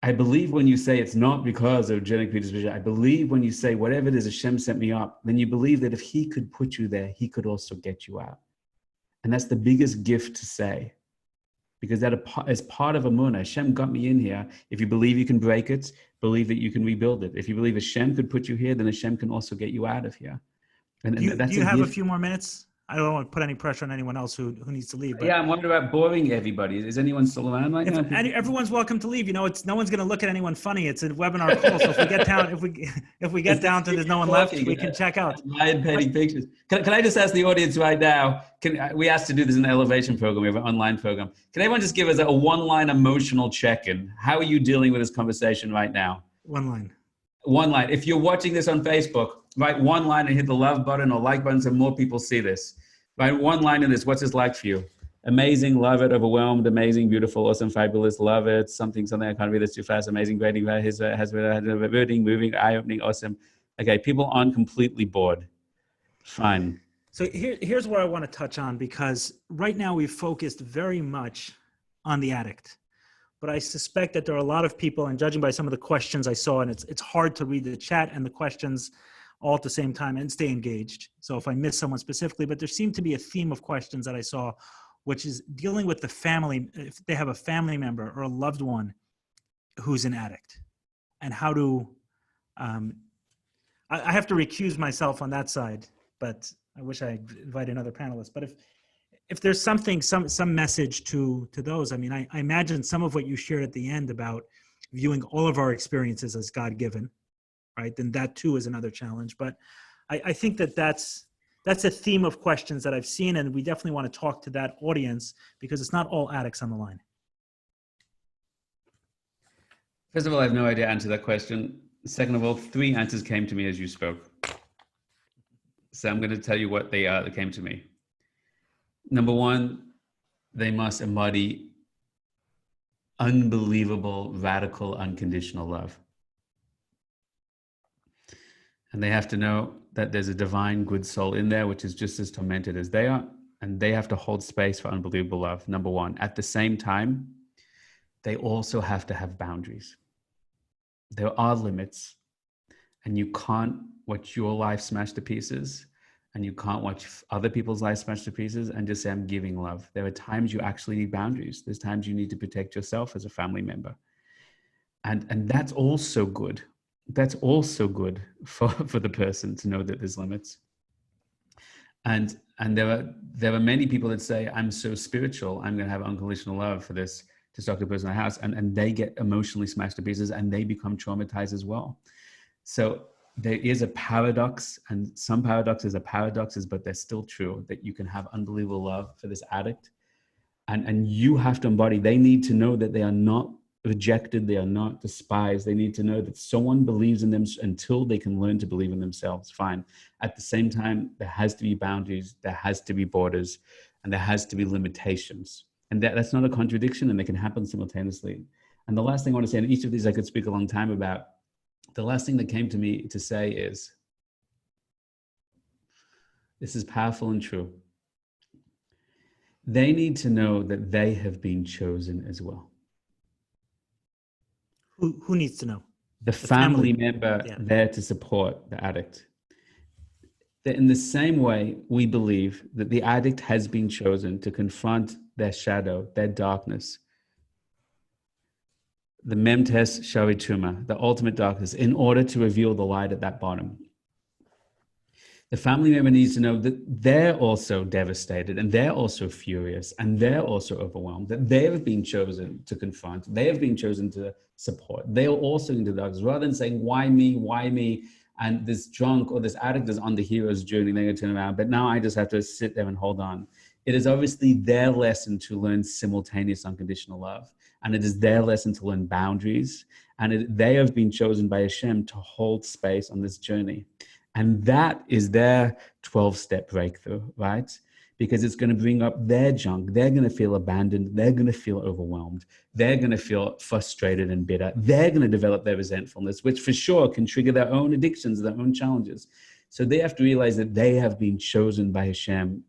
Speaker 3: I believe when you say it's not because of genetic predisposition, I believe when you say whatever it is, Hashem set me up, then you believe that if he could put you there, he could also get you out. And that's the biggest gift to say, because that is part of Amunah. Hashem got me in here. If you believe you can break it, believe that you can rebuild it. If you believe Hashem could put you here, then Hashem can also get you out of here. And
Speaker 1: do you have a few more minutes? I don't want to put any pressure on anyone else who needs to leave. But
Speaker 3: yeah, I'm wondering about boring everybody. Is anyone still around right now?
Speaker 1: Everyone's welcome to leave. No one's going to look at anyone funny. It's a webinar call. So if we get down to thees no one left, we can check out.
Speaker 3: I'm painting pictures. Can I just ask the audience right now? We asked to do this in the elevation program. We have an online program. Can everyone just give us a one-line emotional check-in? How are you dealing with this conversation right now?
Speaker 1: One line.
Speaker 3: If you're watching this on Facebook, write one line and hit the love button or like button so more people see this. Write one line in this. What's this like for you? Amazing, love it, overwhelmed, amazing, beautiful, awesome, fabulous, love it, something, I can't read this too fast, amazing, great, moving, eye-opening, awesome. Okay, people aren't completely bored. Fine.
Speaker 1: So here's where I want to touch on, because right now we've focused very much on the addict. But I suspect that there are a lot of people, and judging by some of the questions I saw, and it's hard to read the chat and the questions all at the same time and stay engaged. So if I miss someone specifically, but there seemed to be a theme of questions that I saw, which is dealing with the family, if they have a family member or a loved one who's an addict, and how to, I have to recuse myself on that side, but I wish I invited another panelist. But if there's something, some message to those, I mean, I imagine some of what you shared at the end about viewing all of our experiences as God-given, right? Then that too is another challenge. But I think that's a theme of questions that I've seen, and we definitely want to talk to that audience because it's not all addicts on the line.
Speaker 3: First of all, I have no idea to answer that question. Second of all, 3 answers came to me as you spoke. So I'm going to tell you what they are that came to me. Number 1, they must embody unbelievable, radical, unconditional love. And they have to know that there's a divine good soul in there, which is just as tormented as they are. And they have to hold space for unbelievable love, number 1. At the same time, they also have to have boundaries. There are limits, and you can't watch your life smashed to pieces, and you can't watch other people's lives smashed to pieces and just say, I'm giving love. There are times you actually need boundaries. There's times you need to protect yourself as a family member. And that's also good. That's also good for the person to know that there's limits. And there are many people that say, I'm so spiritual, I'm going to have unconditional love for this destructive person in the house. And they get emotionally smashed to pieces and they become traumatized as well. So there is a paradox, and some paradoxes are paradoxes, but they're still true, that you can have unbelievable love for this addict. And you have to embody, they need to know that they are not rejected, they are not despised. They need to know that someone believes in them until they can learn to believe in themselves. Fine. At the same time, there has to be boundaries, there has to be borders. and there has to be limitations. And that's not a contradiction, and they can happen simultaneously. And the last thing I want to say, and each of these I could speak a long time about, the last thing that came to me to say is, this is powerful and true. They need to know that they have been chosen as well.
Speaker 1: Who needs to know?
Speaker 3: The family member there to support the addict. That in the same way, we believe that the addict has been chosen to confront their shadow, their darkness, the memtes sharituma, the ultimate darkness, in order to reveal the light at that bottom. The family member needs to know that they're also devastated, and they're also furious, and they're also overwhelmed, that they have been chosen to confront, they have been chosen to support. They are also in the darkness. Rather than saying, why me? And this drunk or this addict is on the hero's journey, they're going to turn around, but now I just have to sit there and hold on. It is obviously their lesson to learn simultaneous unconditional love. And it is their lesson to learn boundaries. And they have been chosen by Hashem to hold space on this journey. And that is their 12-step breakthrough, right? Because it's going to bring up their junk. They're going to feel abandoned. They're going to feel overwhelmed. They're going to feel frustrated and bitter. They're going to develop their resentfulness, which for sure can trigger their own addictions, their own challenges. So they have to realize that they have been chosen by Hashem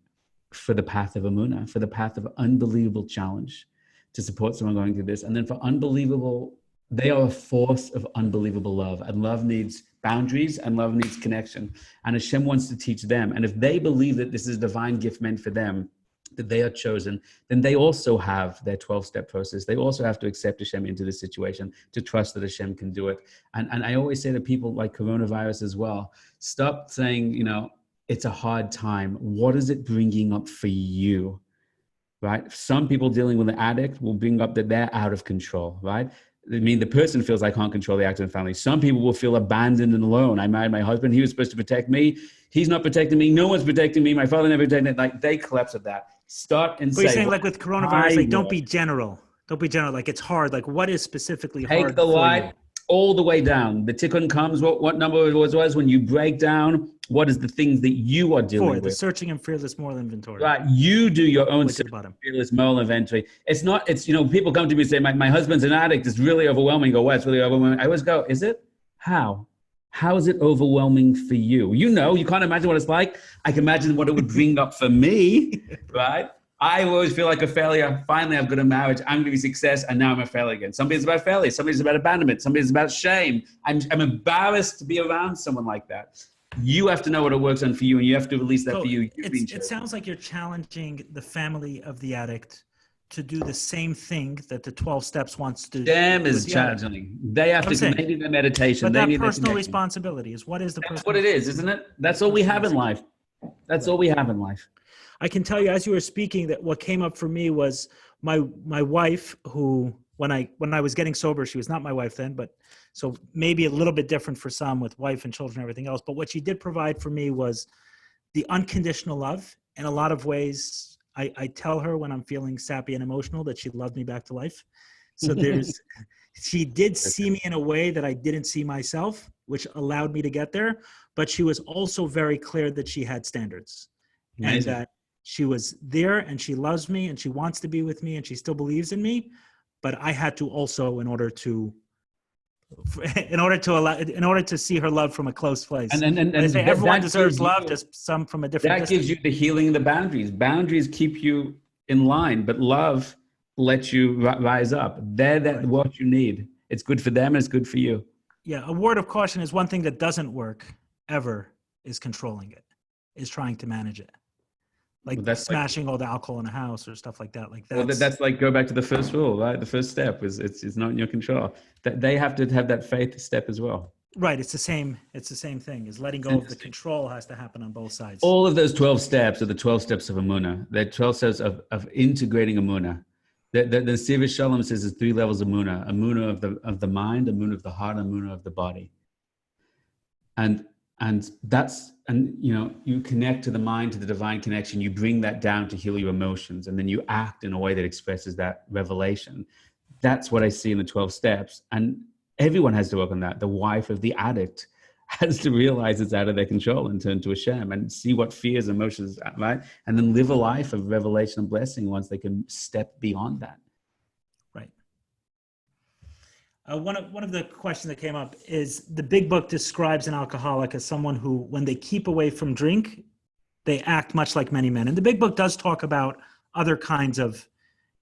Speaker 3: for the path of Emunah, for the path of unbelievable challenge, to support someone going through this. And then for unbelievable, they are a force of unbelievable love. And love needs boundaries, and love needs connection. And Hashem wants to teach them. And if they believe that this is a divine gift meant for them, that they are chosen, then they also have their 12-step process. They also have to accept Hashem into this situation, to trust that Hashem can do it. And I always say to people like coronavirus as well, stop saying, it's a hard time. What is it bringing up for you, right? Some people dealing with an addict will bring up that they're out of control, right? I mean, the person feels I can't control the addict in the family. Some people will feel abandoned and alone. I married my husband. He was supposed to protect me. He's not protecting me. No one's protecting me. My father never protected me. Like, they collapse at that. Start and say.
Speaker 1: You're saying, like with coronavirus, like don't be general. Don't be general. Like, it's hard. Like, what is specifically hard?
Speaker 3: Take the light all the way down. The tikkun comes. What number it was when you break down. What is the things that you are dealing with?
Speaker 1: The searching and fearless moral inventory.
Speaker 3: Right. You do your own fearless moral inventory. It's people come to me and say, my husband's an addict. It's really overwhelming. I go, what? It's really overwhelming. I always go, is it? How? How is it overwhelming for you? You can't imagine what it's like. I can imagine what it would bring up for me, right? I always feel like a failure. Finally, I've got a marriage. I'm going to be success. And now I'm a failure again. Somebody's about failure. Somebody's about abandonment. Somebody's about shame. I'm embarrassed to be around someone like that. You have to know what it works on for you, and you have to release that for you.
Speaker 1: It sounds like you're challenging the family of the addict to do the same thing that the 12 steps wants to do.
Speaker 3: Them is challenging. They have to maybe the meditation.
Speaker 1: But that personal responsibility is what is the
Speaker 3: That's what it is, isn't it? That's all we have in life. That's all we have in life.
Speaker 1: I can tell you, as you were speaking, that what came up for me was my wife, who when I was getting sober, she was not my wife then, but so maybe a little bit different for some with wife and children and everything else. But what she did provide for me was the unconditional love. In a lot of ways, I tell her when I'm feeling sappy and emotional that she loved me back to life. So she did see me in a way that I didn't see myself, which allowed me to get there. But she was also very clear that she had standards. Amazing. And that she was there and she loves me and she wants to be with me and she still believes in me. But I had to also, in order to see her love from a close place. And everyone deserves love, just some from a different distance.
Speaker 3: Gives you the healing and the boundaries. Boundaries keep you in line, but love lets you rise up. What you need. It's good for them and it's good for you.
Speaker 1: Yeah, a word of caution is one thing that doesn't work ever is controlling it, is trying to manage it. Like smashing all the alcohol in a house or stuff like that. That's like, go back to the first rule, right? The first step is it's not in your control. That they have to have that faith step as well. Right. It's the same thing. Is letting go of the control has to happen on both sides.
Speaker 3: All of those 12 steps are the 12 steps of Emunah. They're 12 steps of integrating Emunah. The Siva Shalom says there's 3 levels of Emunah. Emunah of the mind, Emunah of the heart, Emunah of the body. And you connect to the mind, to the divine connection. You bring that down to heal your emotions, and then you act in a way that expresses that revelation. That's what I see in the 12 steps. And everyone has to work on that. The wife of the addict has to realize it's out of their control and turn to Hashem and see what fears, emotions, right? And then live a life of revelation and blessing once they can step beyond that.
Speaker 1: Right. One of the questions that came up is the big book describes an alcoholic as someone who, when they keep away from drink, they act much like many men. And the big book does talk about other kinds of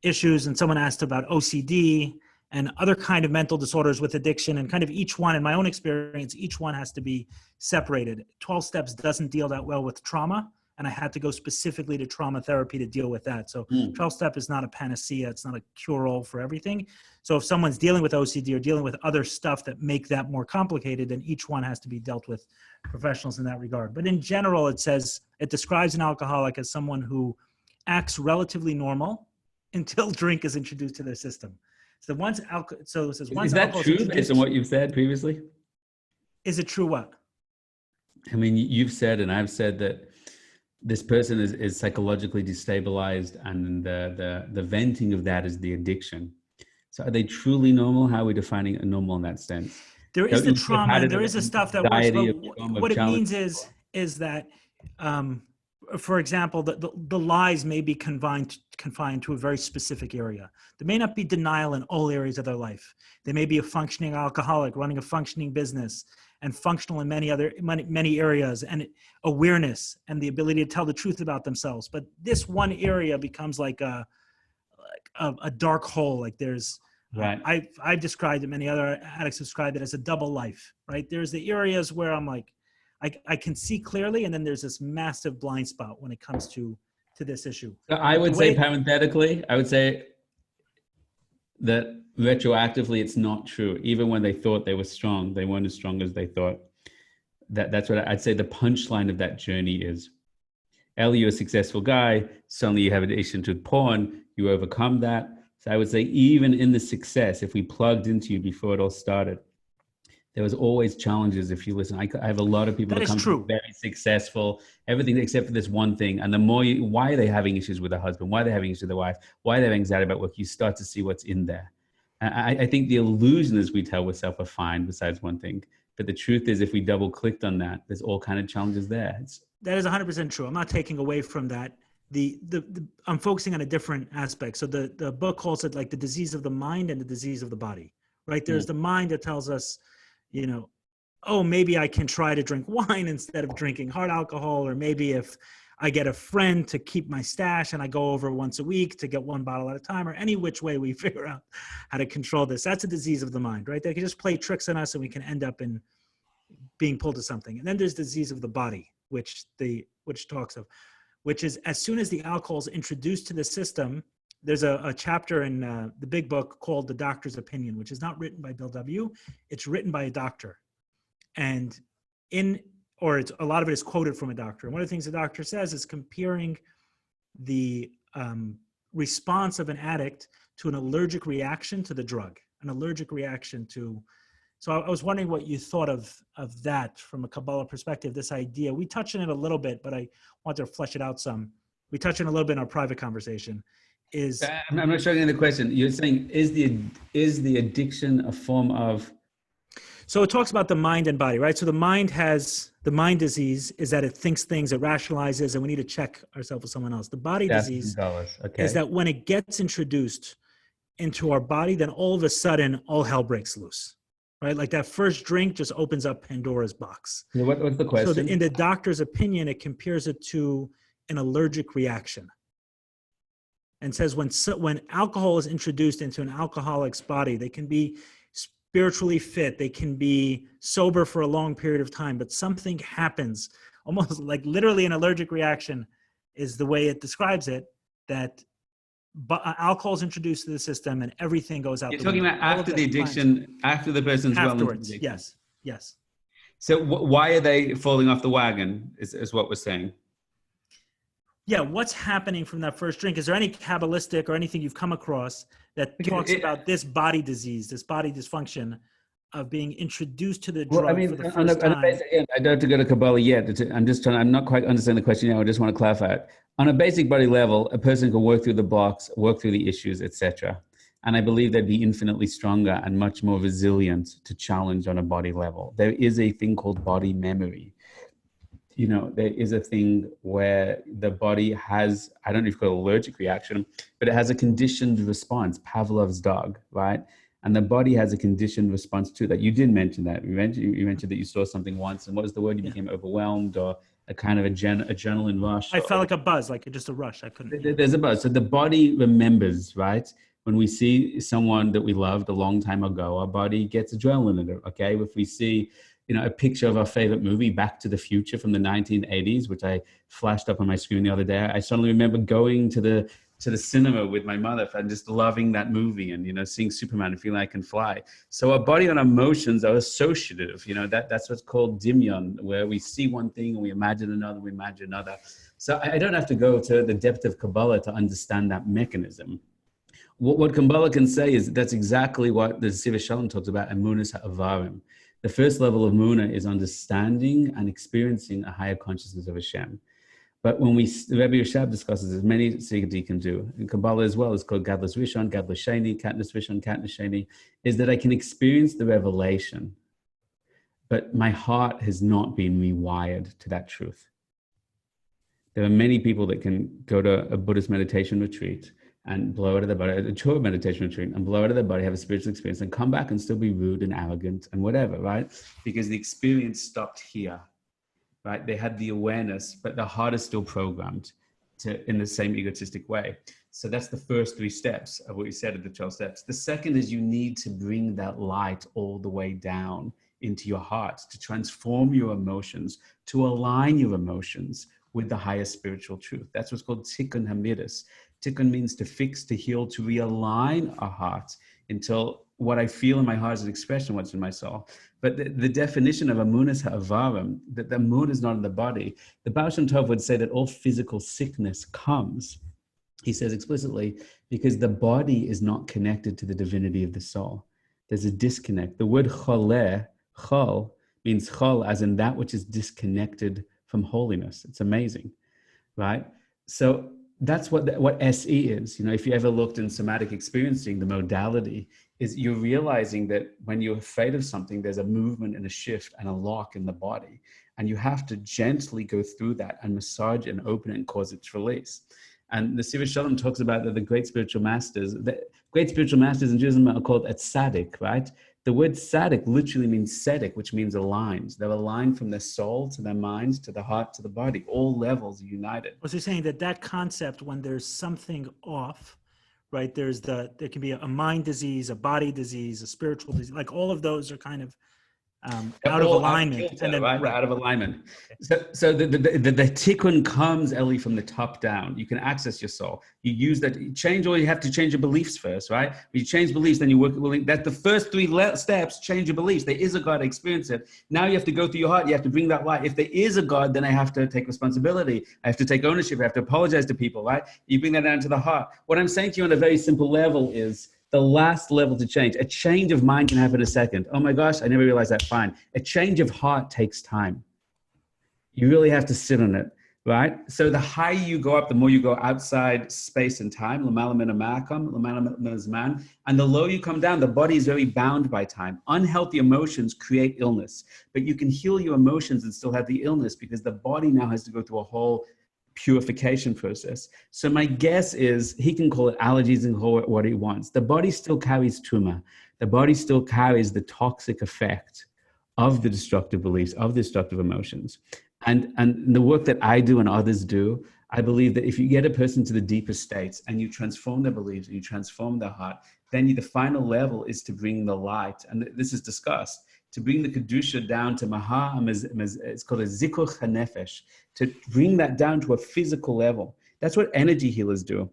Speaker 1: issues. And someone asked about OCD and other kind of mental disorders with addiction, and kind of each one, in my own experience, each one has to be separated. 12 Steps doesn't deal that well with trauma, and I had to go specifically to trauma therapy to deal with that. So 12 Step is not a panacea. It's not a cure-all for everything. So if someone's dealing with OCD or dealing with other stuff that make that more complicated, then each one has to be dealt with professionals in that regard. But in general, it describes an alcoholic as someone who acts relatively normal until drink is introduced to their system. So once so it says once
Speaker 3: is that true based on what you've said previously?
Speaker 1: Is it true what?
Speaker 3: I mean, you've said and I've said that this person is psychologically destabilized, and the venting of that is the addiction. So are they truly normal? How are we defining a normal in that sense?
Speaker 1: There is the trauma, and there is the stuff that works. But what it means is that, for example, the lies may be confined to a very specific area. There may not be denial in all areas of their life. They may be a functioning alcoholic running a functioning business and functional in many areas, and awareness and the ability to tell the truth about themselves. But this one area becomes like a dark hole. Like there's,
Speaker 3: right.
Speaker 1: I've described it, many other addicts describe it as a double life, right? There's the areas where I'm like, I can see clearly, and then there's this massive blind spot when it comes to this issue.
Speaker 3: So I would say parenthetically, I would say that retroactively it's not true. Even when they thought they were strong, they weren't as strong as they thought. That's what I'd say the punchline of that journey is. Eli, you're a successful guy. Suddenly you have an addiction to porn. You overcome that. So I would say even in the success, if we plugged into you before it all started, there was always challenges. If you listen, I have a lot of people that come to very successful, everything except for this one thing. And the more why are they having issues with their husband? Why are they having issues with their wife? Why are they having anxiety about work? You start to see what's in there. I think the illusion is we tell ourselves are fine besides one thing. But the truth is, if we double clicked on that, there's all kind of challenges there.
Speaker 1: That is 100% true. I'm not taking away from that. I'm focusing on a different aspect. So the book calls it like the disease of the mind and the disease of the body, right? There's the mind that tells us, oh, maybe I can try to drink wine instead of drinking hard alcohol, or maybe if I get a friend to keep my stash and I go over once a week to get one bottle at a time, or any which way we figure out how to control this. That's a disease of the mind, right? They can just play tricks on us and we can end up in being pulled to something. And then there's disease of the body, which is as soon as the alcohol is introduced to the system, there's a chapter in the big book called The Doctor's Opinion, which is not written by Bill W. It's written by a doctor. And a lot of it is quoted from a doctor. And one of the things the doctor says is comparing the response of an addict to an allergic reaction to the drug, an allergic reaction to. So I was wondering what you thought of that from a Kabbalah perspective, this idea. We touched on it a little bit, but I want to flesh it out some. We touched on it a little bit in our private conversation.
Speaker 3: I'm not sure the question. You're saying, is the addiction a form of?
Speaker 1: So it talks about the mind and body, right? So the mind disease is that it thinks things, it rationalizes, and we need to check ourselves with someone else. The body disease is that when it gets introduced into our body, then all of a sudden, all hell breaks loose, right? Like that first drink just opens up Pandora's box.
Speaker 3: Yeah, what's the question?
Speaker 1: So in the doctor's opinion, it compares it to an allergic reaction. And says when alcohol is introduced into an alcoholic's body, they can be spiritually fit, they can be sober for a long period of time, but something happens, almost like literally an allergic reaction is the way it describes it, that alcohol is introduced to the system and everything goes out.
Speaker 3: You're talking about after the addiction, after the person's
Speaker 1: afterwards. Yes.
Speaker 3: So why are they falling off the wagon is what we're saying.
Speaker 1: Yeah, what's happening from that first drink? Is there any Kabbalistic or anything you've come across that talks about this body disease, this body dysfunction of being introduced to the drug for the first time?
Speaker 3: I don't have to go to Kabbalah yet. I'm not quite understanding the question now. I just want to clarify it. On a basic body level, a person can work through the blocks, work through the issues, etc. And I believe they'd be infinitely stronger and much more resilient to challenge on a body level. There is a thing called body memory. You know, there is a thing where the body has, I don't know if you call it allergic reaction, but it has a conditioned response, Pavlov's dog, right? And the body has a conditioned response to that. You did mention that. You mentioned that you saw something once, and what was the word? You became overwhelmed, or a kind of adrenaline rush.
Speaker 1: I felt like a buzz, like just a rush. I couldn't.
Speaker 3: There's a buzz. So the body remembers, right? When we see someone that we loved a long time ago, our body gets adrenaline in it, okay? If we see, you know, a picture of our favorite movie, Back to the Future from the 1980s, which I flashed up on my screen the other day, I suddenly remember going to the cinema with my mother and just loving that movie and, you know, seeing Superman and feeling I can fly. So our body and emotions are associative. You know, that's what's called dimyon, where we see one thing and we imagine another, So I don't have to go to the depth of Kabbalah to understand that mechanism. What Kabbalah can say is that's exactly what the Siva Shalom talks about, emunas ha'avarim. The first level of Muna is understanding and experiencing a higher consciousness of Hashem. But when the Rebbe Yeshab discusses, as many Sigati can do, in Kabbalah as well, it's called Gadlus Rishon, Gadlus Sheni, Katnus Rishon, Katnus Sheni, is that I can experience the revelation, but my heart has not been rewired to that truth. There are many people that can go to a Buddhist meditation retreat and blow out of their body, a Torah meditation retreat, and blow out of their body, have a spiritual experience, and come back and still be rude and arrogant and whatever, right? Because the experience stopped here, right? They had the awareness, but the heart is still programmed in the same egotistic way. So that's the first 3 steps of what you said of the 12 steps. The second is you need to bring that light all the way down into your heart, to transform your emotions, to align your emotions with the higher spiritual truth. That's what's called tikkun hamidus. Tikkun means to fix, to heal, to realign our hearts until what I feel in my heart is an expression of what's in my soul. But the definition of emunas ha'avarim, that the moon is not in the body, the Baal Shem Tov would say that all physical sickness comes, he says explicitly, because the body is not connected to the divinity of the soul. There's a disconnect. The word choleh, chol, means chol as in that which is disconnected from holiness. It's amazing, right? So that's what SE is. You know, if you ever looked in somatic experiencing, the modality is you're realizing that when you're afraid of something, there's a movement and a shift and a lock in the body. And you have to gently go through that and massage and open it and cause its release. And the Siva Shalom talks about that the great spiritual masters in Judaism are called tzaddik, right? The word tzaddik literally means tzedek, which means aligned. They're aligned from their soul to their mind, to the heart, to the body. All levels are united.
Speaker 1: Was he saying that concept, when there's something off, right? There can be a mind disease, a body disease, a spiritual disease. Like all of those are kind of out of alignment.
Speaker 3: Out of alignment. So the tikkun comes, Eli, from the top down. You can access your soul. You use that. You have to change your beliefs first, right? When you change beliefs, then you work. That's the first 3 steps. Change your beliefs. There is a God. Experience it. Now you have to go through your heart. You have to bring that light. If there is a God, then I have to take responsibility. I have to take ownership. I have to apologize to people, right? You bring that down to the heart. What I'm saying to you on a very simple level is, the last level to change. A change of mind can happen in a second. Oh my gosh, I never realized that. Fine. A change of heart takes time. You really have to sit on it, right? So the higher you go up, the more you go outside space and time. And the lower you come down, the body is very bound by time. Unhealthy emotions create illness, but you can heal your emotions and still have the illness because the body now has to go through a whole purification process. So my guess is he can call it allergies and call it what he wants. The body still carries tumor. The body still carries the toxic effect of the destructive beliefs, of the destructive emotions. And the work that I do and others do, I believe that if you get a person to the deeper states and you transform their beliefs and you transform their heart, then the final level is to bring the light. And this is discussed, to bring the Kedusha down to it's called a Zikuch HaNefesh, to bring that down to a physical level. That's what energy healers do.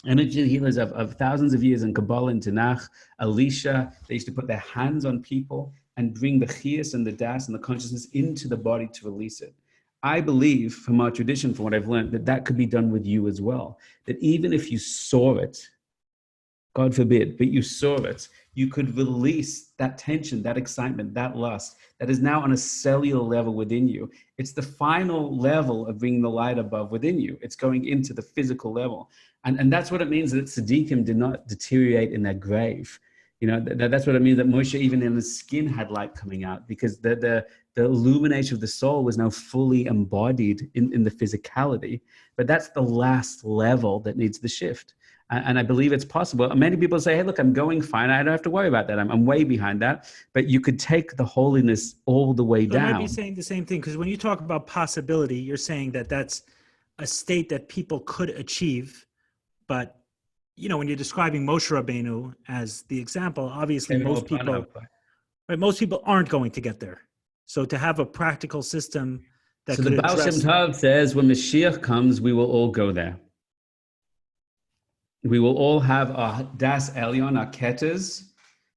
Speaker 3: Energy healers of thousands of years in Kabbalah and Tanakh, Elisha, they used to put their hands on people and bring the chiyas and the das and the consciousness into the body to release it. I believe from our tradition, from what I've learned, that could be done with you as well. That even if you saw it, God forbid, but you saw it, you could release that tension, that excitement, that lust that is now on a cellular level within you. It's the final level of bringing the light above within you. It's going into the physical level. And that's what it means that tzaddikim did not deteriorate in their grave. You know, that's what it means that Moshe, even in his skin, had light coming out, because the illumination of the soul was now fully embodied in the physicality. But that's the last level that needs the shift. And I believe it's possible. Many people say, hey, look, I'm going fine. I don't have to worry about that. I'm way behind that. But you could take the holiness all the way down.
Speaker 1: I might be saying the same thing, because when you talk about possibility, you're saying that that's a state that people could achieve. But, you know, when you're describing Moshe Rabbeinu as the example, obviously most people aren't going to get there. So to have a practical system that
Speaker 3: so
Speaker 1: could
Speaker 3: the Baal Shem
Speaker 1: address...
Speaker 3: Tov says, when Mashiach comes, we will all go there. We will all have our Das Elyon, our ketters,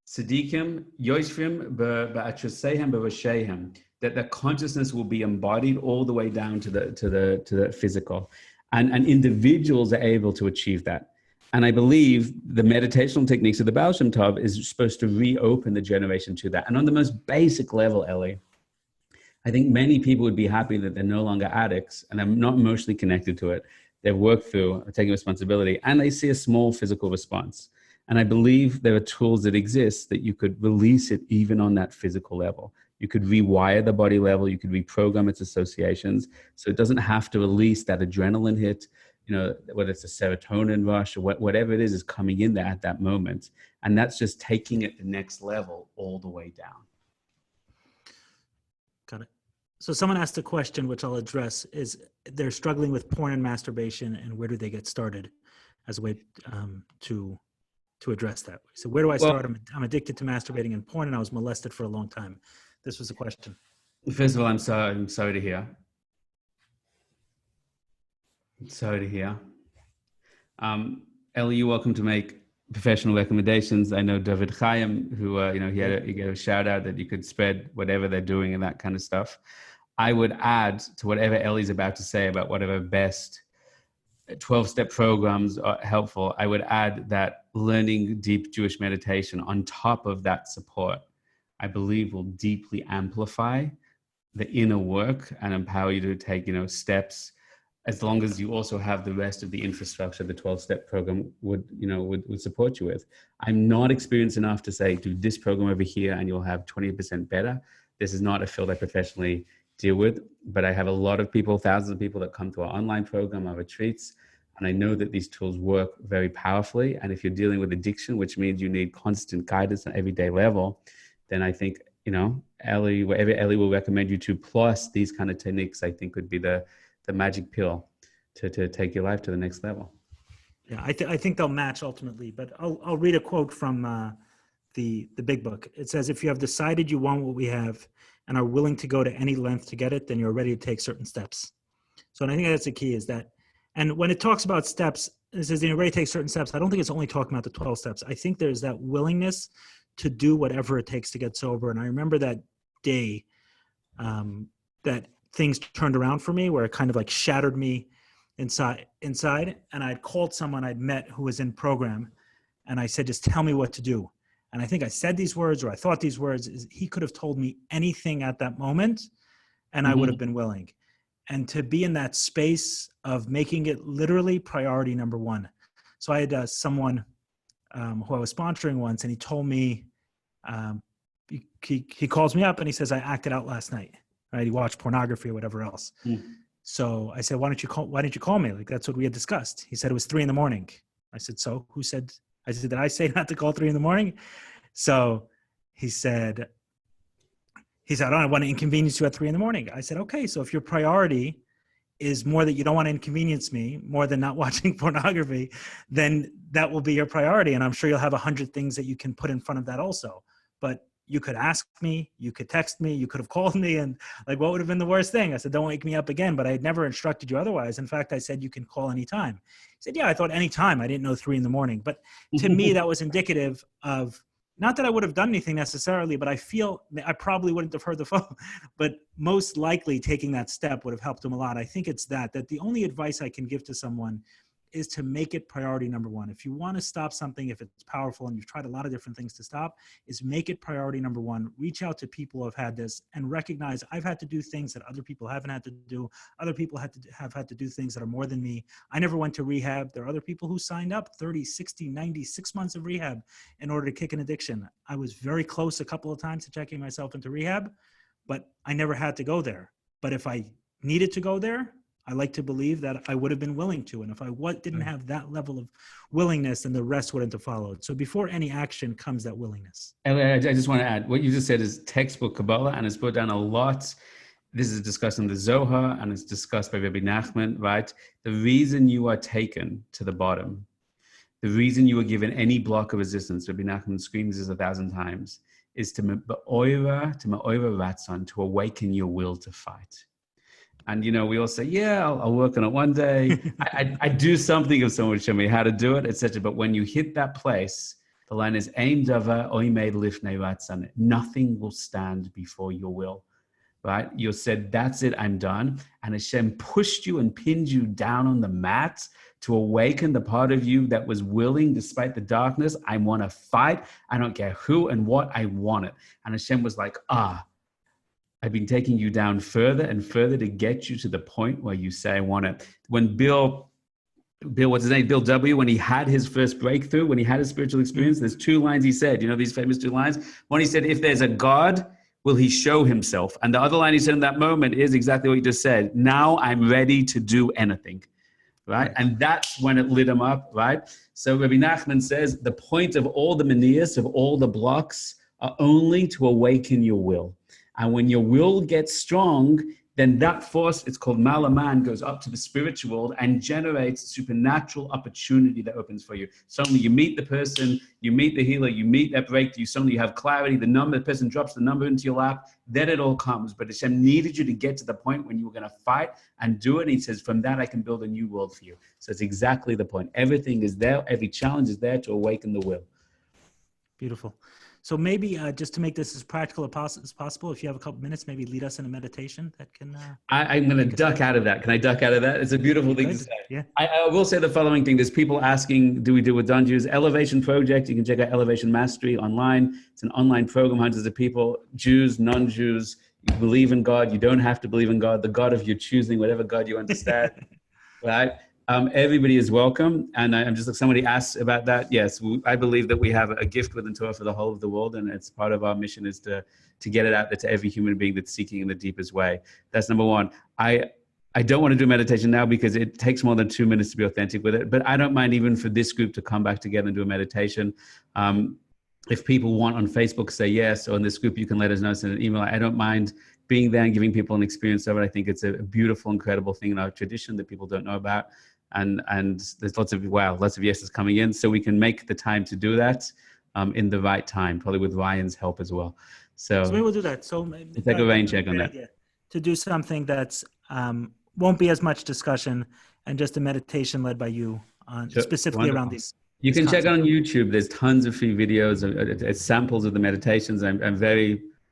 Speaker 3: tzaddikim, yoshvim, ba'atrasehem, ba'vashehem, that the consciousness will be embodied all the way down to the physical. And individuals are able to achieve that. And I believe the meditational techniques of the Baal Shem Tov is supposed to reopen the generation to that. And on the most basic level, Eli, I think many people would be happy that they're no longer addicts and they're not emotionally connected to it. They've worked through taking responsibility, and they see a small physical response. And I believe there are tools that exist that you could release it even on that physical level. You could rewire the body level. You could reprogram its associations. So it doesn't have to release that adrenaline hit, you know, whether it's a serotonin rush or whatever it is coming in there at that moment. And that's just taking it the next level all the way down.
Speaker 1: Got it. So someone asked a question, which I'll address, is they're struggling with porn and masturbation, and where do they get started as a way to address that? So where do I start? I'm addicted to masturbating and porn, and I was molested for a long time. This was the question.
Speaker 3: First of all, I'm sorry to hear. Sorry to hear. Eli, you're welcome to make professional recommendations. I know David Chaim, who, he gave a shout out that you could spread whatever they're doing and that kind of stuff. I would add to whatever Eli's about to say about whatever best 12-step programs are helpful. I would add that learning deep Jewish meditation on top of that support, I believe, will deeply amplify the inner work and empower you to take, steps, as long as you also have the rest of the infrastructure the 12-step program would support you with. I'm not experienced enough to say, do this program over here and you'll have 20% better. This is not a field I professionally deal with, but I have a lot of people, thousands of people that come to our online program, our retreats, and I know that these tools work very powerfully. And if you're dealing with addiction, which means you need constant guidance on everyday level, then I think, Eli, whatever Eli will recommend you to, plus these kind of techniques, I think would be the magic pill to take your life to the next level.
Speaker 1: Yeah, I think they'll match ultimately, but I'll read a quote from the big book. It says, if you have decided you want what we have and are willing to go to any length to get it, then you're ready to take certain steps. So, and I think that's the key, is that, and when it talks about steps, it says you're ready to take certain steps. I don't think it's only talking about the 12 steps. I think there's that willingness to do whatever it takes to get sober. And I remember that day that things turned around for me, where it kind of like shattered me inside. And I'd called someone I'd met who was in program, and I said, just tell me what to do. And I think I said these words, or I thought these words. He could have told me anything at that moment, and I would have been willing. And to be in that space of making it literally priority number one. So I had someone who I was sponsoring once, and he told me, he calls me up and he says, I acted out last night. Right? He watched pornography or whatever else. So I said, why didn't you call me? Like, that's what we had discussed. He said it was 3 a.m. I said, so who said? I said, did I say not to call 3 a.m? So he said, I don't want to inconvenience you at 3 a.m. I said, okay, so if your priority is more that you don't want to inconvenience me more than not watching pornography, then that will be your priority. And I'm sure you'll have 100 things that you can put in front of that also. But you could ask me, you could text me, you could have called me, and like, what would have been the worst thing? I said, don't wake me up again, but I had never instructed you otherwise. In fact, I said, you can call anytime. He said, yeah, I thought anytime. I didn't know 3 a.m. But to me, that was indicative of, not that I would have done anything necessarily, but I feel I probably wouldn't have heard the phone, but most likely taking that step would have helped him a lot. I think it's that the only advice I can give to someone is to make it priority number one. If you want to stop something, if it's powerful and you've tried a lot of different things to stop, is make it priority number one. Reach out to people who have had this and recognize I've had to do things that other people haven't had to do. Other people have had to do things that are more than me. I never went to rehab. There are other people who signed up 30, 60, 90, 6 months of rehab in order to kick an addiction. I was very close a couple of times to checking myself into rehab, but I never had to go there. But if I needed to go there, I like to believe that I would have been willing to. And if I didn't have that level of willingness, then the rest wouldn't have followed. So before any action comes that willingness.
Speaker 3: I just want to add, what you just said is textbook Kabbalah, and it's put down a lot. This is discussed in the Zohar, and it's discussed by Rabbi Nachman, right? The reason you are taken to the bottom, the reason you are given any block of resistance, Rabbi Nachman screams this 1,000 times, is to ratzon, to awaken your will to fight. And, we all say, yeah, I'll work on it one day. I do something if someone show me how to do it, etc. But when you hit that place, the line is, Aim dava oimed lifnei ratzon. Nothing will stand before your will, right? You said, that's it, I'm done. And Hashem pushed you and pinned you down on the mat to awaken the part of you that was willing, despite the darkness. I want to fight. I don't care who and what, I want it. And Hashem was like, I've been taking you down further and further to get you to the point where you say, I want it. When Bill, what's his name? Bill W., when he had his first breakthrough, when he had his spiritual experience, there's 2 lines he said, these famous 2 lines. One, he said, if there's a God, will he show himself? And the other line he said in that moment is exactly what you just said. Now I'm ready to do anything, right? And that's when it lit him up, right? So Rabbi Nachman says, the point of all the manias, of all the blocks, are only to awaken your will. And when your will gets strong, then that force, it's called Malaman, goes up to the spiritual world and generates supernatural opportunity that opens for you. Suddenly you meet the person, you meet the healer, you meet that breakthrough, suddenly you have clarity, the person drops the number into your lap, then it all comes. But Hashem needed you to get to the point when you were going to fight and do it. And he says, from that I can build a new world for you. So it's exactly the point. Everything is there, every challenge is there to awaken the will.
Speaker 1: Beautiful. So maybe just to make this as practical as possible, if you have a couple minutes, maybe lead us in a meditation that can...
Speaker 3: I'm going to duck out of that. Can I duck out of that? It's a beautiful thing to say.
Speaker 1: Yeah.
Speaker 3: I will say the following thing. There's people asking, do we do what Don Jews? Elevation Project. You can check out Elevation Mastery online. It's an online program, hundreds of people, Jews, non-Jews. You believe in God. You don't have to believe in God. The God of your choosing, whatever God you understand, right? Everybody is welcome. And I'm just like, somebody asked about that. Yes, I believe that we have a gift within Torah for the whole of the world. And it's part of our mission is to get it out there to every human being that's seeking in the deepest way. That's number one. I don't want to do meditation now because it takes more than 2 minutes to be authentic with it. But I don't mind even for this group to come back together and do a meditation. If people want on Facebook, say yes, or in this group, you can let us know, send an email. I don't mind being there and giving people an experience of it. I think it's a beautiful, incredible thing in our tradition that people don't know about. And there's lots of yeses coming in. So we can make the time to do that in the right time, probably with Ryan's help as well. So
Speaker 1: maybe we'll do that. So
Speaker 3: take a rain check on that.
Speaker 1: To do something that's won't be as much discussion and just a meditation led by you on specifically around these.
Speaker 3: You can check on YouTube. There's tons of free videos, it's samples of the meditations.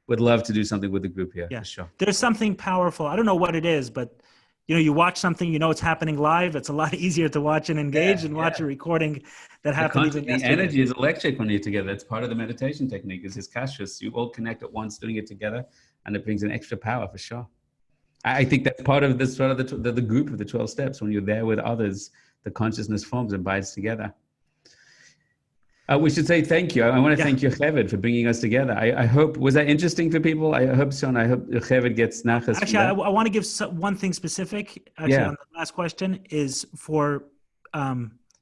Speaker 3: Would love to do something with the group here.
Speaker 1: Yeah,
Speaker 3: for sure.
Speaker 1: There's something powerful. I don't know what it is, but you watch something, it's happening live. It's a lot easier to watch and engage and watch a recording that happened even yesterday.
Speaker 3: The energy is electric when you're together. It's part of the meditation technique. Is his kashrus. You all connect at once, doing it together, and it brings an extra power for sure. I think that's part of this, the group of the 12 steps. When you're there with others, the consciousness forms and binds together. We should say thank you. I want to thank you, Cheved, for bringing us together. I hope, was that interesting for people? I hope so, and I hope Cheved gets nachas.
Speaker 1: Actually, I want to give one thing specific. Actually, on the last question is for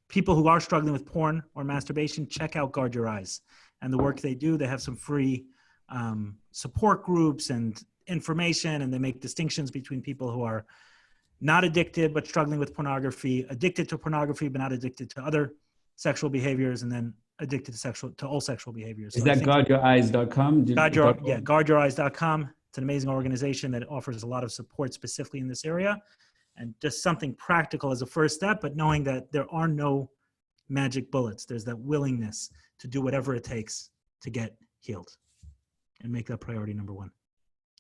Speaker 1: people who are struggling with porn or masturbation, check out Guard Your Eyes and the work they do. They have some free support groups and information, and they make distinctions between people who are not addicted but struggling with pornography, addicted to pornography but not addicted to other sexual behaviors, and then addicted to all sexual behaviors.
Speaker 3: Is that guardyoureyes.com?
Speaker 1: Guardyoureyes.com. It's an amazing organization that offers a lot of support specifically in this area, and just something practical as a first step, but knowing that there are no magic bullets. There's that willingness to do whatever it takes to get healed and make that priority number one.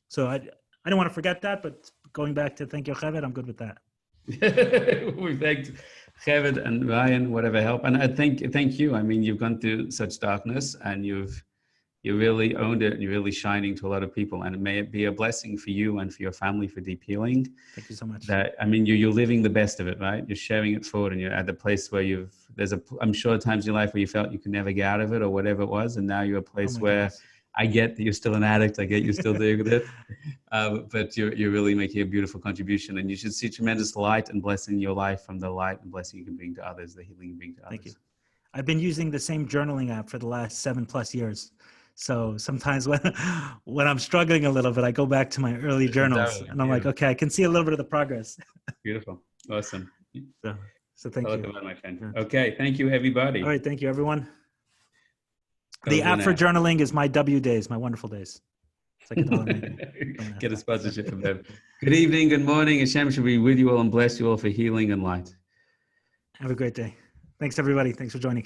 Speaker 1: So I don't want to forget that, but going back to thank you, Cheved, I'm good with that.
Speaker 3: We thanked Kevin and Ryan, whatever help. And I thank you. I mean, you've gone through such darkness and you really owned it and you're really shining to a lot of people. And it may be a blessing for you and for your family for deep healing.
Speaker 1: Thank you so much.
Speaker 3: That, I mean, you're living the best of it, right? You're sharing it forward and you're at the place where I'm sure times in your life where you felt you could never get out of it or whatever it was. And now you're a place where
Speaker 1: goodness.
Speaker 3: I get that you're still an addict. I get you're still doing it. But you're really making a beautiful contribution and you should see tremendous light and blessing in your life from the light and blessing you can bring to others, the healing you bring to others.
Speaker 1: Thank you. I've been using the same journaling app for the last 7+ years. So sometimes when I'm struggling a little bit, I go back to my early journals and I'm like, okay, I can see a little bit of the progress.
Speaker 3: Beautiful. Awesome.
Speaker 1: So thank you.
Speaker 3: My friend. Okay. Thank you, everybody.
Speaker 1: All right. Thank you, everyone. The app for journaling is my W days, my wonderful days. It's like $1.
Speaker 3: Get a sponsorship from them. Good evening. Good morning. Hashem should be with you all and bless you all for healing and light.
Speaker 1: Have a great day. Thanks, everybody. Thanks for joining.